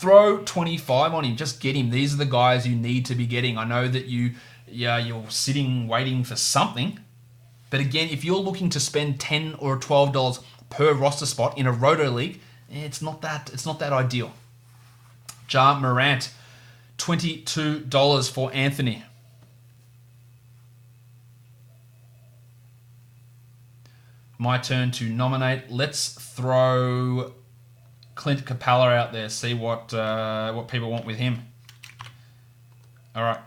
Throw 25 on him. Just get him. These are the guys you need to be getting. I know that you're sitting waiting for something. But again, if you're looking to spend $10 or $12 per roster spot in a Roto league, it's not that ideal. Ja Morant, $22 for Anthony. My turn to nominate. Let's throw Clint Capella out there. See what people want with him. All right.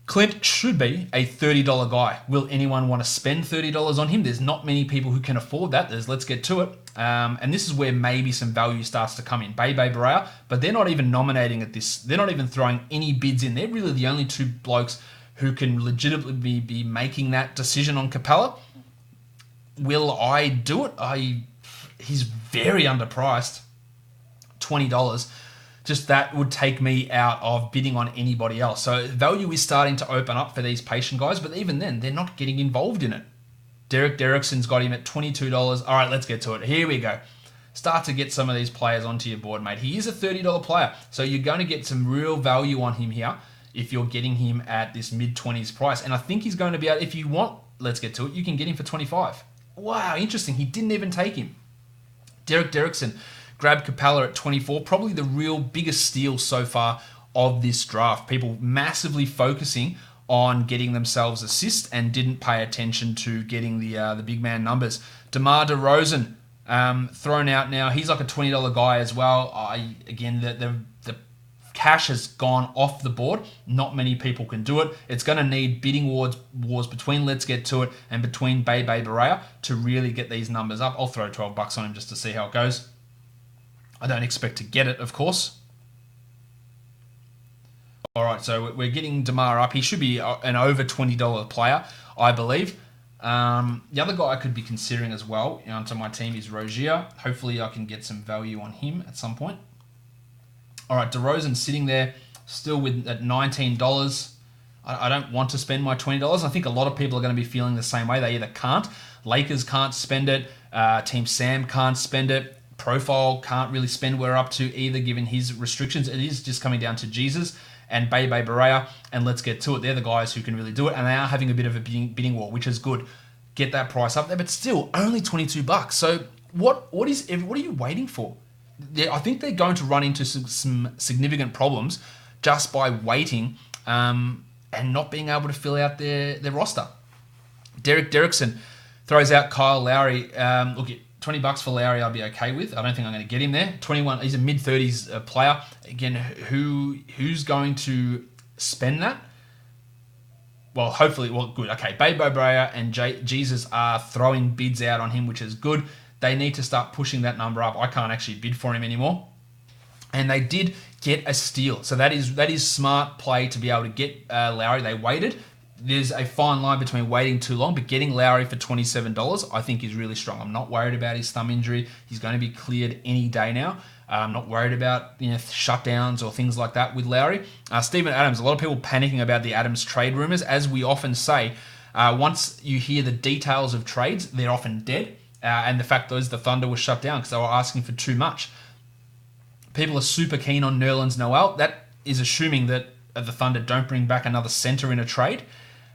Clint should be a $30 guy. Will anyone want to spend $30 on him? There's not many people who can afford that. Let's get to it. And this is where maybe some value starts to come in. Bebe Barea, but they're not even nominating at this. They're not even throwing any bids in. They're really the only two blokes who can legitimately be making that decision on Capella. Will I do it? He's very underpriced. $20. Just that would take me out of bidding on anybody else. So value is starting to open up for these patient guys, but even then, they're not getting involved in it. Derekson's got him at $22. All right, let's get to it. Here we go. Start to get some of these players onto your board, mate. He is a $30 player, so you're going to get some real value on him here if you're getting him at this mid-20s price. And I think he's going to be out, if you want, let's get to it, you can get him for 25. Wow, interesting. He didn't even take him. Derekson grabbed Capella at 24. Probably the real biggest steal so far of this draft. People massively focusing on getting themselves assists and didn't pay attention to getting the big man numbers. DeMar DeRozan thrown out now. He's like a $20 guy as well. The cash has gone off the board. Not many people can do it. It's going to need bidding wars between Let's Get To It and between Bebe Barea to really get these numbers up. I'll throw $12 on him just to see how it goes. I don't expect to get it, of course. All right, so we're getting DeMar up. He should be an over $20 player, I believe. The other guy I could be considering as well onto my team is Rozier. Hopefully I can get some value on him at some point. All right, DeRozan sitting there still at $19. I don't want to spend my $20. I think a lot of people are going to be feeling the same way. They either can't. Lakers can't spend it. Team Sam can't spend it. profile can't really spend we're up to either, given his restrictions. It is just coming down to Jesus and Bebe Barea, and let's get to it. They're the guys who can really do it, and they are having a bit of a bidding war, which is good. Get that price up there, but still only $22. So what are you waiting for? I think they're going to run into some significant problems just by waiting and not being able to fill out their roster. Derekson throws out Kyle Lowry. Look, $20 for Lowry I'll be okay with. I don't think I'm going to get him there. 21, he's a mid-30s player. Again, who's going to spend that? Well, hopefully, good. Okay, Bebe Brea and Jesus are throwing bids out on him, which is good. They need to start pushing that number up. I can't actually bid for him anymore. And they did get a steal. So that is smart play to be able to get Lowry. They waited. There's a fine line between waiting too long, but getting Lowry for $27 I think is really strong. I'm not worried about his thumb injury. He's going to be cleared any day now. I'm not worried about shutdowns or things like that with Lowry. Steven Adams, a lot of people panicking about the Adams trade rumors. As we often say, once you hear the details of trades, they're often dead. And the fact is the Thunder was shut down because they were asking for too much. People are super keen on Nerlens Noel. That is assuming that the Thunder don't bring back another center in a trade.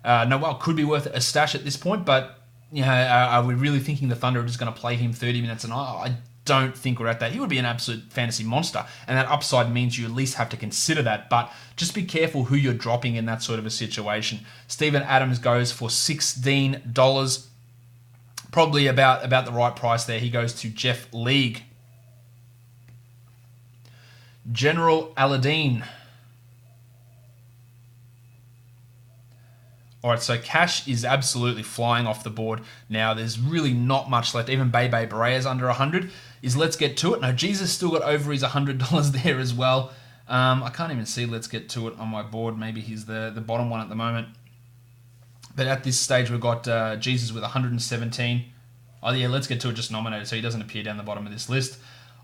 Noel could be worth a stash at this point, but are we really thinking the Thunder are just going to play him 30 minutes a night? I don't think we're at that. He would be an absolute fantasy monster, and that upside means you at least have to consider that, but just be careful who you're dropping in that sort of a situation. Steven Adams goes for $16. Probably about the right price there. He goes to Jeff League. General Aladdin. All right, so cash is absolutely flying off the board now. There's really not much left. Even Bebe Berea's under 100. Let's get to it. No, Jesus still got over his $100 there as well. I can't even see let's get to it on my board. Maybe he's the bottom one at the moment. But at this stage, we've got Jesus with 117. Oh, yeah, let's get to it just nominated, so he doesn't appear down the bottom of this list.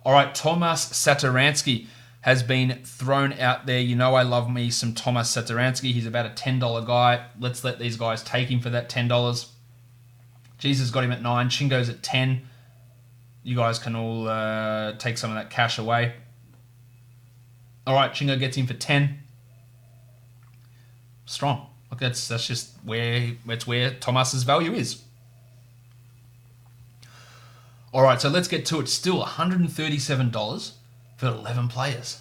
All right, Tomas Satoransky has been thrown out there. You know I love me some Tomas Satoransky. He's about a $10 guy. Let's let these guys take him for that $10. Jesus got him at 9. Chingo's at 10. You guys can all take some of that cash away. All right, Chingo gets him for 10. Strong. Look, that's just where Tomas's value is. All right, so let's get to it. Still $137 for 11 players.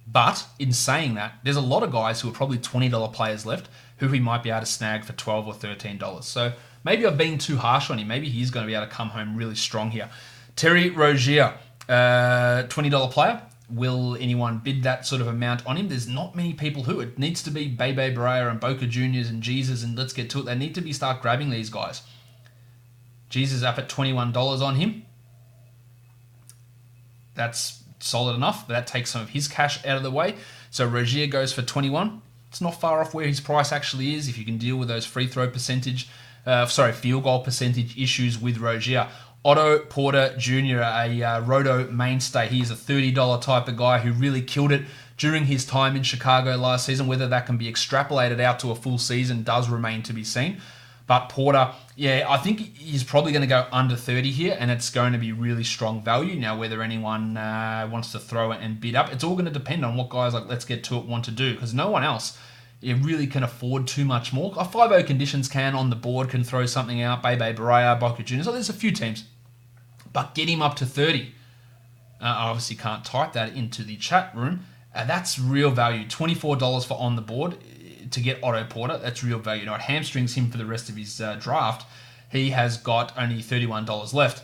But in saying that, there's a lot of guys who are probably $20 players left who we might be able to snag for $12 or $13. So maybe I've been too harsh on him. Maybe he's going to be able to come home really strong here. Terry Rozier, $20 player. Will anyone bid that sort of amount on him? There's not many people who. It needs to be Bebe Barea and Boca Juniors and Jesus, and let's get to it. They need to start grabbing these guys. Jesus up at $21 on him. That's solid enough, but that takes some of his cash out of the way. So Rozier goes for 21. It's not far off where his price actually is if you can deal with those field goal percentage issues with Rozier. Otto Porter Jr., a Roto mainstay. He is a $30 type of guy who really killed it during his time in Chicago last season. Whether that can be extrapolated out to a full season does remain to be seen. But Porter, yeah, I think he's probably going to go under 30 here, and it's going to be really strong value. Now, whether anyone wants to throw it and bid up, it's all going to depend on what guys like Let's Get To It want to do, because no one else really can afford too much more. 5-0 conditions can throw something out. Bebe Barea, Boca Juniors. So there's a few teams. But get him up to 30. I obviously can't type that into the chat room. That's real value. $24 for on the board to get Otto Porter. That's real value. Now, it hamstrings him for the rest of his draft. He has got only $31 left.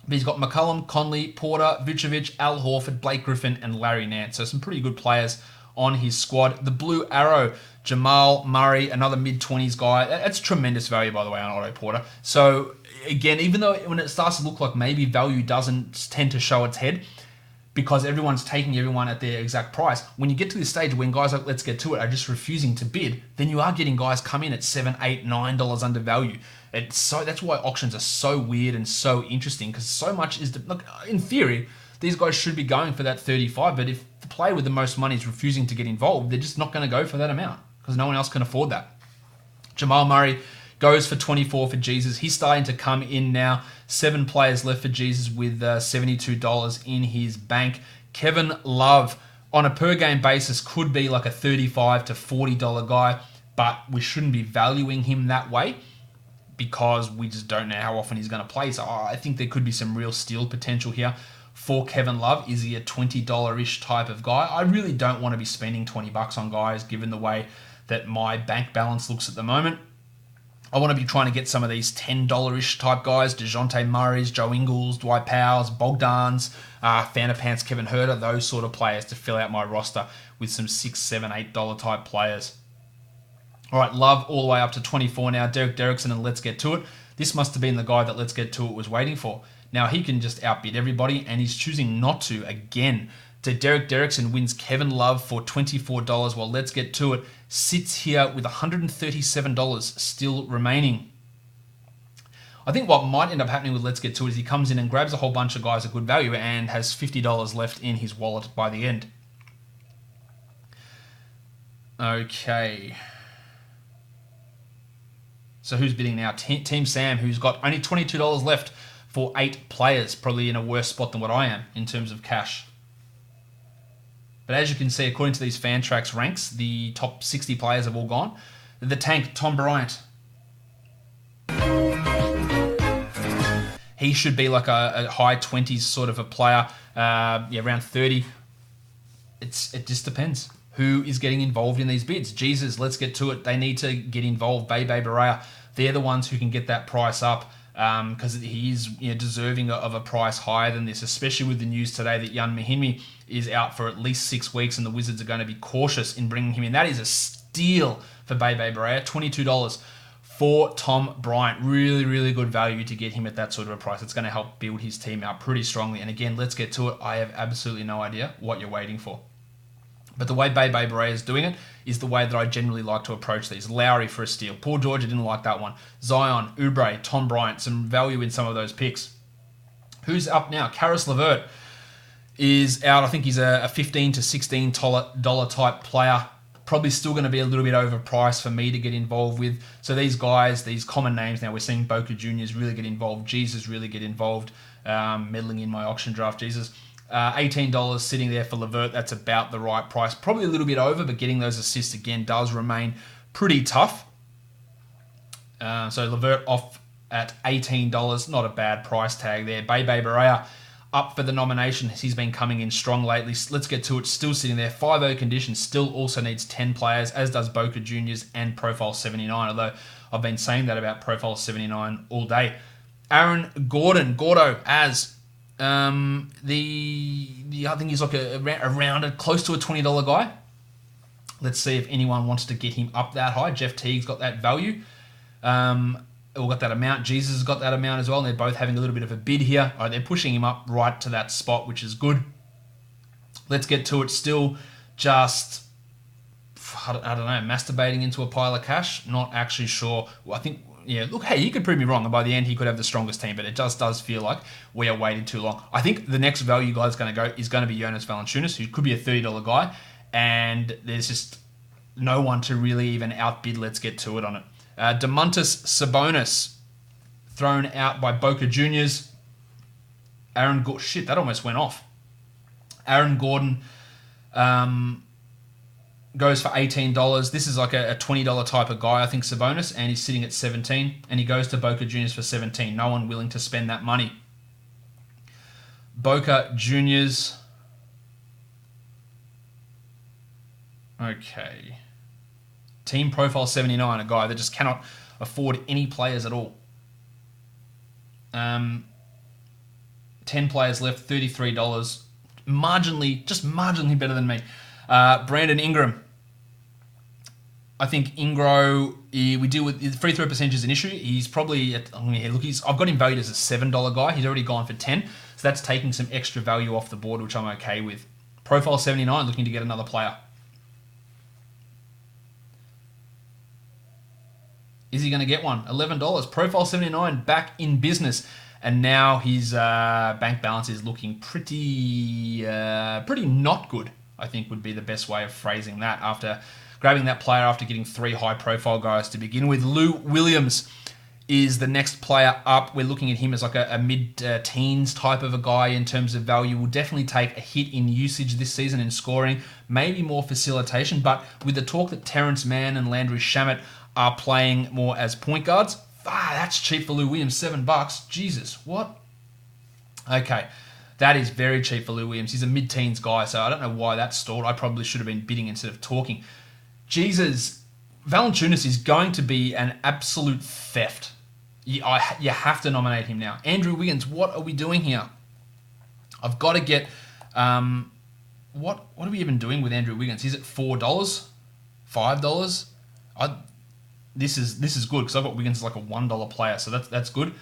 But he's got McCollum, Conley, Porter, Vucevic, Al Horford, Blake Griffin, and Larry Nance. So some pretty good players on his squad. The Blue Arrow, Jamal Murray, another mid-20s guy. That's tremendous value, by the way, on Otto Porter. So, again, even though when it starts to look like maybe value doesn't tend to show its head, because everyone's taking everyone at their exact price, when you get to this stage when guys like Let's Get To It are just refusing to bid, then you are getting guys come in at $7, $8, $9 under value. That's why auctions are so weird and so interesting, because so much is... Look, in theory, these guys should be going for that 35, but if the player with the most money is refusing to get involved, they're just not going to go for that amount, because no one else can afford that. Jamal Murray, Goes for 24 for Jesus. He's starting to come in now. 7 players left for Jesus with $72 in his bank. Kevin Love, on a per-game basis, could be like a $35 to $40 guy, but we shouldn't be valuing him that way because we just don't know how often he's going to play. So I think there could be some real steal potential here for Kevin Love. Is he a $20-ish type of guy? I really don't want to be spending $20 on guys given the way that my bank balance looks at the moment. I want to be trying to get some of these $10-ish type guys, DeJounte Murray's, Joe Ingles, Dwight Powell's, Bogdan's, Fanapants, Kevin Huerter, those sort of players to fill out my roster with some $6, $7, $8 type players. All right, Love all the way up to 24 now. Derekson and Let's Get To It. This must have been the guy that Let's Get To It was waiting for. Now, he can just outbid everybody, and he's choosing not to again. Derekson wins Kevin Love for $24, while Let's Get To It sits here with $137 still remaining. I think what might end up happening with Let's Get To It is he comes in and grabs a whole bunch of guys at good value and has $50 left in his wallet by the end. Okay. So who's bidding now? Team Sam, who's got only $22 left for 8 players, probably in a worse spot than what I am in terms of cash. But as you can see, according to these Fantrax ranks, the top 60 players have all gone. The tank, Tom Bryant. He should be like a high 20s sort of a player, around 30. It just depends who is getting involved in these bids. Jesus, Let's Get To It. They need to get involved. Bebe Barea, they're the ones who can get that price up because he is deserving of a price higher than this, especially with the news today that Jan Mahinmi is out for at least 6 weeks and the Wizards are going to be cautious in bringing him in. That is a steal for Bebe Barea. $22 for Tom Bryant. Really, really good value to get him at that sort of a price. It's going to help build his team out pretty strongly. And again, Let's Get To It. I have absolutely no idea what you're waiting for. But the way Bebe Barea is doing it is the way that I generally like to approach these. Lowry for a steal. Paul George, I didn't like that one. Zion, Oubre, Tom Bryant, some value in some of those picks. Who's up now? Karis LeVert is out. I think he's a $15 to $16 type player. Probably still going to be a little bit overpriced for me to get involved with. So these guys, these common names now, we're seeing Boca Juniors really get involved. Jesus really get involved. Meddling in my auction draft, Jesus. $18 sitting there for LeVert. That's about the right price. Probably a little bit over, but getting those assists again does remain pretty tough. So LeVert off at $18. Not a bad price tag there. Bebe Barea up for the nomination. He's been coming in strong lately. Let's Get To It. Still sitting there. 5-0 condition. Still also needs 10 players, as does Boca Juniors and Profile 79, although I've been saying that about Profile 79 all day. Aaron Gordon. Gordo as... I think he's like around close to a $20 guy. Let's see if anyone wants to get him up that high. Jeff Teague's got that value. Or got that amount. Jesus has got that amount as well. And they're both having a little bit of a bid here. They're pushing him up right to that spot, which is good. Let's Get To It. Still just, I don't know, masturbating into a pile of cash. Not actually sure. Well, I think... Yeah, look, hey, he could prove me wrong, and by the end, he could have the strongest team, but it just does feel like we are waiting too long. I think the next value guy is going to be Janos Valanciunas, who could be a $30 guy, and there's just no one to really even outbid Let's Get To It on it. Domantas Sabonis, thrown out by Boca Juniors. Aaron Gordon, shit, that almost went off. Aaron Gordon, goes for $18. This is like a $20 type of guy, I think, Sabonis, and he's sitting at 17, and he goes to Boca Juniors for 17. No one willing to spend that money. Boca Juniors. Okay. Team Profile 79, a guy that just cannot afford any players at all. 10 players left, $33. Marginally better than me. Brandon Ingram. I think Ingro, we deal with free throw percentage is an issue. He's probably I've got him valued as a $7 guy. He's already gone for 10, so that's taking some extra value off the board, which I'm okay with. Profile 79, looking to get another player. Is he going to get one? $11. Profile 79 back in business, and now his bank balance is looking pretty not good, I think would be the best way of phrasing that after grabbing that player after getting 3 high-profile guys to begin with. Lou Williams is the next player up. We're looking at him as like a mid-teens type of a guy in terms of value. Will definitely take a hit in usage this season in scoring, maybe more facilitation, but with the talk that Terrence Mann and Landry Shamet are playing more as point guards, that's cheap for Lou Williams, $7. Jesus, what? Okay, that is very cheap for Lou Williams. He's a mid-teens guy, so I don't know why that's stalled. I probably should have been bidding instead of talking. Jesus, Valanciunas is going to be an absolute theft. You have to nominate him now. Andrew Wiggins, what are we doing here? I've got to get... what are we even doing with Andrew Wiggins? He's at $4? $5? This is good because I've got Wiggins as like a $1 player, so that's good.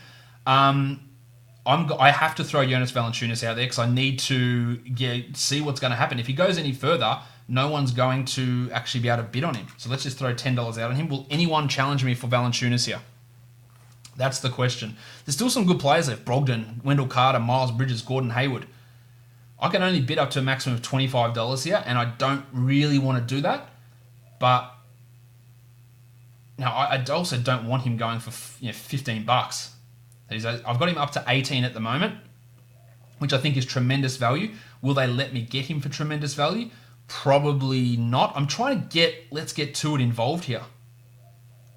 I have to throw Janos Valanciunas out there because I need to see what's going to happen. If he goes any further, no one's going to actually be able to bid on him. So let's just throw $10 out on him. Will anyone challenge me for Valanciunas here? That's the question. There's still some good players left. Brogdon, Wendell Carter, Miles Bridges, Gordon Haywood. I can only bid up to a maximum of $25 here, and I don't really want to do that. But now I also don't want him going for $15. I've got him up to 18 at the moment, which I think is tremendous value. Will they let me get him for tremendous value? Probably not. I'm trying to get Let's Get To It involved here.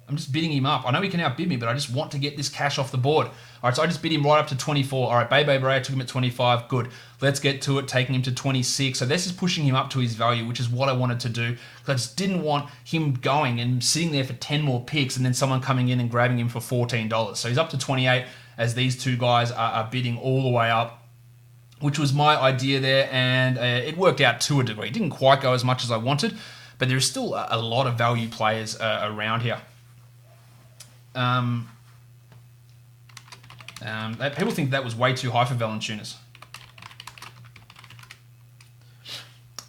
I'm just bidding him up. I know he can outbid me, but I just want to get this cash off the board. All right, so I just bid him right up to 24. All right, Bebe Bray, I took him at 25. Good. Let's Get To It, taking him to 26. So this is pushing him up to his value, which is what I wanted to do. Because I just didn't want him going and sitting there for 10 more picks and then someone coming in and grabbing him for $14. So he's up to 28 as these two guys are bidding all the way up, which was my idea there, and it worked out to a degree. It didn't quite go as much as I wanted, but there's still a lot of value players around here. People think that was way too high for Valanciunas.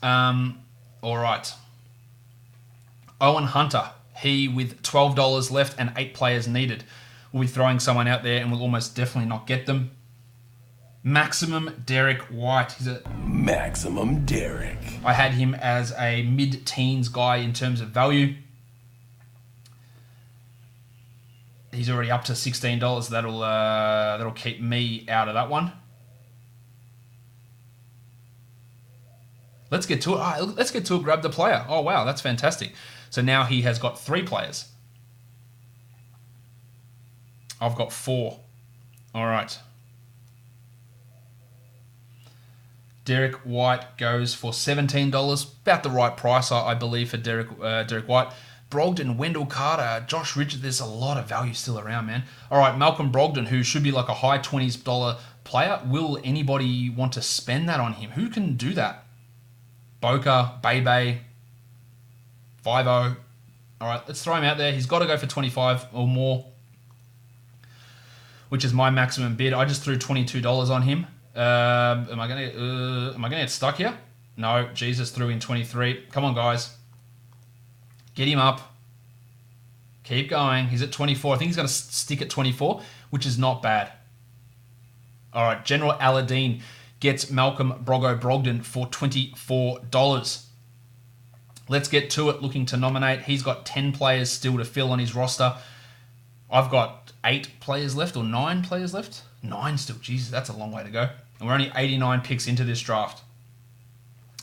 All right. Owen Hunter, he with $12 left and 8 players needed. We'll be throwing someone out there and we'll almost definitely not get them. Maximum Derek White. He's a Maximum Derek. I had him as a mid-teens guy in terms of value. He's already up to $16. That'll keep me out of that one. Let's Get To It. Right, Let's Get To It. Grab the player. Oh, wow. That's fantastic. So now he has got 3 players. I've got 4. All right. Derek White goes for $17. About the right price, I believe, for Derek White. Brogdon, Wendell Carter, Josh Richards. There's a lot of value still around, man. All right, Malcolm Brogdon, who should be like a high $20s player. Will anybody want to spend that on him? Who can do that? Boca, Bebe, 5-0. All right, let's throw him out there. He's got to go for 25 or more, which is my maximum bid. I just threw $22 on him. Am I gonna get stuck here? No, Jesus threw in 23. Come on, guys. Get him up. Keep going. He's at 24. I think he's going to stick at 24, which is not bad. All right, General Aladdin gets Malcolm Brogdon for $24. Let's Get To It, looking to nominate. He's got 10 players still to fill on his roster. I've got 8 players left or 9 players left. 9 still. Jesus, that's a long way to go. And we're only 89 picks into this draft.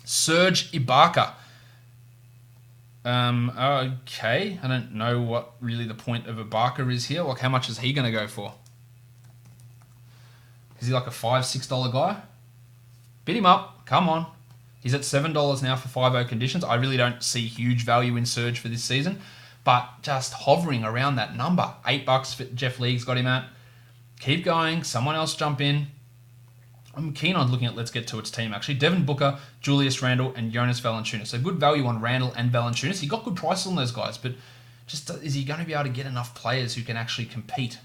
Serge Ibaka. Okay. I don't know what really the point of Ibaka is here. Like, how much is he going to go for? Is he like a $5, $6 guy? Bid him up. Come on. He's at $7 now for 5-0 conditions. I really don't see huge value in Serge for this season, but just hovering around that number. $8 for Jeff League's got him at. Keep going. Someone else jump in. I'm keen on looking at Let's Get To Its team, actually. Devin Booker, Julius Randle, and Jonas Valanciunas. So good value on Randle and Valanciunas. He got good prices on those guys, but just is he going to be able to get enough players who can actually compete?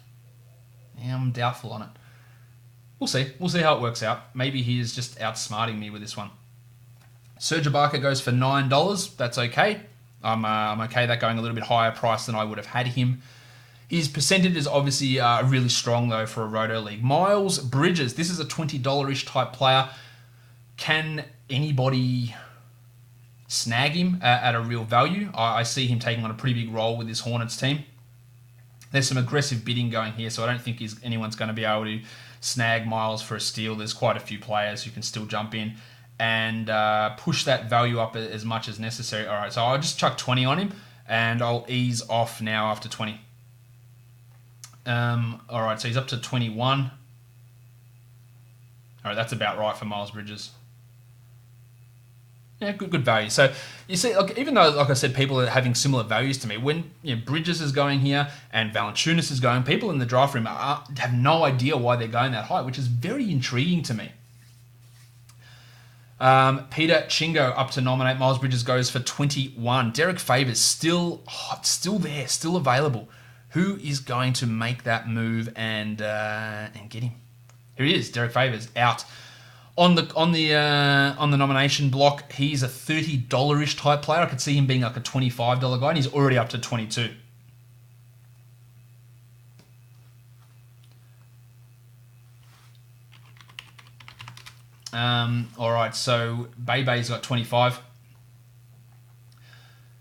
Yeah, I'm doubtful on it. We'll see. We'll see how it works out. Maybe he is just outsmarting me with this one. Serge Ibaka goes for $9. That's okay. I'm okay that going a little bit higher price than I would have had him. His percentage is obviously really strong, though, for a Roto League. Miles Bridges. This is a $20-ish type player. Can anybody snag him at a real value. I see him taking on a pretty big role with this Hornets team. There's some aggressive bidding going here, so I don't think anyone's going to be able to snag Miles for a steal. There's quite a few players who can still jump in and push that value up as much as necessary. All right, so I'll just chuck 20 on him, and I'll ease off now after 20. All right, so he's up to 21. All right, that's about right for Miles Bridges. Yeah, good value. So you see, even though, like I said, people are having similar values to me, when Bridges is going here and Valanciunas is going, people in the draft room have no idea why they're going that high, which is very intriguing to me. Peter Chingo up to nominate. Miles Bridges goes for 21. Derek Favors still there, still available. Who is going to make that move and get him? Here he is, Derek Favors out. On the nomination block, he's a $30-ish type player. I could see him being like a $25 guy, and he's already up to 22. All right, so Bebe's got 25.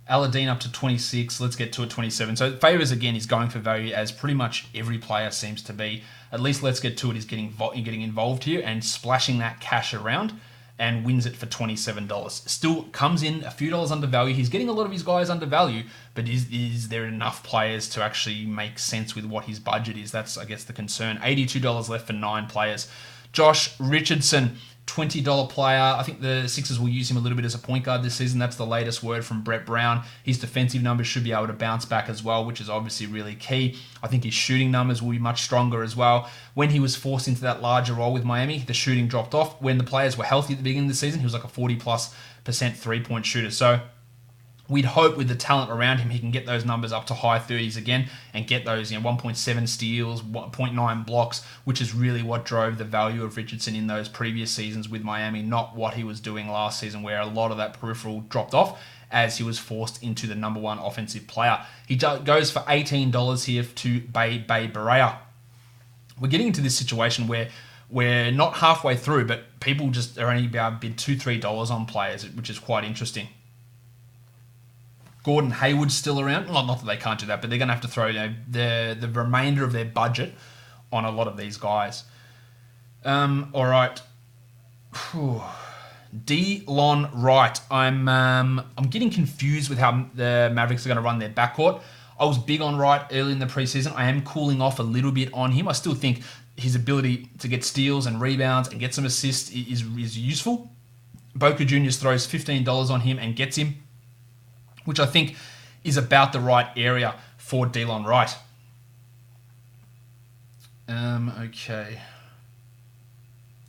Aladdin up to 26. Let's get to it, 27. So Favors, again, is going for value, as pretty much every player seems to be. At least let's get to it. He's getting involved here and splashing that cash around and wins it for $27. Still comes in a few dollars under value. He's getting a lot of his guys under value, but is there enough players to actually make sense with what his budget is? That's, I guess, the concern. $82 left for 9 players. Josh Richardson, $20 player. I think the Sixers will use him a little bit as a point guard this season. That's the latest word from Brett Brown. His defensive numbers should be able to bounce back as well, which is obviously really key. I think his shooting numbers will be much stronger as well. When he was forced into that larger role with Miami, the shooting dropped off. When the players were healthy at the beginning of the season, he was like a 40+% three-point shooter. So we'd hope with the talent around him, he can get those numbers up to high 30s again and get those 1.7 steals, 0.9 blocks, which is really what drove the value of Richardson in those previous seasons with Miami, not what he was doing last season, where a lot of that peripheral dropped off as he was forced into the number one offensive player. He goes for $18 here to Bay Barea. We're getting into this situation where we're not halfway through, but people just are only able to bid $2-3 on players, which is quite interesting. Gordon Haywood's still around. Well, not that they can't do that, but they're going to have to throw the remainder of their budget on a lot of these guys. All right. Delon Wright. I'm getting confused with how the Mavericks are going to run their backcourt. I was big on Wright early in the preseason. I am cooling off a little bit on him. I still think his ability to get steals and rebounds and get some assists is useful. Boca Juniors throws $15 on him and gets him, which I think is about the right area for Delon Wright. Okay.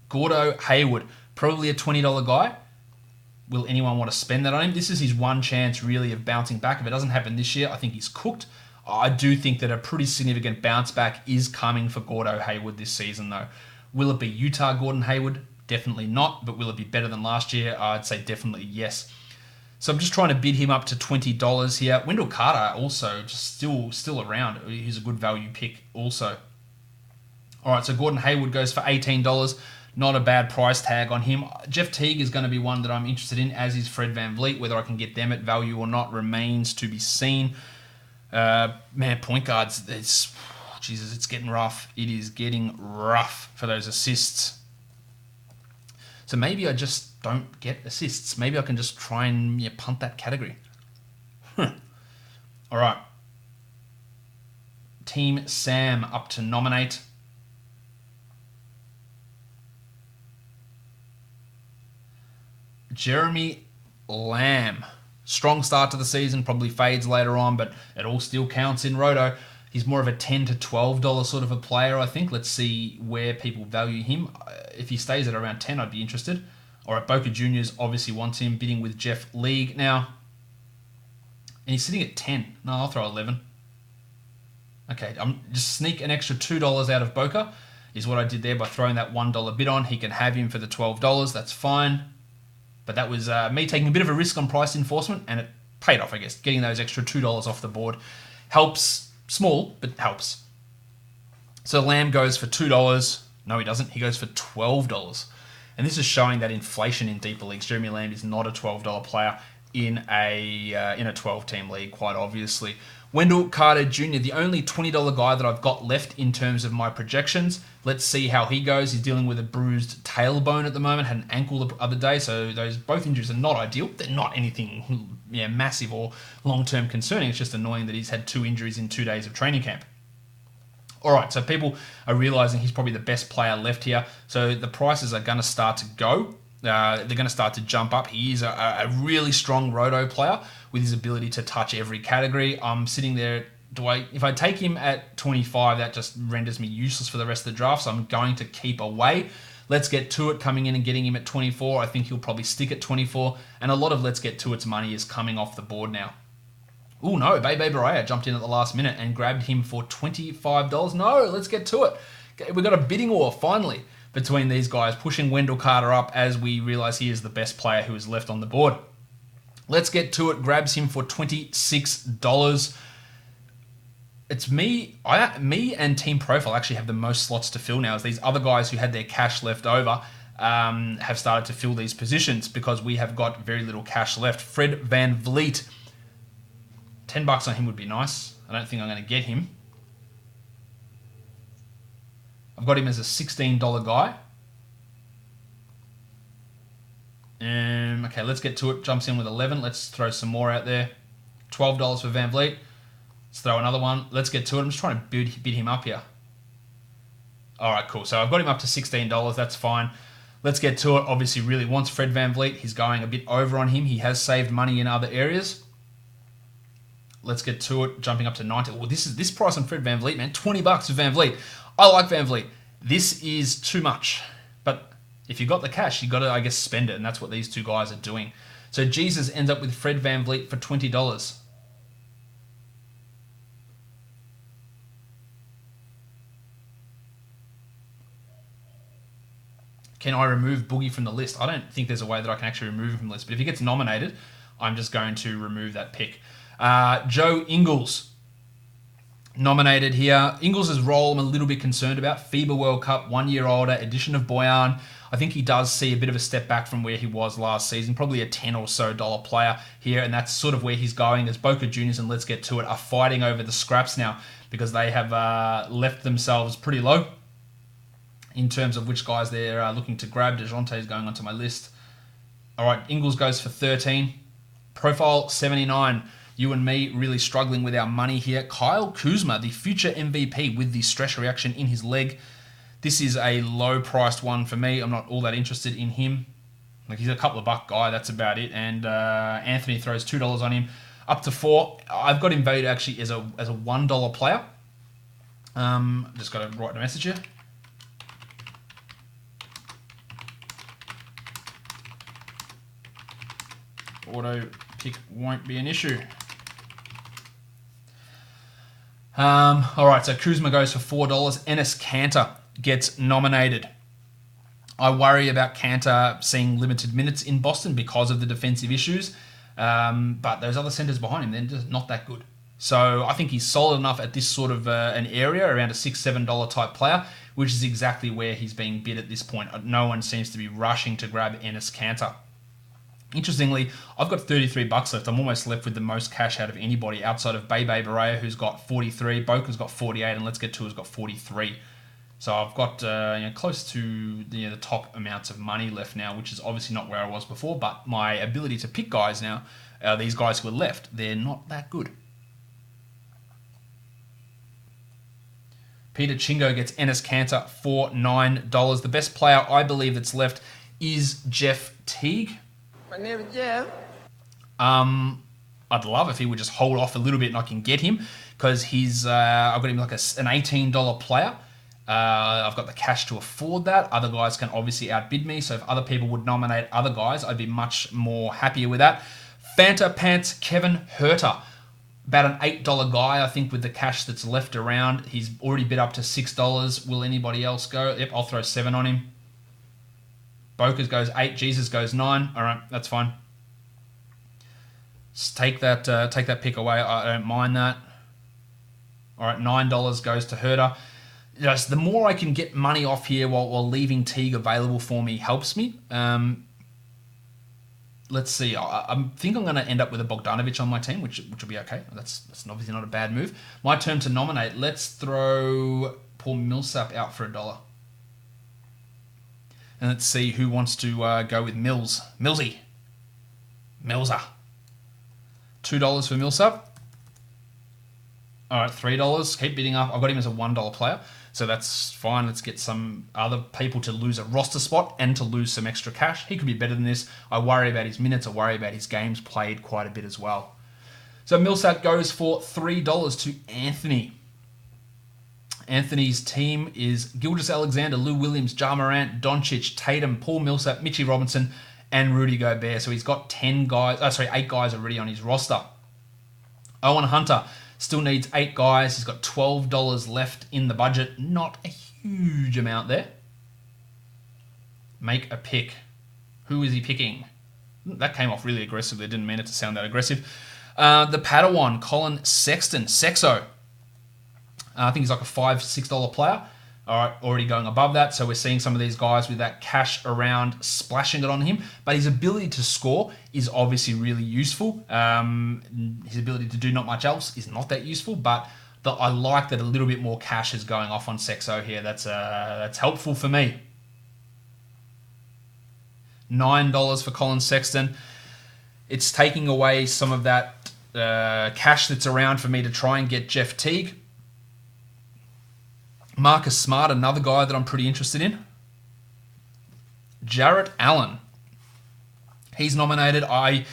Gordo Haywood, probably a $20 guy. Will anyone want to spend that on him? This is his one chance, really, of bouncing back. If it doesn't happen this year, I think he's cooked. I do think that a pretty significant bounce back is coming for Gordo Haywood this season, though. Will it be Utah Gordon Haywood? Definitely not. But will it be better than last year? I'd say definitely yes. So I'm just trying to bid him up to $20 here. Wendell Carter also just still around. He's a good value pick also. All right, so Gordon Haywood goes for $18. Not a bad price tag on him. Jeff Teague is going to be one that I'm interested in, as is Fred VanVleet. Whether I can get them at value or not remains to be seen. Man, point guards, it's getting rough. It is getting rough for those assists. So maybe I just don't get assists. Maybe I can just try and punt that category. All right. Team Sam up to nominate. Jeremy Lamb. Strong start to the season, probably fades later on, but it all still counts in Roto. He's more of a $10 to $12 sort of a player, I think. Let's see where people value him. If he stays at around 10, I'd be interested. All right, Boca Juniors obviously wants him, bidding with Jeff League now. And he's sitting at 10. No, I'll throw 11. Okay, I'm just sneak an extra $2 out of Boca is what I did there by throwing that $1 bid on. He can have him for the $12. That's fine. But that was me taking a bit of a risk on price enforcement, and it paid off, I guess. Getting those extra $2 off the board helps. Small, but helps. So Lamb goes for $2. No, he doesn't. He goes for $12. And this is showing that inflation in deeper leagues. Jeremy Lamb is not a $12 player. in a 12-team league, quite obviously. Wendell Carter Jr., the only $20 guy that I've got left in terms of my projections. Let's see how he goes. He's dealing with a bruised tailbone at the moment, had an ankle the other day, so those both injuries are not ideal. They're not anything massive or long-term concerning. It's just annoying that he's had 2 injuries in 2 days of training camp. All right, so people are realizing he's probably the best player left here. So the prices are going to start to go. They're going to start to jump up. He is a really strong Roto player with his ability to touch every category. I'm sitting there. If I take him at 25, that just renders me useless for the rest of the draft, so I'm going to keep away. Let's Get To It coming in and getting him at 24. I think he'll probably stick at 24, and a lot of Let's Get To It's money is coming off the board now. Oh no, Bebe Barea jumped in at the last minute and grabbed him for $25. No, Let's Get To It. We've got a bidding war, finally, between these guys, pushing Wendell Carter up as we realize he is the best player who is left on the board. Let's Get To It grabs him for $26. It's me and Team Profile actually have the most slots to fill now, as these other guys who had their cash left over have started to fill these positions because we have got very little cash left. Fred VanVleet, $10 on him would be nice. I don't think I'm going to get him. I've got him as a $16 guy. Okay, Let's Get To It. Jumps in with 11. Let's throw some more out there. $12 for VanVleet. Let's throw another one. Let's Get To It. I'm just trying to bid him up here. All right, cool. So I've got him up to $16. That's fine. Let's Get To It. Obviously really wants Fred VanVleet. He's going a bit over on him. He has saved money in other areas. Let's Get To It. Jumping up to 90. Well, this price on Fred VanVleet, man. $20 for VanVleet. I like VanVleet. This is too much. But if you got the cash, you got to, I guess, spend it. And that's what these two guys are doing. So Jesus ends up with Fred VanVleet for $20. Can I remove Boogie from the list? I don't think there's a way that I can actually remove him from the list. But if he gets nominated, I'm just going to remove that pick. Joe Ingles, nominated here. Ingles' role I'm a little bit concerned about. FIBA World Cup, 1 year older, addition of Bojan. I think he does see a bit of a step back from where he was last season. Probably a $10 or so player here, and that's sort of where he's going. As Boca Juniors and Let's Get To It are fighting over the scraps now because they have left themselves pretty low in terms of which guys they're looking to grab. DeJounte is going onto my list. All right, Ingles goes for 13. Profile 79. You and me really struggling with our money here. Kyle Kuzma, the future MVP with the stress reaction in his leg. This is a low-priced one for me. I'm not all that interested in him. Like, he's a couple of buck guy, that's about it. And Anthony throws $2 on him, up to $4. I've got him valued actually as a $1 player. Just got to write a message here. Auto pick won't be an issue. All right, so Kuzma goes for $4. Enes Kanter gets nominated. I worry about Kanter seeing limited minutes in Boston because of the defensive issues, but those other centers behind him, they're just not that good. So I think he's solid enough at this sort of an area, around a $6, $7 type player, which is exactly where he's being bid at this point. No one seems to be rushing to grab Enes Kanter. Interestingly, I've got $33 left. I'm almost left with the most cash out of anybody outside of Bebe Barea, who's got 43, Boca's got 48, and Let's Get To It's got 43. So I've got close to the top amounts of money left now, which is obviously not where I was before, but my ability to pick guys now, these guys who are left, they're not that good. Peter Chingo gets Enes Kanter for $9. The best player I believe that's left is Jeff Teague. My name is Jeff. I'd love if he would just hold off a little bit and I can get him, because I've got him like an $18 player. I've got the cash to afford that. Other guys can obviously outbid me, so if other people would nominate other guys, I'd be much more happier with that. Fanta Pants Kevin Huerter, about an $8 guy, I think, with the cash that's left around. He's already bid up to $6. Will anybody else go? Yep, I'll throw 7 on him. Boca's goes 8, Jesus goes 9. All right, that's fine. Just take that pick away. I don't mind that. All right, $9 goes to Huerter. Just the more I can get money off here while leaving Teague available for me helps me. let's see. I think I'm going to end up with a Bogdanovich on my team, which will be okay. That's obviously not a bad move. My turn to nominate. Let's throw Paul Millsap out for $1. And let's see who wants to go with Mills. Millsy. Millsa. $2 for Millsap. All right, $3. Keep bidding up. I've got him as a $1 player, so that's fine. Let's get some other people to lose a roster spot and to lose some extra cash. He could be better than this. I worry about his minutes. I worry about his games played quite a bit as well. So Millsap goes for $3 to Anthony. Anthony's team is Gilgeous-Alexander, Lou Williams, Ja Morant, Doncic, Tatum, Paul Millsap, Mitchie Robinson, and Rudy Gobert. So he's got 8 guys already on his roster. Owen Hunter still needs 8 guys. He's got $12 left in the budget. Not a huge amount there. Make a pick. Who is he picking? That came off really aggressively. I didn't mean it to sound that aggressive. The Padawan, Colin Sexton, Sexo. I think he's like a $5, $6 player. All right, already going above that. So we're seeing some of these guys with that cash around splashing it on him. But his ability to score is obviously really useful. His ability to do not much else is not that useful. But I like that a little bit more cash is going off on Sexo here. That's helpful for me. $9 for Colin Sexton. It's taking away some of that cash that's around for me to try and get Jeff Teague. Marcus Smart, another guy that I'm pretty interested in. Jarrett Allen. He's nominated. I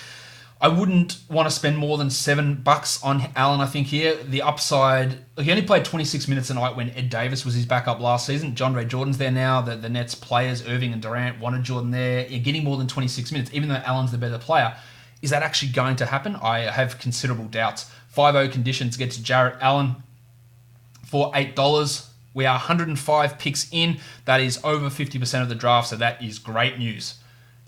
wouldn't want to spend more than $7 on Allen, I think, here. The upside... He only played 26 minutes a night when Ed Davis was his backup last season. John Ray Jordan's there now. The Nets players, Irving and Durant, wanted Jordan there. You're getting more than 26 minutes, even though Allen's the better player. Is that actually going to happen? I have considerable doubts. 5-0 conditions get to Jarrett Allen for $8. We are 105 picks in. That is over 50% of the draft, so that is great news.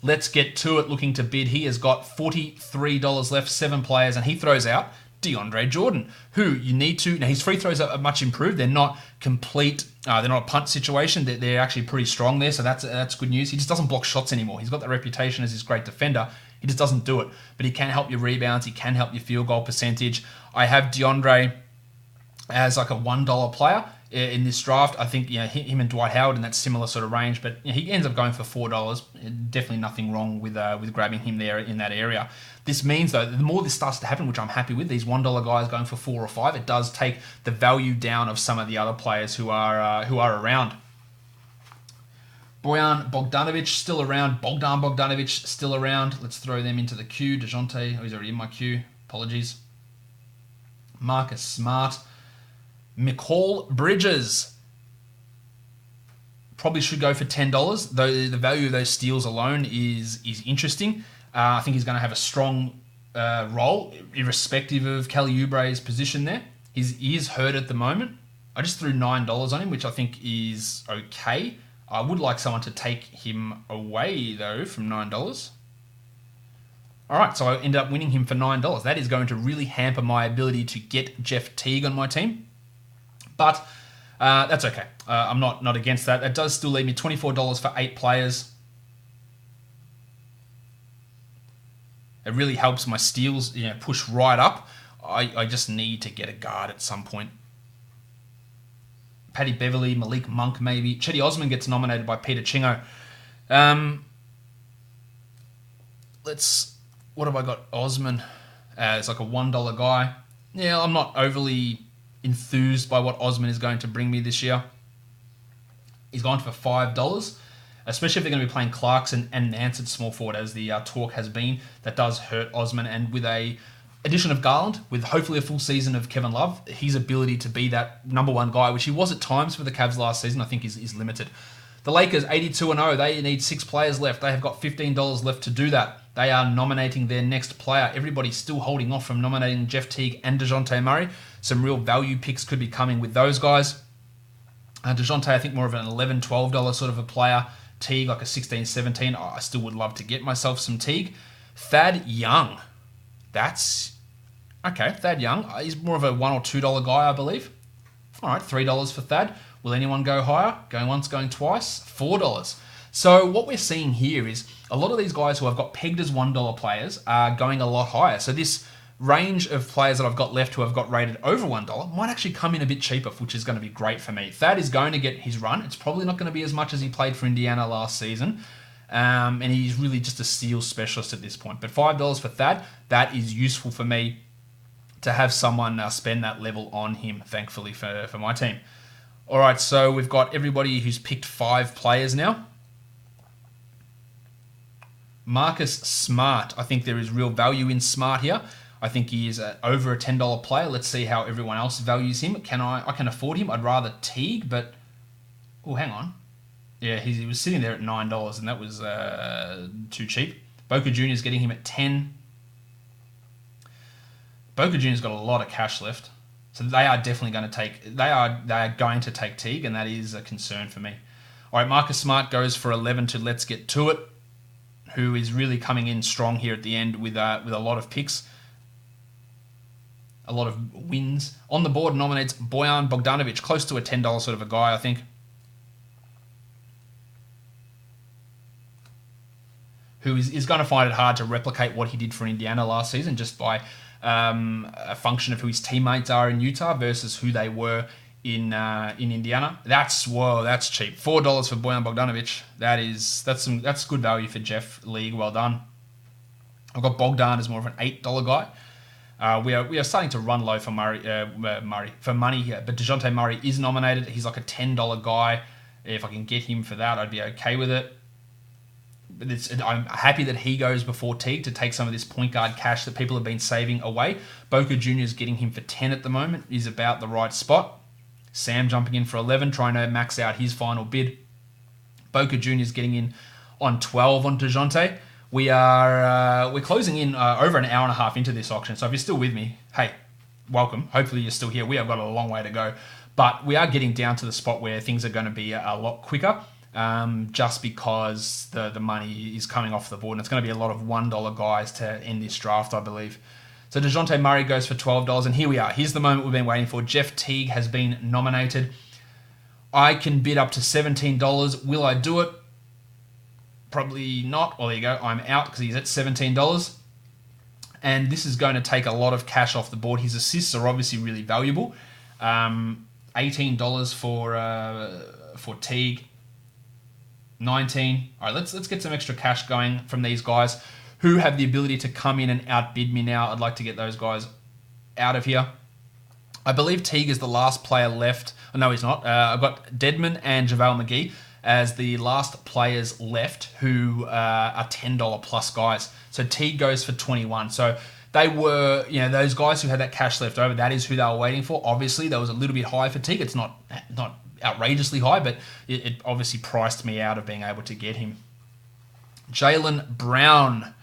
Let's get to it. Looking to bid. He has got $43 left, 7 players, and he throws out DeAndre Jordan, who you need to... Now, his free throws are much improved. They're not complete... they're not a punt situation. They're actually pretty strong there, so that's good news. He just doesn't block shots anymore. He's got that reputation as this great defender. He just doesn't do it. But he can help your rebounds. He can help your field goal percentage. I have DeAndre as like a $1 player in this draft. I think him and Dwight Howard in that similar sort of range, but he ends up going for $4. Definitely nothing wrong with grabbing him there in that area. This means though, the more this starts to happen, which I'm happy with, these $1 guys going for 4 or 5, it does take the value down of some of the other players who are around. Bojan Bogdanovich still around. Bogdan Bogdanovich still around. Let's throw them into the queue. DeJounte, he's already in my queue. Apologies. Marcus Smart. Mikal Bridges probably should go for $10, though the value of those steals alone is interesting. I think he's going to have a strong role, irrespective of Kelly Oubre's position there. He is hurt at the moment. I just threw $9 on him, which I think is okay. I would like someone to take him away, though, from $9. All right, so I ended up winning him for $9. That is going to really hamper my ability to get Jeff Teague on my team. But that's okay. I'm not against that. That does still leave me $24 for 8 players. It really helps my steals push right up. I just need to get a guard at some point. Paddy Beverly, Malik Monk maybe. Chetty Osman gets nominated by Peter Chingo. What have I got? Osman as like a $1 guy. Yeah, I'm not overly enthused by what Osman is going to bring me this year. He's gone for $5, especially if they're going to be playing Clarkson and Nance at small forward, as the talk has been. That does hurt Osman, and with a addition of Garland, with hopefully a full season of Kevin Love, his ability to be that number one guy, which he was at times for the Cavs last season, I think is limited. The Lakers, 82-0, they need 6 players left. They have got $15 left to do that. They are nominating their next player. Everybody's still holding off from nominating Jeff Teague and DeJounte Murray. Some real value picks could be coming with those guys. DeJounte, I think more of an $11, $12 sort of a player. Teague, like a $16, $17. I still would love to get myself some Teague. Thad Young. That's... Okay, Thad Young. He's more of a $1 or $2 guy, I believe. All right, $3 for Thad. Will anyone go higher? Going once, going twice? $4. So what we're seeing here is a lot of these guys who I've got pegged as $1 players are going a lot higher. So this range of players that I've got left who have got rated over $1 might actually come in a bit cheaper, which is going to be great for me. Thad is going to get his run. It's probably not going to be as much as he played for Indiana last season. And he's really just a steal specialist at this point. But $5 for Thad, that is useful for me to have someone spend that level on him, thankfully, for my team. All right, so we've got everybody who's picked 5 players now. Marcus Smart. I think there is real value in Smart here. I think he is over a $10 player. Let's see how everyone else values him. I can afford him. I'd rather Teague, but... Oh, hang on. Yeah, he was sitting there at $9, and that was too cheap. Boca Juniors getting him at 10. Boca Juniors got a lot of cash left, so they are definitely going to take. They are going to take Teague, and that is a concern for me. All right, Marcus Smart goes for 11 to Let's Get To It, who is really coming in strong here at the end with a lot of picks, a lot of wins on the board. Nominates Bojan Bogdanovich, close to a $10 sort of a guy, I think. Who is going to find it hard to replicate what he did for Indiana last season just by a function of who his teammates are in Utah versus who they were in Indiana. That's cheap. $4 for Bojan Bogdanovich. That's good value for Jeff League. Well done. I've got Bogdan as more of an $8 guy. We are starting to run low for money here, but DeJounte Murray is nominated. He's like a $10 guy. If I can get him for that, I'd be okay with it. I'm happy that he goes before Teague to take some of this point guard cash that people have been saving away. Boca Juniors getting him for 10 at the moment is about the right spot. Sam jumping in for 11, trying to max out his final bid. Boca Juniors getting in on 12 on DeJounte. We're closing in over an hour and a half into this auction, so if you're still with me, hey, welcome. Hopefully you're still here. We have got a long way to go, but we are getting down to the spot where things are going to be a lot quicker. Just because the money is coming off the board, and it's going to be a lot of $1 guys to end this draft, I believe. So DeJounte Murray goes for $12, and here we are. Here's the moment we've been waiting for. Jeff Teague has been nominated. I can bid up to $17. Will I do it? Probably not. Well, there you go. I'm out because he's at $17. And this is going to take a lot of cash off the board. His assists are obviously really valuable. $18 for Teague. 19. All right, let's get some extra cash going from these guys who have the ability to come in and outbid me now. I'd like to get those guys out of here. I believe Teague is the last player left. Oh, no, he's not. I've got Dedmon and JaVale McGee as the last players left who are $10 plus guys. So Teague goes for 21. So they were, those guys who had that cash left over, that is who they were waiting for. Obviously, that was a little bit high for Teague. It's not outrageously high, but it obviously priced me out of being able to get him. Jaylen Brown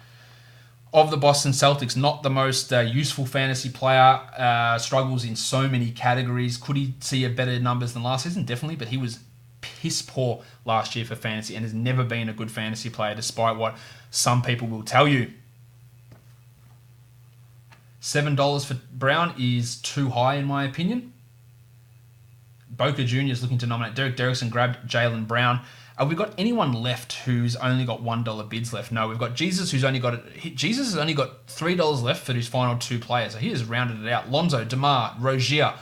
of the Boston Celtics, not the most useful fantasy player, struggles in so many categories. Could he see a better numbers than last season? Definitely, but he was piss poor last year for fantasy and has never been a good fantasy player, despite what some people will tell you. $7 for Brown is too high in my opinion. Boca Juniors looking to nominate Derekson, grabbed Jaylen Brown. Have we got anyone left who's only got $1 bids left? No, we've got Jesus, has only got $3 left for his final 2 players. So he has rounded it out. Lonzo, DeMar, Rozier,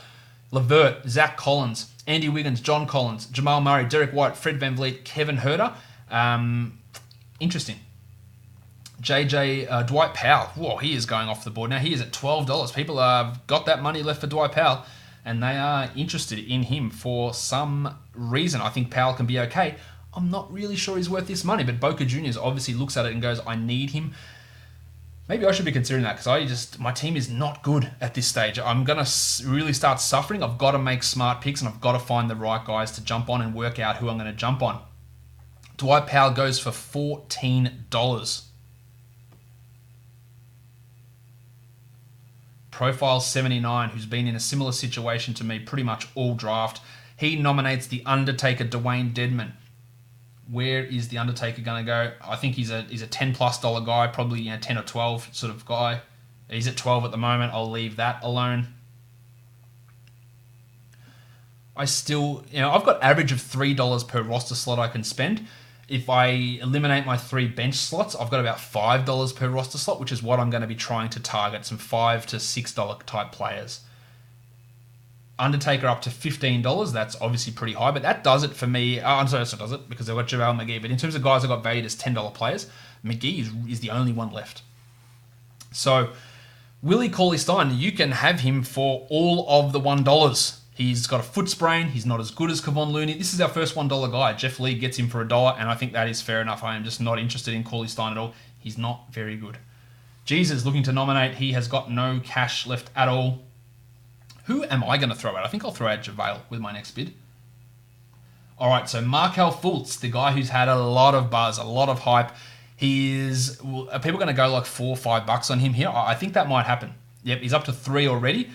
LeVert, Zach Collins, Andy Wiggins, John Collins, Jamal Murray, Derek White, Fred VanVleet, Kevin Huerter. Interesting. Dwight Powell. Whoa, he is going off the board now. He is at $12. People have got that money left for Dwight Powell, and they are interested in him for some reason. I think Powell can be okay. I'm not really sure he's worth this money, but Boca Juniors obviously looks at it and goes, I need him. Maybe I should be considering that because my team is not good at this stage. I'm going to really start suffering. I've got to make smart picks and I've got to find the right guys to jump on and work out who I'm going to jump on. Dwight Powell goes for $14. Profile 79, who's been in a similar situation to me pretty much all draft. He nominates The Undertaker, Dwayne Dedmon. Where is The Undertaker going to go? I think he's a $10+ guy, probably 10 or 12 sort of guy. He's at 12 at the moment. I'll leave that alone. I still, I've got average of $3 per roster slot I can spend. If I eliminate my 3 bench slots, I've got about $5 per roster slot, which is what I'm going to be trying to target, some $5 to $6 type players. Undertaker up to $15, that's obviously pretty high, but that does it for me. I'm sorry, that does it, because I've got JaVale McGee, but in terms of guys I got valued as $10 players, McGee is the only one left. So, Willie Cauley-Stein, you can have him for all of the $1. He's got a foot sprain. He's not as good as Kevon Looney. This is our first $1 guy. Jeff Lee gets him for $1, and I think that is fair enough. I am just not interested in Cauley-Stein at all. He's not very good. Jesus looking to nominate. He has got no cash left at all. Who am I going to throw out? I think I'll throw out JaVale with my next bid. All right, so Markelle Fultz, the guy who's had a lot of buzz, a lot of hype. Are people going to go like $4 or $5 on him here? I think that might happen. Yep, he's up to 3 already.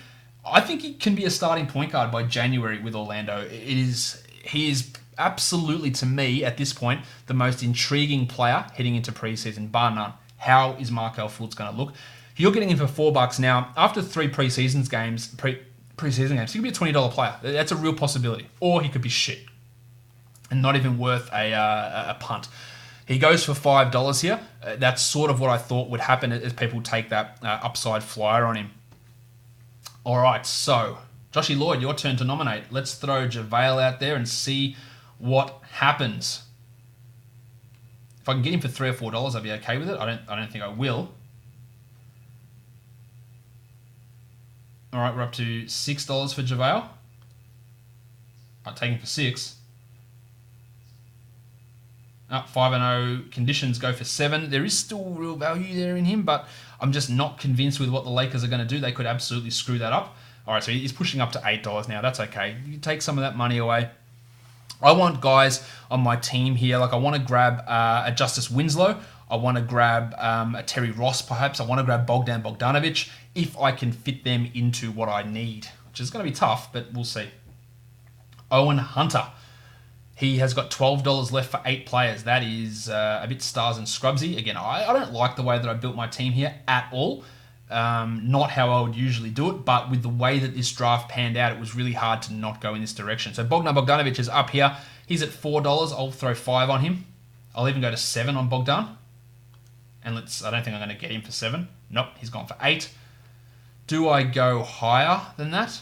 I think he can be a starting point guard by January with Orlando. He is absolutely, to me, at this point, the most intriguing player heading into preseason, bar none. How is Markelle Fultz going to look? You're getting him for $4 now. After 3 preseason games, he could be a $20 player. That's a real possibility. Or he could be shit and not even worth a punt. He goes for $5 here. That's sort of what I thought would happen as people take that upside flyer on him. All right, so Joshy Lloyd, your turn to nominate. Let's throw JaVale out there and see what happens. If I can get him for $3 or $4, I'd be okay with it. I don't think I will. All right, we're up to $6 for JaVale. I'll take him for $6. 5-0 conditions go for $7. There is still real value there in him, but I'm just not convinced with what the Lakers are going to do. They could absolutely screw that up. All right, so he's pushing up to $8 now. That's okay. You can take some of that money away. I want guys on my team here. Like I want to grab a Justice Winslow. I want to grab a Terry Ross, perhaps. I want to grab Bogdanovich if I can fit them into what I need, which is going to be tough, but we'll see. Owen Hunter. He has got $12 left for 8 players. That is a bit stars and scrubsy. Again, I don't like the way that I built my team here at all. Not how I would usually do it, but with the way that this draft panned out, it was really hard to not go in this direction. So Bogdanovich is up here. He's at $4. I'll throw 5 on him. I'll even go to 7 on Bogdan. And I don't think I'm going to get him for 7. Nope, he's gone for 8. Do I go higher than that?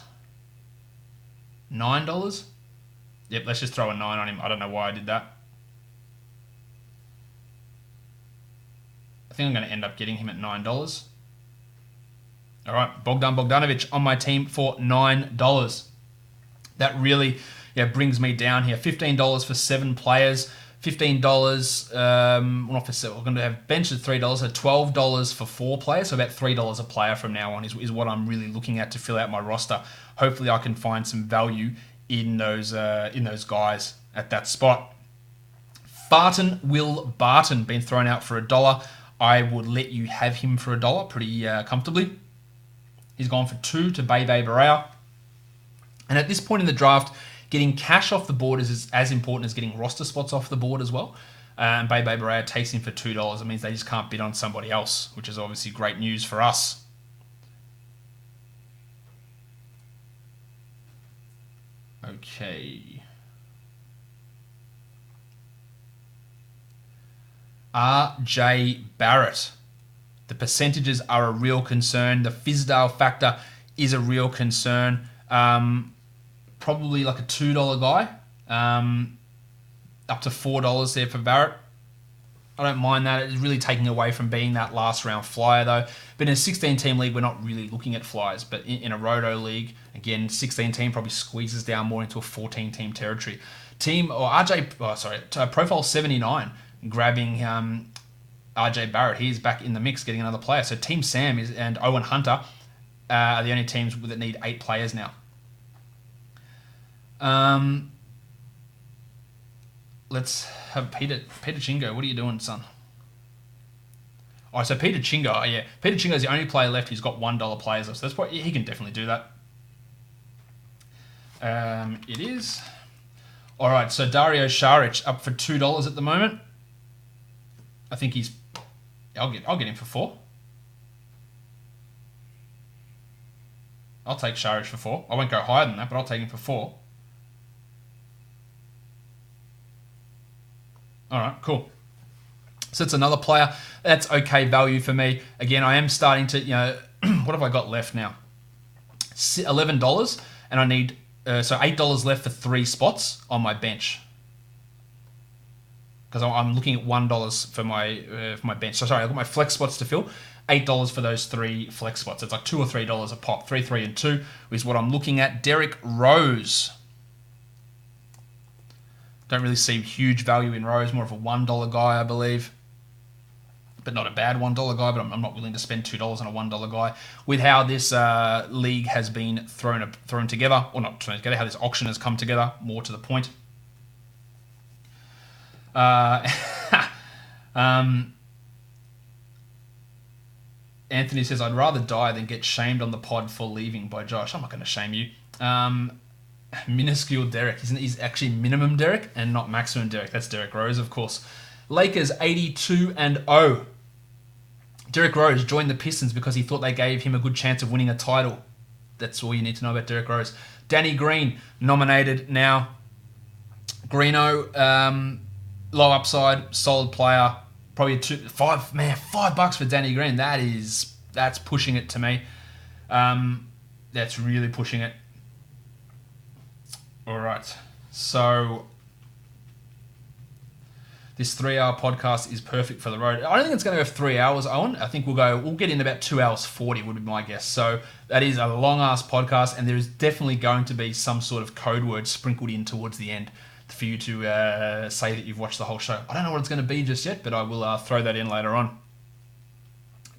$9? Yep, let's just throw a 9 on him. I don't know why I did that. I think I'm going to end up getting him at $9. All right, Bogdanovich on my team for $9. That really brings me down here. $15 for 7 players. $15, not for 7. We're going to have bench at $3, so $12 for 4 players. So about $3 a player from now on is what I'm really looking at to fill out my roster. Hopefully I can find some value in those guys at that spot. Will Barton been thrown out for $1. I would let you have him for $1 pretty comfortably. He's gone for 2 to Bebe Barea. And at this point in the draft, getting cash off the board is as important as getting roster spots off the board as well. And Bebe Barea takes him for $2. It means they just can't bid on somebody else, which is obviously great news for us. Okay. RJ Barrett. The percentages are a real concern. The Fizdale factor is a real concern. Probably like a $2 guy. Up to $4 there for Barrett. I don't mind that. It's really taking away from being that last round flyer though. But in a 16-team league, we're not really looking at flyers. But in a Roto league, again, 16-team probably squeezes down more into a 14-team territory. Profile 79, grabbing RJ Barrett. He's back in the mix, getting another player. So Team Sam and Owen Hunter are the only teams that need 8 players now. Let's have Peter Chingo. What are you doing, son? Oh, so Peter Chingo. Yeah, Peter Chingo is the only player left who's got $1 players left. So that's why he can definitely do that. It is. All right, so Dario Saric up for $2 at the moment. I think he's. I'll get him for 4. I'll take Saric for 4. I won't go higher than that, but I'll take him for 4. All right, cool. So it's another player. That's okay value for me. Again, I am starting to, what have I got left now? $11, and I need, $8 left for 3 spots on my bench. Because I'm looking at $1 for my bench. So sorry, I've got my flex spots to fill. $8 for those 3 flex spots. It's like $2 or $3 a pop. 3, 3, and 2 is what I'm looking at. Derrick Rose. Don't really see huge value in Rose. More of a $1 guy, I believe. But not a bad $1 guy, but I'm not willing to spend $2 on a $1 guy. With how this league has been thrown together, or not thrown together, how this auction has come together, more to the point. Anthony says, I'd rather die than get shamed on the pod for leaving by Josh. I'm not going to shame you. Minuscule Derek. He's actually minimum Derek and not maximum Derek. That's Derrick Rose, of course. Lakers 82-0. Derrick Rose joined the Pistons because he thought they gave him a good chance of winning a title. That's all you need to know about Derrick Rose. Danny Green, nominated now. Greeno, low upside, solid player. Probably $5 for Danny Green. That's pushing it to me. That's really pushing it. All right. So this 3-hour podcast is perfect for the road. I don't think it's going to go 3 hours, Owen. I think we'll get in about 2 hours 40 would be my guess. So that is a long-ass podcast, and there is definitely going to be some sort of code word sprinkled in towards the end for you to say that you've watched the whole show. I don't know what it's going to be just yet, but I will throw that in later on.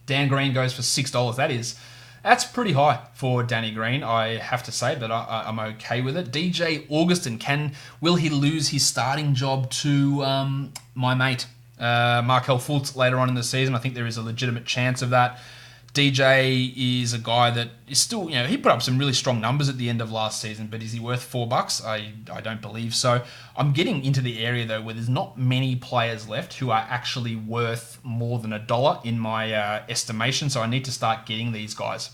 Dan Green goes for $6. That's pretty high for Danny Green, I have to say, but I'm okay with it. DJ Augustin, will he lose his starting job to my mate, Markel Fultz, later on in the season? I think there is a legitimate chance of that. DJ is a guy that is still, he put up some really strong numbers at the end of last season, but is he worth $4? I don't believe so. I'm getting into the area, though, where there's not many players left who are actually worth more than $1 in my estimation, so I need to start getting these guys.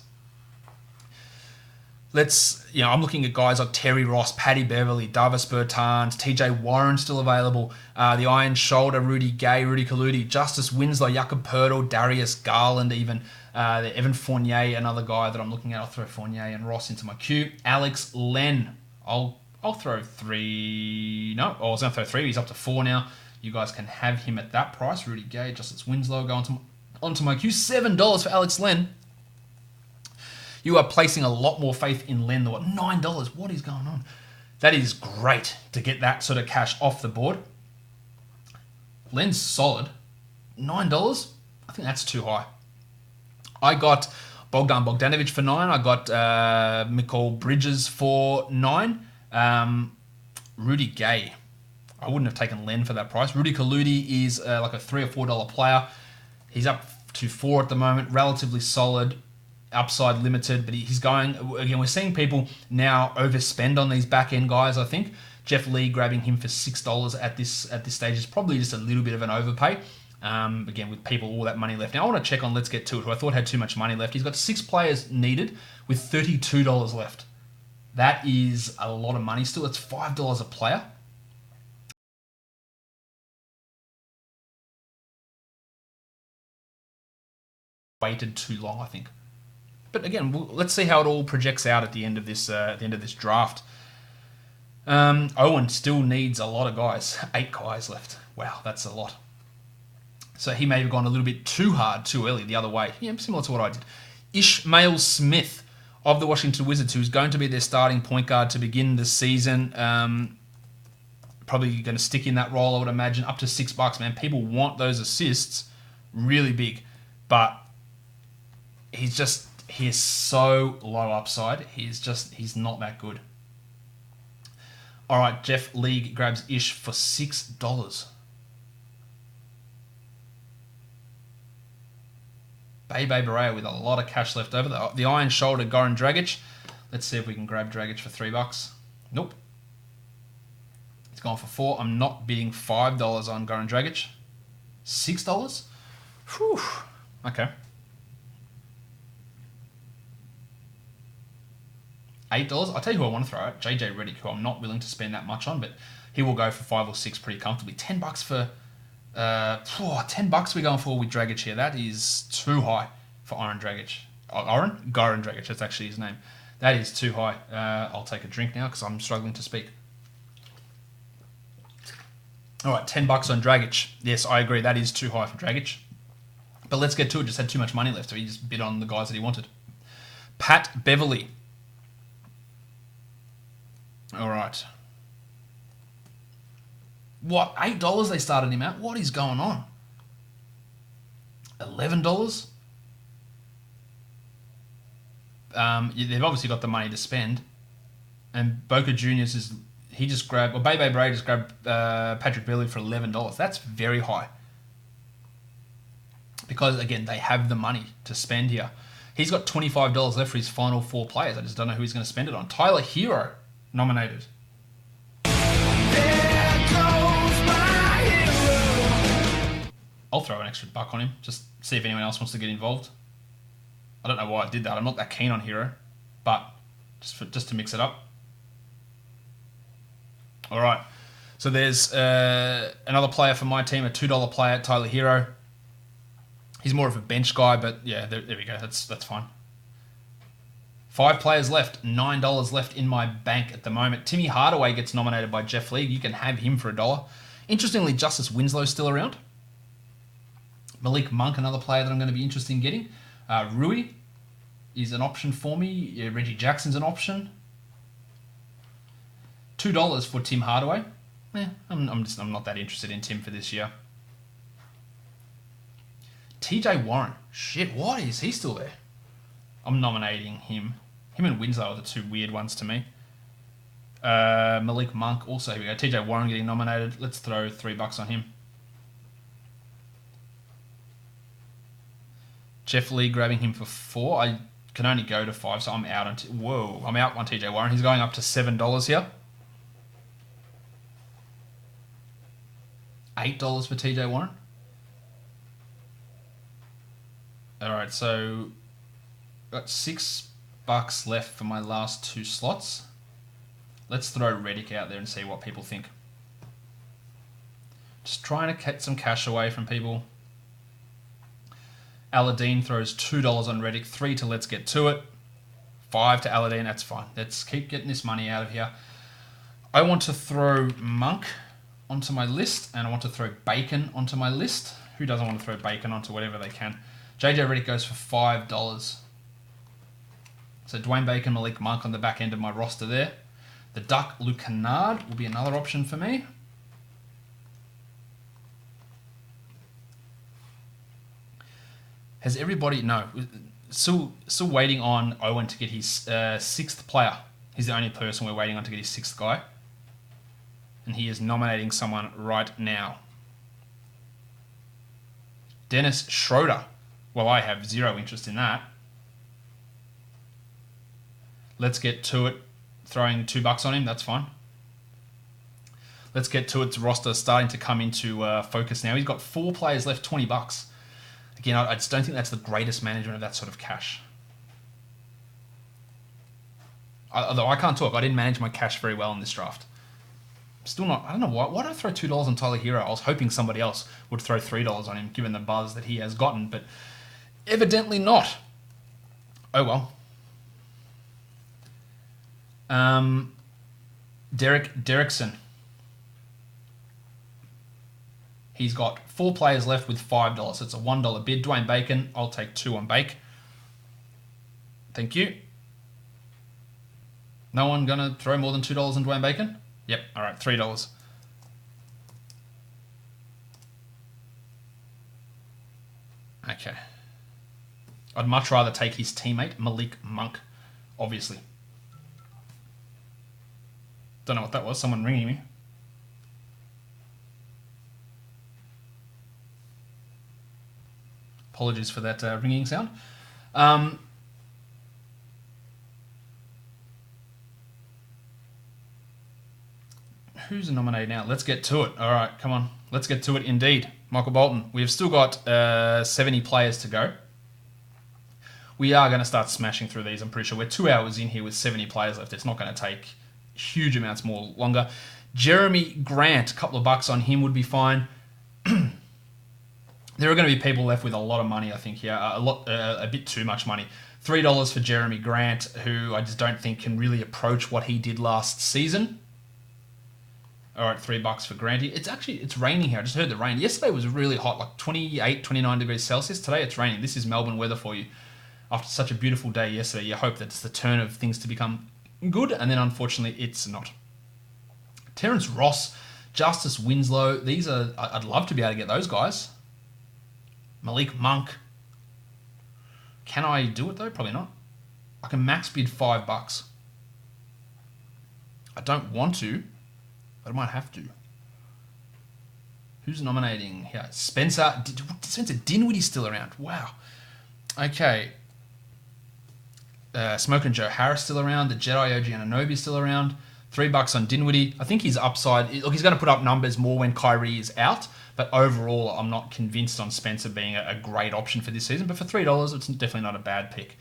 I'm looking at guys like Terry Ross, Paddy Beverly, Davis Bertans, TJ Warren still available, the Iron Shoulder, Rudy Gay, Rudy Kaludi, Justice Winslow, Jakob Poeltl, Darius Garland even, Evan Fournier, another guy that I'm looking at. I'll throw Fournier and Ross into my queue. Alex Len, I'll throw 3. No, I was going to throw 3. He's up to 4 now. You guys can have him at that price. Rudy Gay, Justice Winslow, go onto my queue. $7 for Alex Len. You are placing a lot more faith in Len than what? $9. What is going on? That is great to get that sort of cash off the board. Len's solid. $9? I think that's too high. I got Bogdanovich for 9. I got Mikal Bridges for 9. Rudy Gay. I wouldn't have taken Len for that price. Rudy Kaludi is like a $3 or $4 player. He's up to 4 at the moment. Relatively solid. Upside limited, but he's going, again, we're seeing people now overspend on these back-end guys, I think. Jeff Lee grabbing him for $6 at this stage is probably just a little bit of an overpay. Again, with people all that money left. Now, I want to check on Let's Get To It, who I thought had too much money left. He's got 6 players needed with $32 left. That is a lot of money still. It's $5 a player. Waited too long, I think. But again, let's see how it all projects out at the end of this draft. Owen still needs a lot of guys. 8 guys left. Wow, that's a lot. So he may have gone a little bit too hard, too early, the other way. Yeah, similar to what I did. Ishmael Smith of the Washington Wizards, who's going to be their starting point guard to begin the season. Probably going to stick in that role, I would imagine. Up to $6, man. People want those assists really big. But he is so low upside. He's not that good. All right, Jeff League grabs Ish for $6. Bebe Barea with a lot of cash left over. The Iron Shoulder, Goran Dragic. Let's see if we can grab Dragic for $3. Nope. It's gone for 4. I'm not bidding $5 on Goran Dragic. $6? Whew. Okay. $8. I'll tell you who I want to throw out. JJ Redick, who I'm not willing to spend that much on, but he will go for 5 or 6 pretty comfortably. $10 for $10 we're going for with Dragic here. That is too high for Goran Dragic, that's actually his name. That is too high. I'll take a drink now because I'm struggling to speak. All right, $10 on Dragic. Yes, I agree. That is too high for Dragic. But let's get to it. Just had too much money left, so he just bid on the guys that he wanted. Pat Beverly. All right. What? $8 they started him at? What is going on? $11? They've obviously got the money to spend. And Boca Juniors Bebe Bray just grabbed Patrick Beverly for $11. That's very high. Because, again, they have the money to spend here. He's got $25 left for his final 4 players. I just don't know who he's going to spend it on. Tyler Hero nominated. I'll throw an extra $1 on him. Just see if anyone else wants to get involved. I don't know why I did that. I'm not that keen on Hero. But just to mix it up. All right. So there's another player for my team, a $2 player, Tyler Hero. He's more of a bench guy, but yeah, there we go. That's fine. 5 players left, $9 left in my bank at the moment. Timmy Hardaway gets nominated by Jeff League. You can have him for $1. Interestingly, Justice Winslow's still around. Malik Monk, another player that I'm going to be interested in getting. Rui is an option for me. Yeah, Reggie Jackson's an option. $2 for Tim Hardaway. I'm not that interested in Tim for this year. TJ Warren. Shit, why is he still there? I'm nominating him. Him and Winslow are the 2 weird ones to me. Malik Monk also. Here we go. TJ Warren getting nominated. Let's throw $3 on him. Jeff Lee grabbing him for 4. I can only go to 5, so I'm out on... I'm out on TJ Warren. He's going up to $7 here. $8 for TJ Warren. Alright, so got $6 left for my last 2 slots. Let's throw Redick out there and see what people think. Just trying to get some cash away from people. Aladdin throws $2 on Redick, 3 to Let's Get To It. 5 to Aladdin, that's fine. Let's keep getting this money out of here. I want to throw Monk onto my list, and I want to throw Bacon onto my list. Who doesn't want to throw Bacon onto whatever they can? JJ Redick goes for $5. So Dwayne Bacon, Malik Monk on the back end of my roster there. The Duck, Luke Kennard will be another option for me. Has everybody... No. Still waiting on Owen to get his 6th player. He's the only person we're waiting on to get his 6th guy. And he is nominating someone right now. Dennis Schroeder. Well, I have 0 interest in that. Let's Get To It. Throwing $2 on him, that's fine. Let's Get To It's roster starting to come into focus now. He's got 4 players left, $20. Again, I just don't think that's the greatest management of that sort of cash. Although I can't talk. I didn't manage my cash very well in this draft. Still not... I don't know why. Why did I throw $2 on Tyler Hero? I was hoping somebody else would throw $3 on him, given the buzz that he has gotten, but evidently not. Oh well. Derekson. He's got 4 players left with $5. It's a $1 bid. Dwayne Bacon, I'll take 2 on Bake. Thank you. No one going to throw more than $2 on Dwayne Bacon? Yep, all right, $3. Okay. I'd much rather take his teammate, Malik Monk, obviously. Don't know what that was. Someone ringing me. Apologies for that ringing sound. Who's nominated now? Let's get to it. All right, come on. Let's get to it indeed. Michael Bolton. We've still got 70 players to go. We are going to start smashing through these. I'm pretty sure we're 2 hours in here with 70 players left. It's not going to take huge amounts more longer. Jeremy Grant, a couple of bucks on him would be fine. There are going to be people left with a lot of money, I think, here. A bit too much money. $3 for Jeremy Grant, who I just don't think can really approach what he did last season. All right, $3 for Granty. It's raining here. I just heard the rain. Yesterday was really hot, like 28, 29 degrees Celsius. Today it's raining. This is Melbourne weather for you. After such a beautiful day yesterday, you hope that it's the turn of things to become good, and then unfortunately it's not. Terrence Ross, Justice Winslow. I'd love to be able to get those guys. Malik Monk. Can I do it though? Probably not. I can max bid $5. I don't want to, but I might have to. Who's nominating here? Spencer Dinwiddie's still around. Wow. Okay. Smoking Joe Harris still around. The Jedi OG Anunoby still around. $3 on Dinwiddie. I think his upside. Look, he's going to put up numbers more when Kyrie is out. But overall, I'm not convinced on Spencer being a great option for this season. But for $3, it's definitely not a bad pick.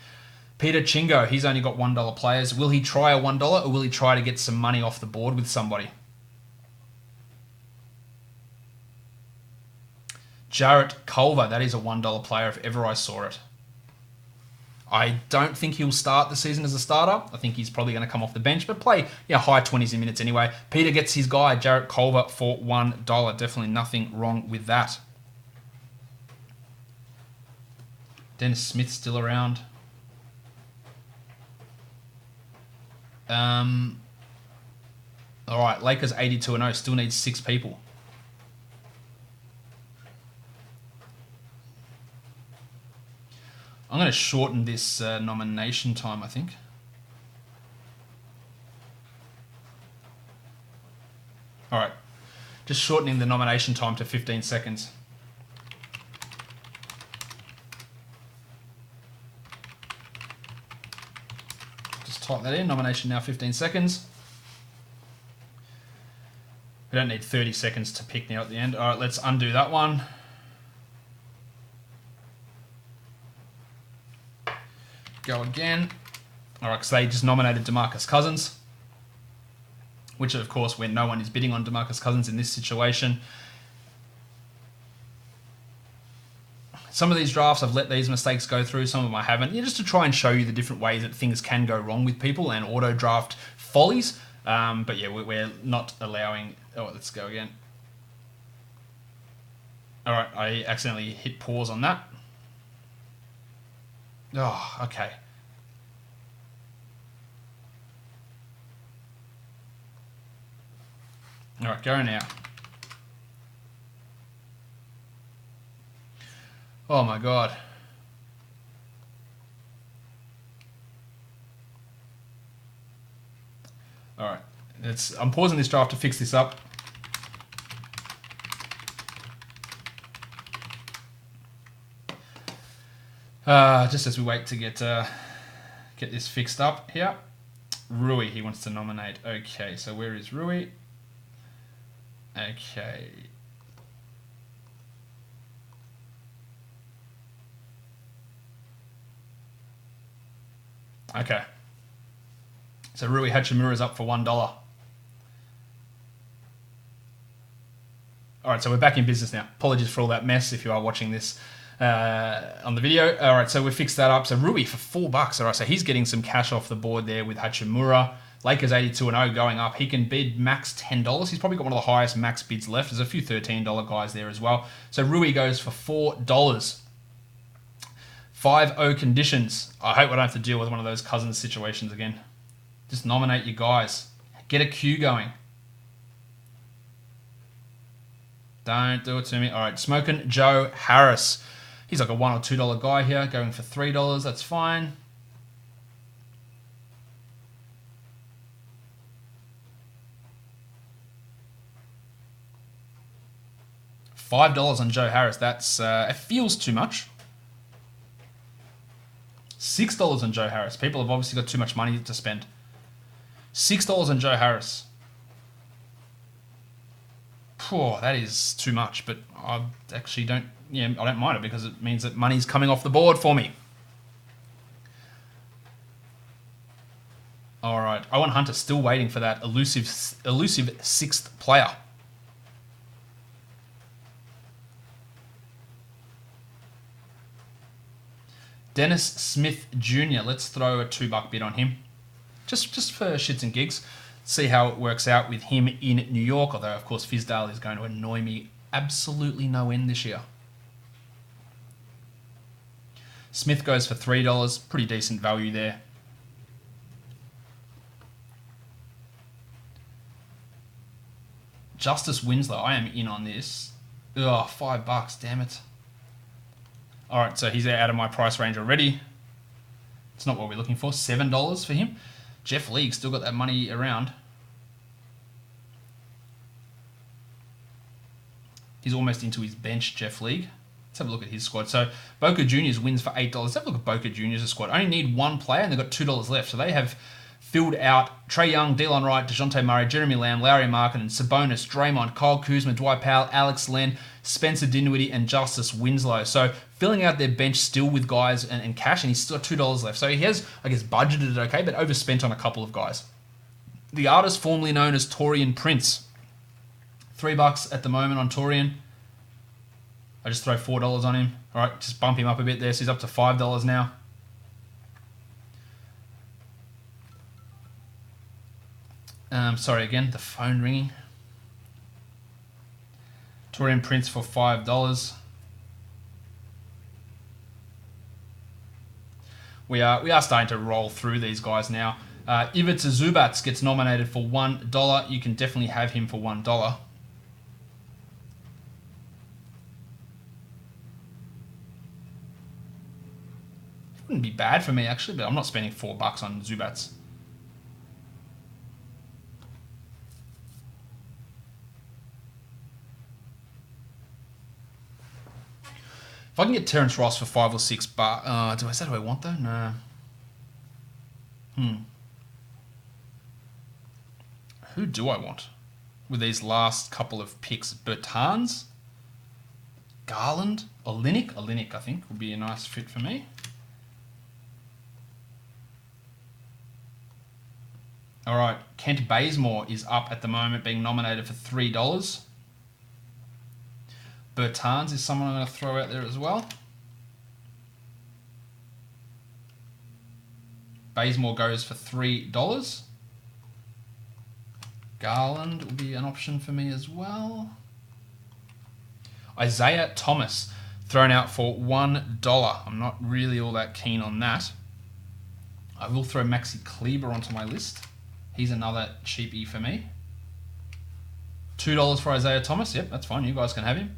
Peter Chingo, he's only got $1 players. Will he try a $1 or will he try to get some money off the board with somebody? Jarrett Culver, that is a $1 player if ever I saw it. I don't think he'll start the season as a starter. I think he's probably going to come off the bench, but play high 20s in minutes anyway. Peter gets his guy, Jarrett Culver, for $1. Definitely nothing wrong with that. Dennis Smith's still around. All right, Lakers 82-0, still needs 6 people. I'm going to shorten this nomination time, I think. All right. Just shortening the nomination time to 15 seconds. Just type that in. Nomination now 15 seconds. We don't need 30 seconds to pick now at the end. All right, let's undo that one. Go again. All right, because they just nominated DeMarcus Cousins, which, of course, when no one is bidding on DeMarcus Cousins in this situation. Some of these drafts, I've let these mistakes go through. Some of them I haven't. Just to try and show you the different ways that things can go wrong with people and auto draft follies. But yeah, we're not allowing... Oh, let's go again. All right, I accidentally hit pause on that. Oh, okay. All right, go now. Oh my God. All right, I'm pausing this draft to fix this up. Just as we wait to get this fixed up here. Rui, he wants to nominate. Okay, so where is Rui? Okay. Okay. So Rui Hachimura is up for $1. All right, so we're back in business now. Apologies for all that mess if you are watching this on the video. All right, so we fixed that up. So Rui for $4. All right, so he's getting some cash off the board there with Hachimura. Lakers 82-0 going up. He can bid max $10. He's probably got one of the highest max bids left. There's a few $13 guys there as well. So Rui goes for $4. 5-0 conditions. I hope I don't have to deal with one of those Cousins situations again. Just nominate your guys. Get a queue going. Don't do it to me. All right, Smoking Joe Harris. He's like a $1 or $2 guy here, going for $3. That's fine. $5 on Joe Harris. That's it feels too much. $6 on Joe Harris. People have obviously got too much money to spend. $6 on Joe Harris. Poor, that is too much, but I actually don't. Yeah, I don't mind it because it means that money's coming off the board for me. All right, Owen Hunter still waiting for that elusive sixth player. Dennis Smith Jr. Let's throw a $2 bid on him. Just for shits and gigs. See how it works out with him in New York. Although, of course, Fizdale is going to annoy me absolutely no end this year. Smith goes for $3. Pretty decent value there. Justice Winslow. I am in on this. Ugh, $5. Damn it. Alright, so he's out of my price range already. It's not what we're looking for. $7 for him. Jeff League still got that money around. He's almost into his bench, Jeff League. Let's have a look at his squad. So, Boca Juniors wins for $8. Let's have a look at Boca Juniors' squad. Only need one player, and they've got $2 left. So they have filled out Trae Young, Delon Wright, DeJounte Murray, Jeremy Lamb, Larry Markkinen, Sabonis, Draymond, Kyle Kuzma, Dwight Powell, Alex Len, Spencer Dinwiddie, and Justice Winslow. So, filling out their bench still with guys and cash, and he's still got $2 left. So he has, I guess, budgeted it okay, but overspent on a couple of guys. The artist formerly known as Taurean Prince. $3 at the moment on Taurean. I just throw $4 on him. All right, just bump him up a bit there. So he's up to $5 now. Sorry again, the phone ringing. Taurean Prince for $5. We are starting to roll through these guys now. Ivica Zubac gets nominated for $1. You can definitely have him for $1. Wouldn't be bad for me actually, but I'm not spending $4 on Zubac. If I can get Terrence Ross for $5 or $6, do I want though? No. Who do I want with these last couple of picks? Bertans, Garland, Olynyk. Olynyk, I think, would be a nice fit for me. All right, Kent Bazemore is up at the moment, being nominated for $3. Bertans is someone I'm going to throw out there as well. Bazemore goes for $3. Garland will be an option for me as well. Isaiah Thomas thrown out for $1. I'm not really all that keen on that. I will throw Maxi Kleber onto my list. He's another cheapie for me. $2 for Isaiah Thomas. Yep, that's fine. You guys can have him.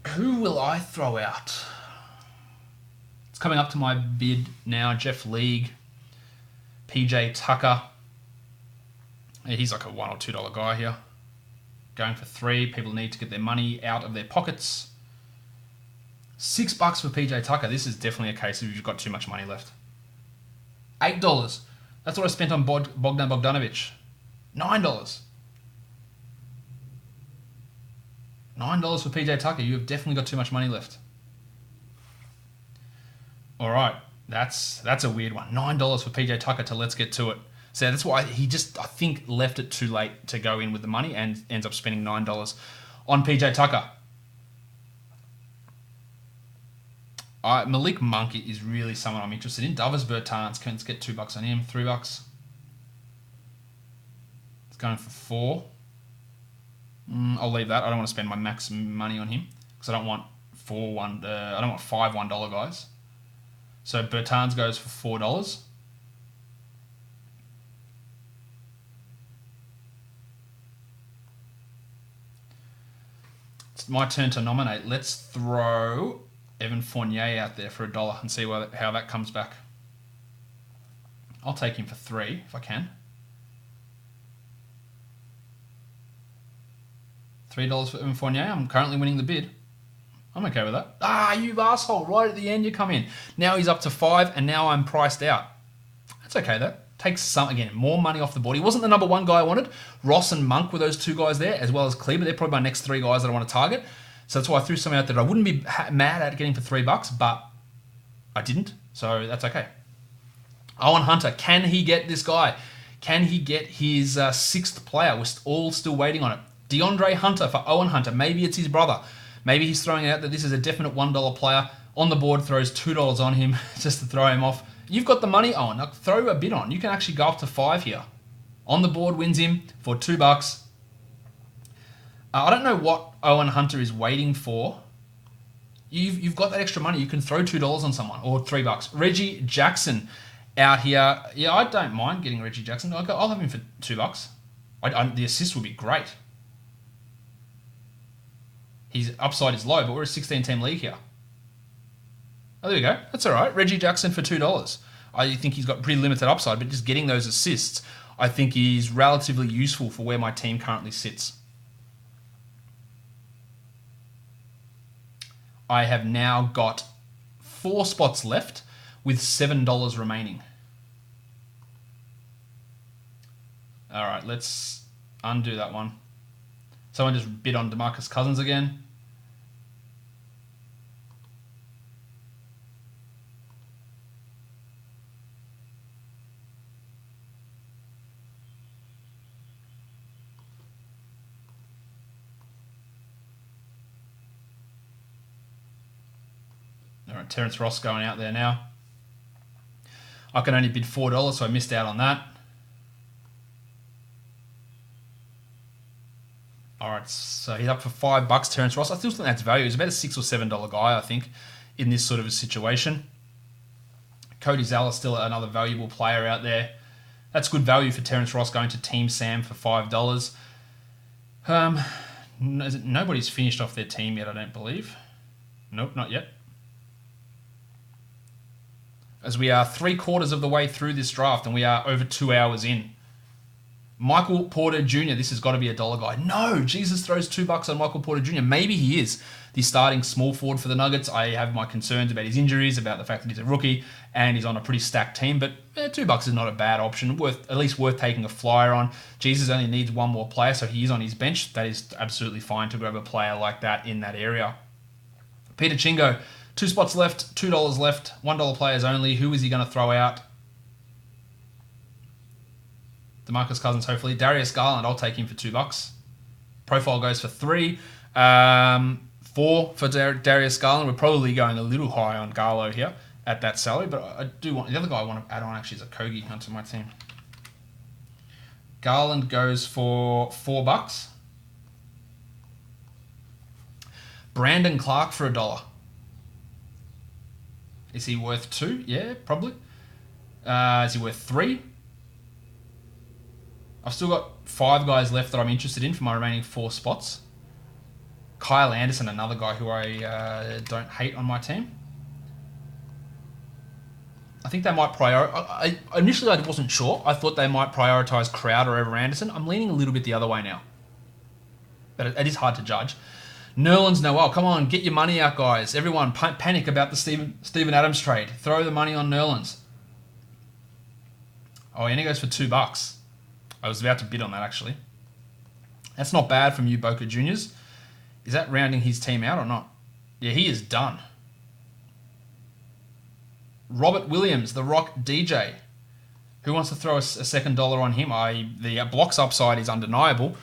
Who will I throw out? It's coming up to my bid now. Jeff League, PJ Tucker. Yeah, he's like a $1 or $2 guy here. Going for $3. People need to get their money out of their pockets. $6 for PJ Tucker. This is definitely a case of you've got too much money left. $8. That's what I spent on Bogdan Bogdanovich. $9. $9 for PJ Tucker. You have definitely got too much money left. All right, that's a weird one. $9 for PJ Tucker to let's get to it. So that's why he just, I think, left it too late to go in with the money and ends up spending $9 on PJ Tucker. Malik Monk is really someone I'm interested in. Davis Bertans, let's get $2 on him. $3. It's going for $4. I'll leave that. I don't want to spend my max money on him because I don't want I don't want 5 $1 guys. So Bertans goes for $4. It's my turn to nominate. Let's throw Evan Fournier out there for $1 and see how that comes back. I'll take him for $3 if I can. $3 for Evan Fournier. I'm currently winning the bid. I'm okay with that. Ah, you asshole. Right at the end you come in. Now he's up to $5 and now I'm priced out. That's okay though. Takes some, again, more money off the board. He wasn't the number one guy I wanted. Ross and Monk were those two guys there, as well as Kleber. They're probably my next 3 guys that I want to target. So that's why I threw some out there that I wouldn't be mad at getting for $3, but I didn't. So that's okay. Owen Hunter. Can he get this guy? Can he get his 6th player? We're all still waiting on it. DeAndre Hunter for Owen Hunter. Maybe it's his brother. Maybe he's throwing out that this is a definite $1 player. On the board, throws $2 on him just to throw him off. You've got the money on. Throw a bid on. You can actually go up to 5 here. On the board wins him for $2. I don't know what Owen Hunter is waiting for. You've got that extra money. You can throw $2 on someone or $3. Reggie Jackson out here. Yeah, I don't mind getting Reggie Jackson. I'll have him for $2. The assist would be great. His upside is low, but we're a 16-team league here. Oh, there we go. That's all right. Reggie Jackson for $2. I think he's got pretty limited upside, but just getting those assists, I think he's relatively useful for where my team currently sits. I have now got 4 spots left with $7 remaining. All right, let's undo that one. Someone just bid on DeMarcus Cousins again. All right, Terrence Ross going out there now. I can only bid $4, so I missed out on that. All right, so he's up for $5, Terrence Ross. I still think that's value. He's about a $6 or $7 guy, I think, in this sort of a situation. Cody Zeller still another valuable player out there. That's good value for Terrence Ross going to Team Sam for $5. Nobody's finished off their team yet, I don't believe. Nope, not yet. As we are 3/4 of the way through this draft and we are over 2 hours in. Michael Porter Jr. This has got to be a dollar guy. No, Jesus throws $2 on Michael Porter Jr. Maybe he is the starting small forward for the Nuggets. I have my concerns about his injuries, about the fact that he's a rookie and he's on a pretty stacked team. But $2 is not a bad option. At least worth taking a flyer on. Jesus only needs one more player, so he is on his bench. That is absolutely fine to grab a player like that in that area. Peter Chingo, 2 spots left, $2 left, $1 players only. Who is he going to throw out? DeMarcus Cousins, hopefully. Darius Garland, I'll take him for $2. Profile goes for 3. 4 for Darius Garland. We're probably going a little high on Garlo here at that salary, but I do want... The other guy I want to add on actually is a Kogi onto my team. Garland goes for $4. Brandon Clark for $1. Is he worth 2? Yeah, probably. Is he worth 3? I've still got 5 guys left that I'm interested in for my remaining 4 spots. Kyle Anderson, another guy who I don't hate on my team. I think they might initially, I wasn't sure. I thought they might prioritize Crowder over Anderson. I'm leaning a little bit the other way now. But it is hard to judge. Nerlens Noel, come on, get your money out, guys. Everyone panic about the Steven Adams trade. Throw the money on Nerlens. Oh, and he goes for $2. I was about to bid on that, actually. That's not bad from you, Boca Juniors. Is that rounding his team out or not? Yeah, he is done. Robert Williams, the Rock DJ. Who wants to throw a second dollar on him? The blocks upside is undeniable.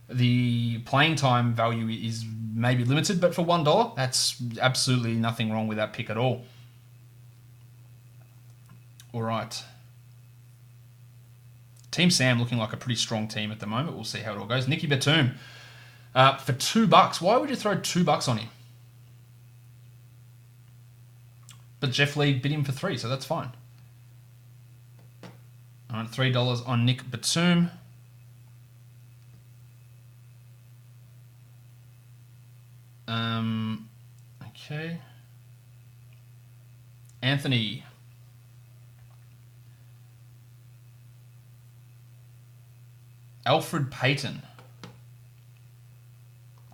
The playing time value is maybe limited, but for $1, that's absolutely nothing wrong with that pick at all. All right. Team Sam looking like a pretty strong team at the moment. We'll see how it all goes. Nicky Batum for $2. Why would you throw $2 on him? But Jeff Lee bid him for 3, so that's fine. All right, $3 on Nick Batum. Okay. Anthony. Alfred Payton.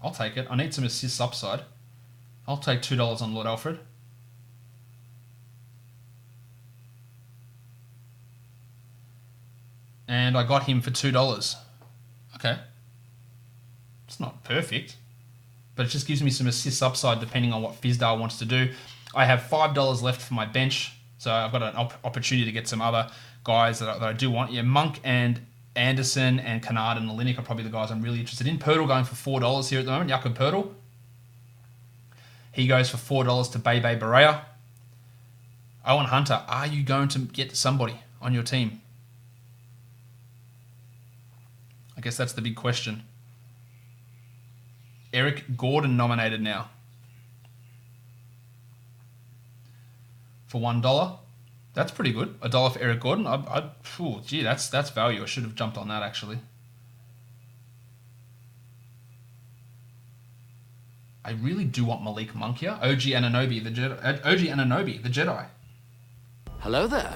I'll take it. I need some assists upside. I'll take $2 on Lord Alfred. And I got him for $2. Okay. It's not perfect, but it just gives me some assists upside depending on what Fizdale wants to do. I have $5 left for my bench, so I've got an opportunity to get some other guys that I do want. Yeah, Monk and Anderson and Kennard and Olynyk are probably the guys I'm really interested in. Pirtle going for $4 here at the moment. Jakob Pirtle. He goes for $4 to Bebe Barea. Owen Hunter, are you going to get somebody on your team? I guess that's the big question. Eric Gordon nominated now. For $1. That's pretty good. $1 for Eric Gordon. Gee, that's value. I should have jumped on that, actually. I really do want Malik Monk here. OG Anunoby, the Jedi. Hello there.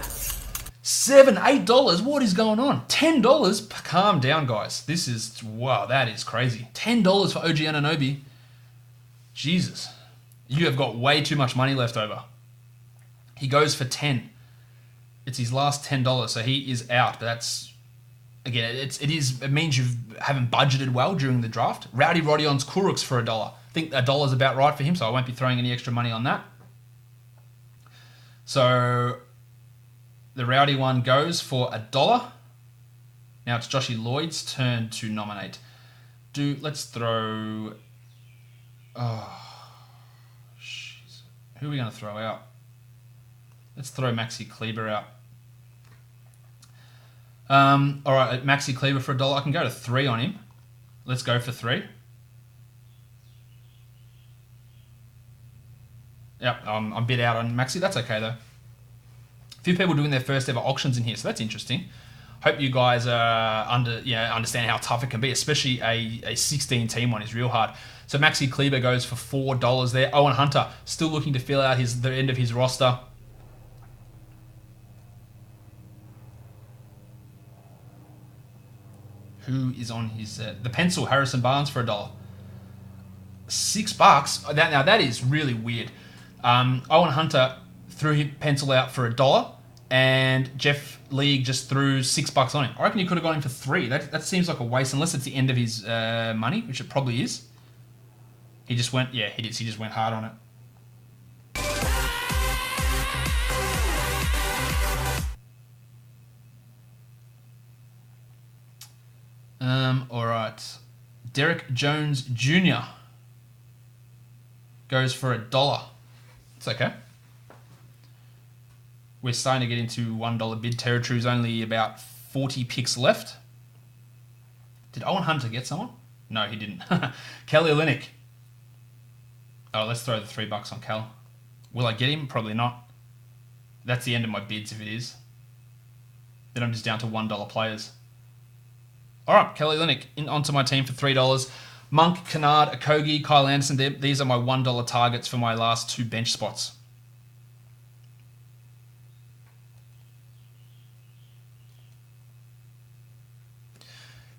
$7, $8. What is going on? $10. Calm down, guys. This is, wow, that is crazy. $10 for OG Anunoby. Jesus. You have got way too much money left over. He goes for 10. It's his last $10, so he is out. But that's, again, it means you haven't budgeted well during the draft. Rowdy Rodion's Kuruks for $1. I think $1 is about right for him, so I won't be throwing any extra money on that. So the Rowdy one goes for $1. Now it's Joshy Lloyd's turn to nominate. Let's throw. Oh, jeez. Who are we going to throw out? Let's throw Maxi Kleber out. All right, Maxi Kleber for $1. I can go to 3 on him. Let's go for 3. Yep, I'm a bit out on Maxi. That's okay, though. A few people doing their first ever auctions in here, so that's interesting. Hope you guys understand how tough it can be, especially a 16-team one is real hard. So Maxi Kleber goes for $4 there. Owen Hunter still looking to fill out the end of his roster. Who is on his the pencil? Harrison Barnes for $1. $6. Now that is really weird. Owen Hunter threw his pencil out for $1, and Jeff League just threw $6 on him. I reckon you could have got him for $3. That seems like a waste, unless it's the end of his money, which it probably is. He just went, yeah, he did. He just went hard on it. All right. Derek Jones Jr. goes for $1. It's okay. We're starting to get into $1 bid territory. There's only about 40 picks left. Did Owen Hunter get someone? No, he didn't. Kelly Olynyk. Oh, let's throw the $3 on Cal. Will I get him? Probably not. That's the end of my bids if it is. Then I'm just down to $1 players. All right, Kelly Olynyk onto my team for $3. Monk, Kennard, Okogie, Kyle Anderson. These are my $1 targets for my last 2 bench spots.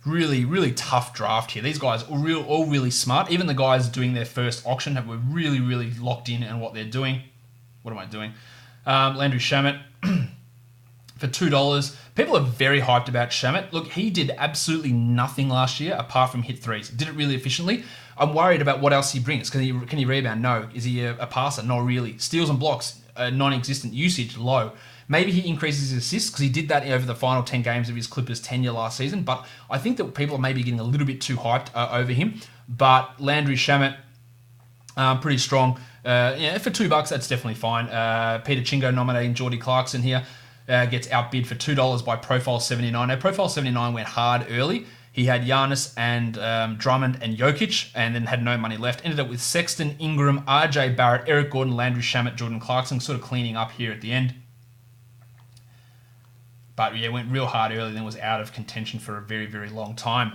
Really, really tough draft here. These guys are all really smart. Even the guys doing their first auction were really, really locked in on what they're doing. What am I doing? Landry Shamet for $2. People are very hyped about Shamet. Look, he did absolutely nothing last year apart from hit threes. Did it really efficiently. I'm worried about what else he brings. Can he rebound? No. Is he a passer? Not really. Steals and blocks, non-existent. Usage, low. Maybe he increases his assists because he did that over the final 10 games of his Clippers tenure last season. But I think that people are maybe getting a little bit too hyped over him. But Landry Shamet, pretty strong. For $2, that's definitely fine. Peter Chingo nominating Jordy Clarkson here. Gets outbid for $2 by Profile 79. Now, Profile 79 went hard early. He had Giannis and Drummond and Jokic, and then had no money left. Ended up with Sexton, Ingram, RJ Barrett, Eric Gordon, Landry Shamet, Jordan Clarkson, sort of cleaning up here at the end. But yeah, went real hard early, then was out of contention for a very, very long time.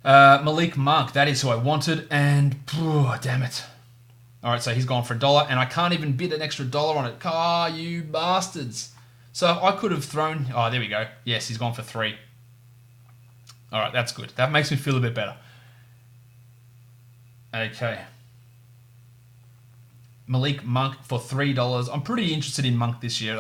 Malik Monk, that is who I wanted, and damn it. All right, so he's gone for $1, and I can't even bid an extra $1 on it. You bastards. So I could have thrown... Oh, there we go. Yes, he's gone for $3. All right, that's good. That makes me feel a bit better. Okay. Malik Monk for $3. I'm pretty interested in Monk this year.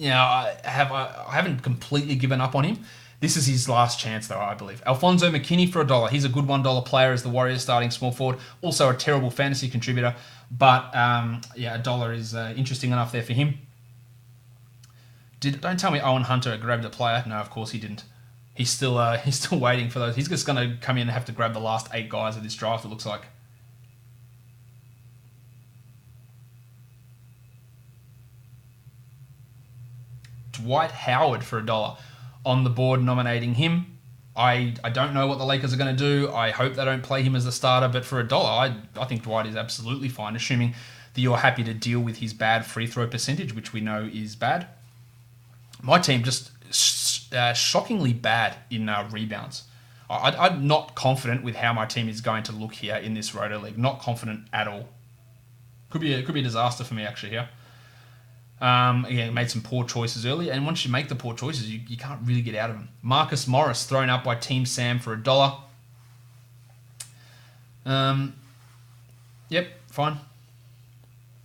I haven't completely given up on him. This is his last chance, though, I believe. Alfonso McKinney for $1. He's a good $1 player as the Warriors starting small forward. Also a terrible fantasy contributor. But, $1 is interesting enough there for him. Don't tell me Owen Hunter grabbed a player. No, of course he didn't. He's still waiting for those. He's just going to come in and have to grab the last 8 guys of this draft, it looks like. Dwight Howard for $1 on the board, nominating him. I don't know what the Lakers are going to do. I hope they don't play him as a starter, but for $1, I think Dwight is absolutely fine, assuming that you're happy to deal with his bad free throw percentage, which we know is bad. My team just shockingly bad in rebounds. I'm not confident with how my team is going to look here in this Roto League. Not confident at all. Could be a disaster for me actually here. Again, made some poor choices early, and once you make the poor choices, you can't really get out of them. Marcus Morris thrown out by Team Sam for $1. Yep, fine.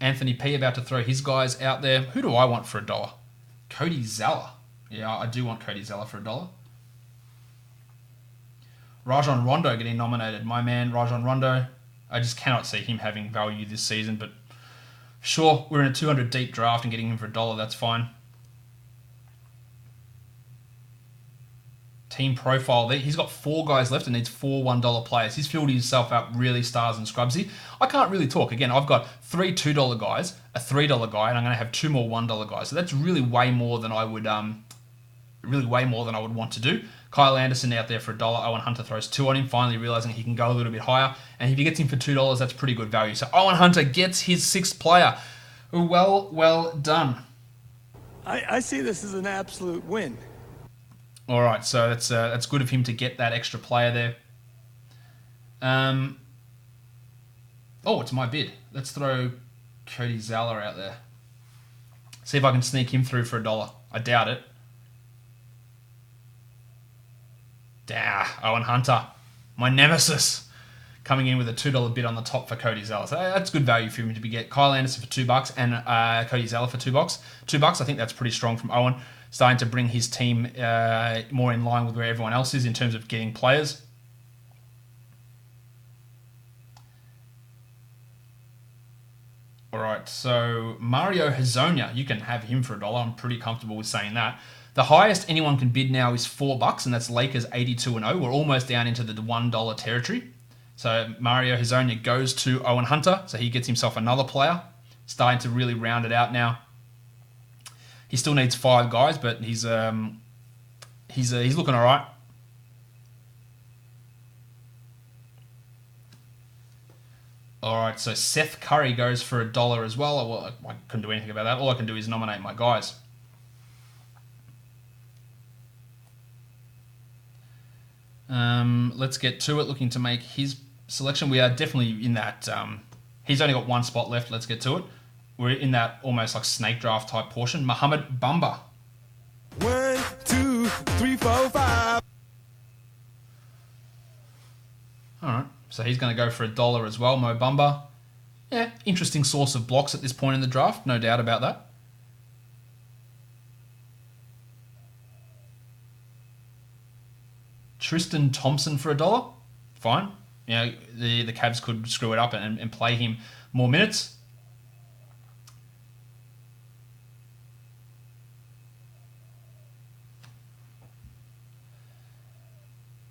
Anthony P about to throw his guys out there. Who do I want for $1? Cody Zeller. Yeah, I do want Cody Zeller for $1. Rajon Rondo getting nominated. My man, Rajon Rondo. I just cannot see him having value this season, but sure, we're in a 200 deep draft and getting him for $1, that's fine. Team profile there. He's got 4 guys left and needs 4 $1 players. He's filled himself up really stars and scrubsy. I can't really talk. Again, I've got 3 $2 guys, a $3 guy, and I'm going to have 2 more $1 guys. So that's really way more than I would want to do. Kyle Anderson out there for $1. Owen Hunter throws 2 on him, finally realizing he can go a little bit higher. And if he gets him for $2, that's pretty good value. So Owen Hunter gets his 6th player. Well done. I see this as an absolute win. All right, so that's good of him to get that extra player there. It's my bid. Let's throw Cody Zeller out there. See if I can sneak him through for $1. I doubt it. Owen Hunter, my nemesis, coming in with a $2 bid on the top for Cody Zeller. So that's good value for him to get. Kyle Anderson for $2 and Cody Zeller for $2. $2, I think that's pretty strong from Owen. Starting to bring his team more in line with where everyone else is in terms of getting players. All right, so Mario Hezonja, you can have him for $1. I'm pretty comfortable with saying that. The highest anyone can bid now is $4, and that's Lakers 82-0. We're almost down into the $1 territory. So Mario Hezonja goes to Owen Hunter, so he gets himself another player. Starting to really round it out now. He still needs 5 guys, but he's looking all right. All right, so Seth Curry goes for $1 as well. Well, I couldn't do anything about that. All I can do is nominate my guys. Let's get to it. Looking to make his selection. We are definitely in that. He's only got 1 spot left. Let's get to it. We're in that almost like snake draft type portion. Muhammad Bamba. 1, 2, 3, 4, 5. All right. So he's going to go for $1 as well. Mo Bamba. Yeah, interesting source of blocks at this point in the draft. No doubt about that. Tristan Thompson for $1. Fine. You know, the Cavs could screw it up and play him more minutes.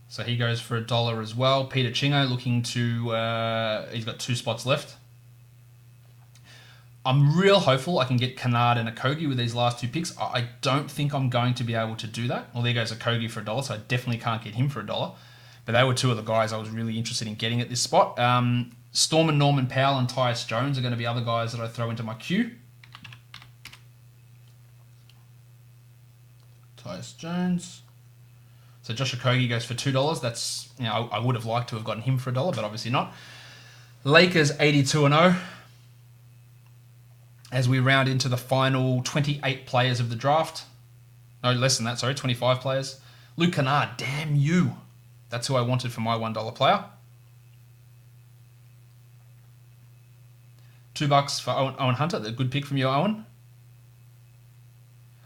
So he goes for $1 as well. Peter Chingo looking to... he's got 2 spots left. I'm real hopeful I can get Kennard and Okogie with these last 2 picks. I don't think I'm going to be able to do that. Well, there goes Okogie for $1, so I definitely can't get him for $1. But they were 2 of the guys I was really interested in getting at this spot. Storm and Norman Powell and Tyus Jones are going to be other guys that I throw into my queue. Tyus Jones. So Josh Okogie goes for $2. That's, you know, I would have liked to have gotten him for $1, but obviously not. Lakers 82-0. As we round into the final 28 players of the draft. No, less than that, sorry, 25 players. Luke Kennard, damn you. That's who I wanted for my $1 player. $2 for Owen Hunter. A good pick from you, Owen.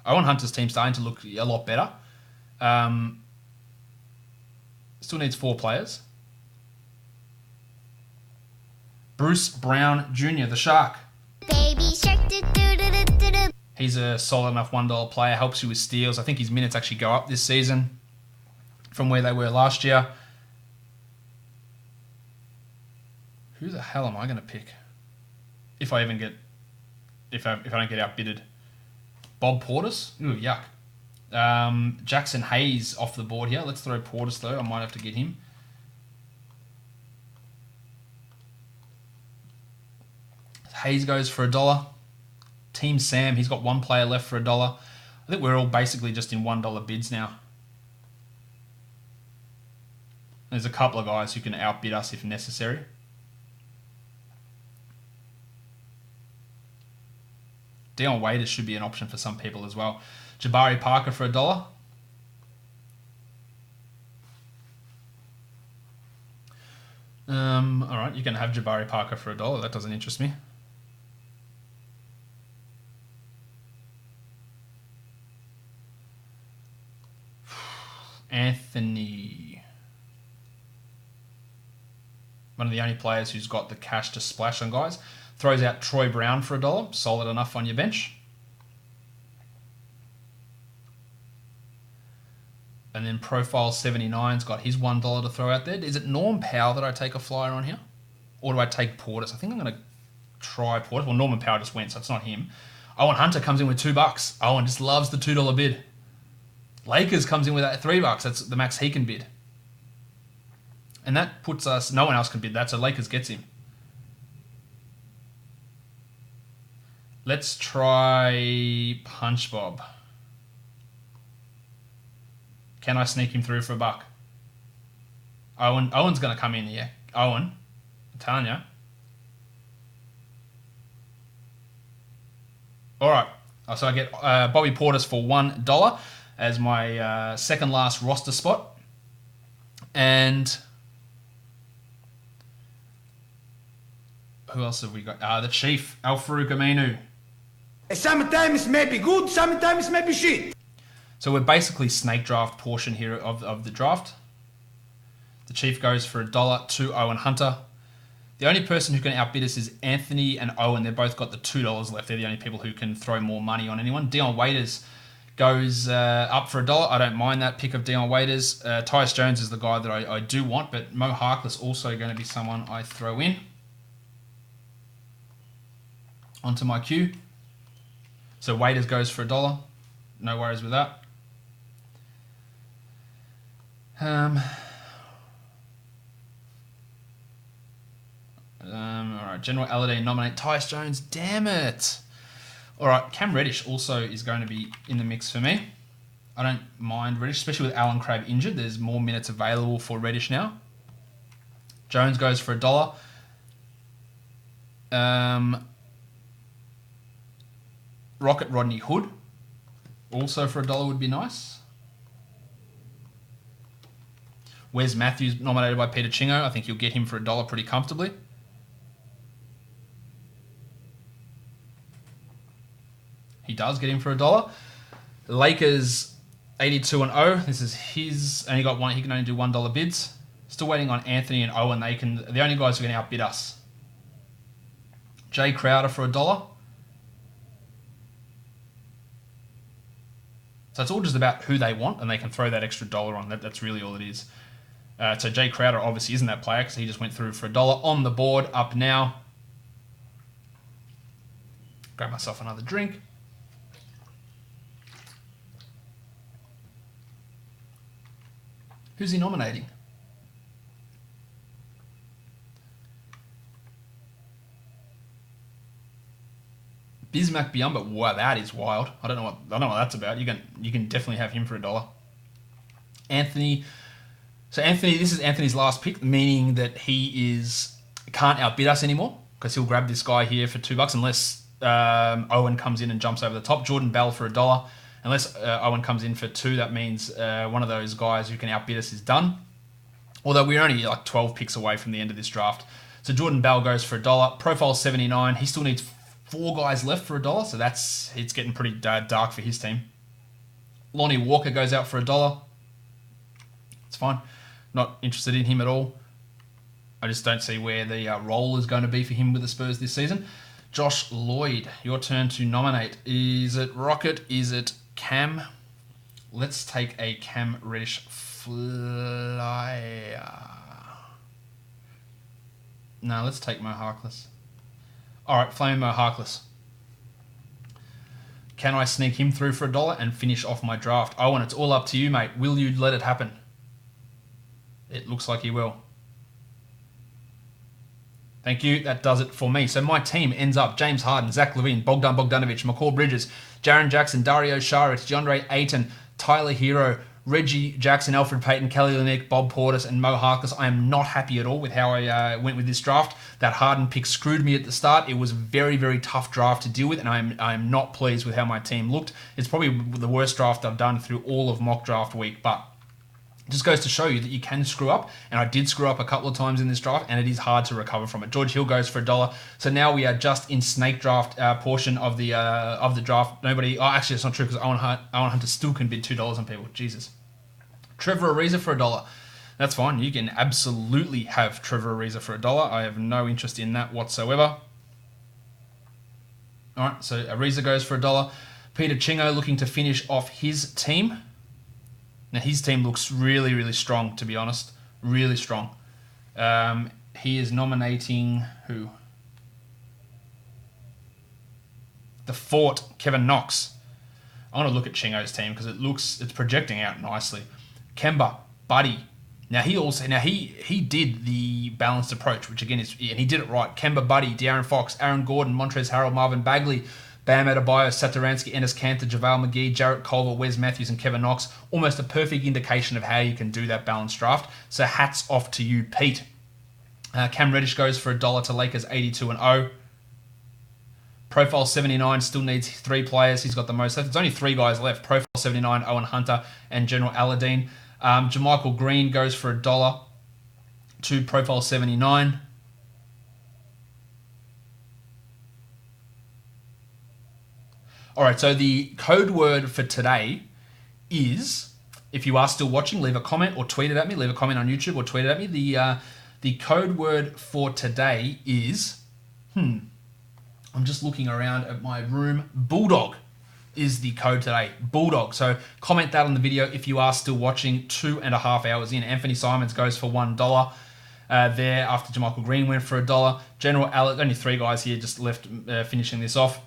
Owen Hunter's team's starting to look a lot better. Still needs 4 players. Bruce Brown Jr., the Shark. Baby shark, do-do-do-do-do. He's a solid enough $1 player. Helps you with steals. I think his minutes actually go up this season from where they were last year. Who the hell am I going to pick? If I even get... If I don't get outbidded. Bob Portis. Ooh, yuck. Jackson Hayes off the board here. Let's throw Portis, though. I might have to get him. Hayes goes for $1. Team Sam, he's got one player left for $1. I think we're all basically just in $1 bids now. There's a couple of guys who can outbid us if necessary. Dion Waiters should be an option for some people as well. Jabari Parker for $1. Alright, you can have Jabari Parker for $1. That doesn't interest me. Anthony. One of the only players who's got the cash to splash on guys. Throws out Troy Brown for $1. Solid enough on your bench. And then Profile 79's got his $1 to throw out there. Is it Norm Powell that I take a flyer on here? Or do I take Portis? I think I'm going to try Portis. Well, Norman Powell just went, so it's not him. Owen Hunter comes in with $2. Owen just loves the $2 bid. Lakers comes in with that $3. That's the max he can bid. And that puts us... No one else can bid that, so Lakers gets him. Let's try Punch Bob. Can I sneak him through for $1? Owen's going to come in here. Owen, I'm telling you. All right. So I get Bobby Portis for $1 as my second last roster spot. And who else have we got? The Chief, Al-Farouq Aminu. Sometimes it may be good, sometimes it may be shit. So we're basically snake draft portion here of the draft. The Chief goes for $1 to Owen Hunter. The only person who can outbid us is Anthony and Owen. They've both got the $2 left. They're the only people who can throw more money on anyone. Dion Waiters goes up for $1. I don't mind that pick of Dion Waiters. Tyus Jones is the guy that I do want, but Mo Harkless also going to be someone I throw in. Onto my queue. So Waiters goes for $1. No worries with that. Alright, General Aladdin nominate Tyus Jones. Damn it. Alright, Cam Reddish also is going to be in the mix for me. I don't mind Reddish, especially with Alan Crabb injured. There's more minutes available for Reddish now. Jones goes for $1. Rocket Rodney Hood. Also for $1 would be nice. Wes Matthews nominated by Peter Chingo. I think you'll get him for $1 pretty comfortably. He does get him for $1. Lakers 82-0. This is his. Only got one. He can only do $1 bids. Still waiting on Anthony and Owen. They're the only guys who can outbid us. Jay Crowder for $1. So it's all just about who they want, and they can throw that extra $1 on. That's really all it is. So Jay Crowder obviously isn't that player because he just went through for $1 on the board. Up now. Grab myself another drink. Who's he nominating? Bismack Biyombo. Wow, that is wild. I don't know what that's about. You can definitely have him for $1. Anthony. So Anthony, this is Anthony's last pick, meaning that he can't outbid us anymore because he'll grab this guy here for $2 unless Owen comes in and jumps over the top. Jordan Bell for $1. Unless Owen comes in for $2, that means one of those guys who can outbid us is done. Although we're only like 12 picks away from the end of this draft. So Jordan Bell goes for $1. Profile 79. He still needs 4 guys left for $1, so it's getting pretty dark for his team. Lonnie Walker goes out for $1. It's fine. Not interested in him at all. I just don't see where the role is going to be for him with the Spurs this season. Josh Lloyd, your turn to nominate. Is it Rocket? Is it Cam? Let's take a Cam Reddish flyer. No, let's take Mo Harkless. All right, Flame Mo Harkless. Can I sneak him through for $1 and finish off my draft? Owen, it's all up to you, mate. Will you let it happen? It looks like he will. Thank you. That does it for me. So my team ends up James Harden, Zach LaVine, Bogdanovich, McCall Bridges, Jaren Jackson, Dario Saric, DeAndre Ayton, Tyler Hero, Reggie Jackson, Alfred Payton, Kelly Olynyk, Bob Portis, and Mo Harkless. I am not happy at all with how I went with this draft. That Harden pick screwed me at the start. It was a very, very tough draft to deal with, and I am not pleased with how my team looked. It's probably the worst draft I've done through all of mock draft week, but it just goes to show you that you can screw up, and I did screw up a couple of times in this draft, and it is hard to recover from it. George Hill goes for $1, so now we are just in snake draft portion of the draft. Nobody. Oh, actually, it's not true because Owen Hunter still can bid $2 on people. Jesus. Trevor Ariza for $1. That's fine. You can absolutely have Trevor Ariza for $1. I have no interest in that whatsoever. All right, so Ariza goes for $1. Peter Chingo looking to finish off his team. Now, his team looks really, really strong, to be honest. Really strong. He is nominating who? The Fort, Kevin Knox. I want to look at Chingo's team because it's projecting out nicely. Kemba, Buddy. Now he did the balanced approach, which again and he did it right. Kemba, Buddy, De'Aaron Fox, Aaron Gordon, Montrezl Harrell, Marvin Bagley, Bam Adebayo, Satoransky, Enes Kanter, JaVale McGee, Jarrett Culver, Wes Matthews, and Kevin Knox. Almost a perfect indication of how you can do that balanced draft. So hats off to you, Pete. Cam Reddish goes for $1 to Lakers 82-0. Profile 79 still needs 3 players. He's got the most left. There's only 3 guys left. Profile 79, Owen Hunter, and General Aladdin. Jermichael Green goes for $1 to Profile 79. All right, so the code word for today is, if you are still watching, leave a comment or tweet it at me. Leave a comment on YouTube or tweet it at me. The code word for today is, I'm just looking around at my room. Bulldog is the code today. Bulldog. So comment that on the video if you are still watching 2.5 hours in. Anthony Simons goes for $1 there after Jermichael Green went for $1. General Aladdin, only 3 guys here just left finishing this off.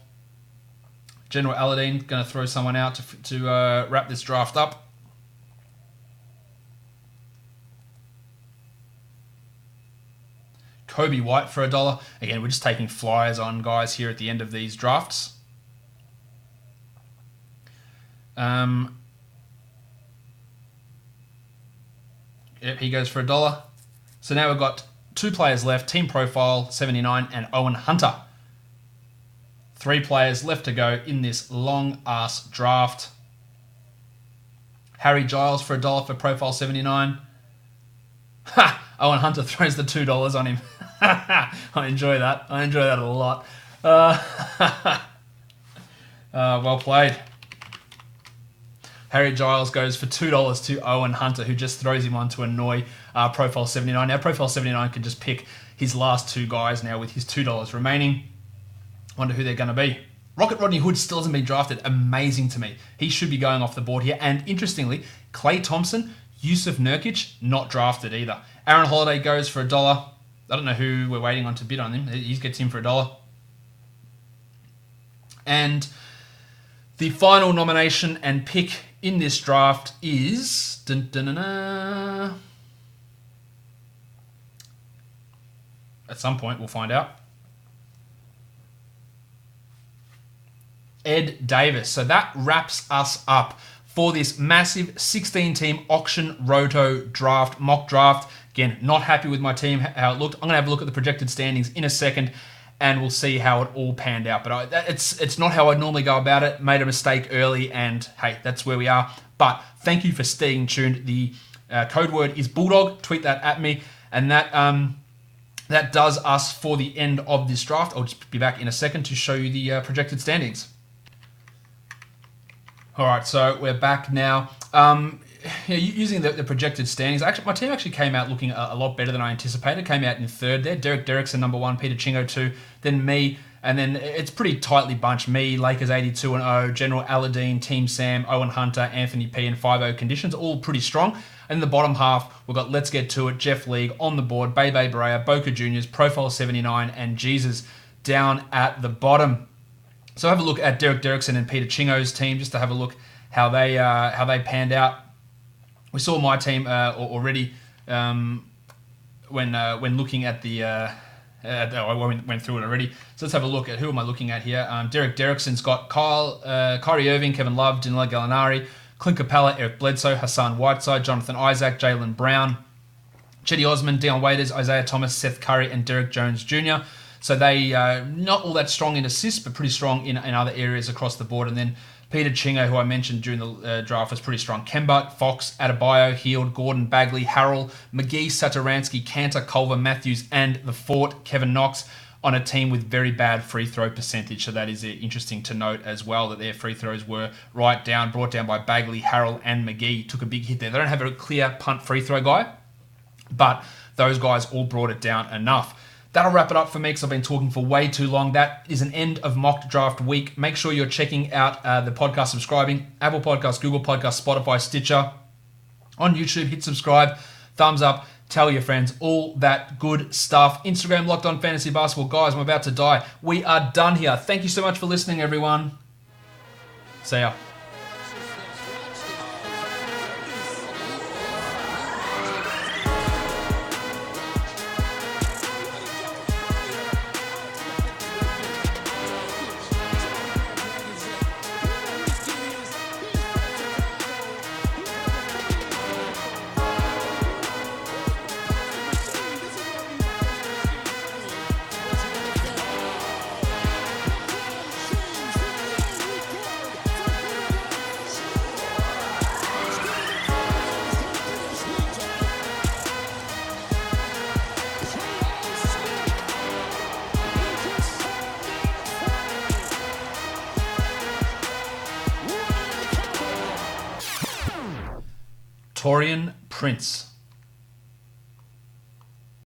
General Aladdin going to throw someone out to wrap this draft up. Kobe White for $1. Again, we're just taking flyers on guys here at the end of these drafts. Yep, he goes for $1. So now we've got 2 players left, Team Profile 79 and Owen Hunter. 3 players left to go in this long-ass draft. Harry Giles for $1 for Profile 79. Ha! Owen Hunter throws the $2 on him. I enjoy that. I enjoy that a lot. Well played. Harry Giles goes for $2 to Owen Hunter, who just throws him on to annoy Profile 79. Now, Profile 79 can just pick his last 2 guys now with his $2 remaining. Wonder who they're going to be. Rocket Rodney Hood still hasn't been drafted. Amazing to me. He should be going off the board here. And interestingly, Klay Thompson, Yusuf Nurkic, not drafted either. Aaron Holiday goes for $1. I don't know who we're waiting on to bid on him. He gets him for $1. And the final nomination and pick in this draft is... At some point, we'll find out. Ed Davis. So that wraps us up for this massive 16-team auction Roto draft, mock draft. Again, not happy with my team, how it looked. I'm going to have a look at the projected standings in a second, and we'll see how it all panned out. But it's not how I normally go about it. Made a mistake early, and hey, that's where we are. But thank you for staying tuned. The code word is Bulldog. Tweet that at me, and that does us for the end of this draft. I'll just be back in a second to show you the projected standings. All right, so we're back now. Using the projected standings, actually, my team actually came out looking a lot better than I anticipated. Came out in 3rd there. Derekson number 1, Peter Chingo 2, then me, and then it's pretty tightly bunched. Me, Lakers 82-0, General Aladdin, Team Sam, Owen Hunter, Anthony P, and 5-0 conditions, all pretty strong. And in the bottom half, we've got Let's Get To It, Jeff League on the board, Bebe Brea, Boca Juniors, Profile 79, and Jesus down at the bottom. So have a look at Derekson and Peter Chingo's team, just to have a look how they panned out. We saw my team already when looking at the. I went through it already. So let's have a look at who am I looking at here. Derekson's got Kyrie Irving, Kevin Love, Danilo Gallinari, Clint Capella, Eric Bledsoe, Hassan Whiteside, Jonathan Isaac, Jaylen Brown, Chetty Osman, Dion Waiters, Isaiah Thomas, Seth Curry, and Derek Jones Jr. So they not all that strong in assists, but pretty strong in other areas across the board. And then Peter Chingo, who I mentioned during the draft, was pretty strong. Kemba, Fox, Adebayo, Hield, Gordon, Bagley, Harrell, McGee, Satoransky, Cantor, Culver, Matthews, and the Fort, Kevin Knox, on a team with very bad free throw percentage. So that is interesting to note as well, that their free throws were brought down by Bagley, Harrell, and McGee. Took a big hit there. They don't have a clear punt free throw guy, but those guys all brought it down enough. That'll wrap it up for me because I've been talking for way too long. That is an end of mock draft week. Make sure you're checking out the podcast, subscribing, Apple Podcasts, Google Podcasts, Spotify, Stitcher. On YouTube, hit subscribe, thumbs up, tell your friends, all that good stuff. Instagram, Locked On Fantasy Basketball. Guys, I'm about to die. We are done here. Thank you so much for listening, everyone. See ya. Taurean Prince.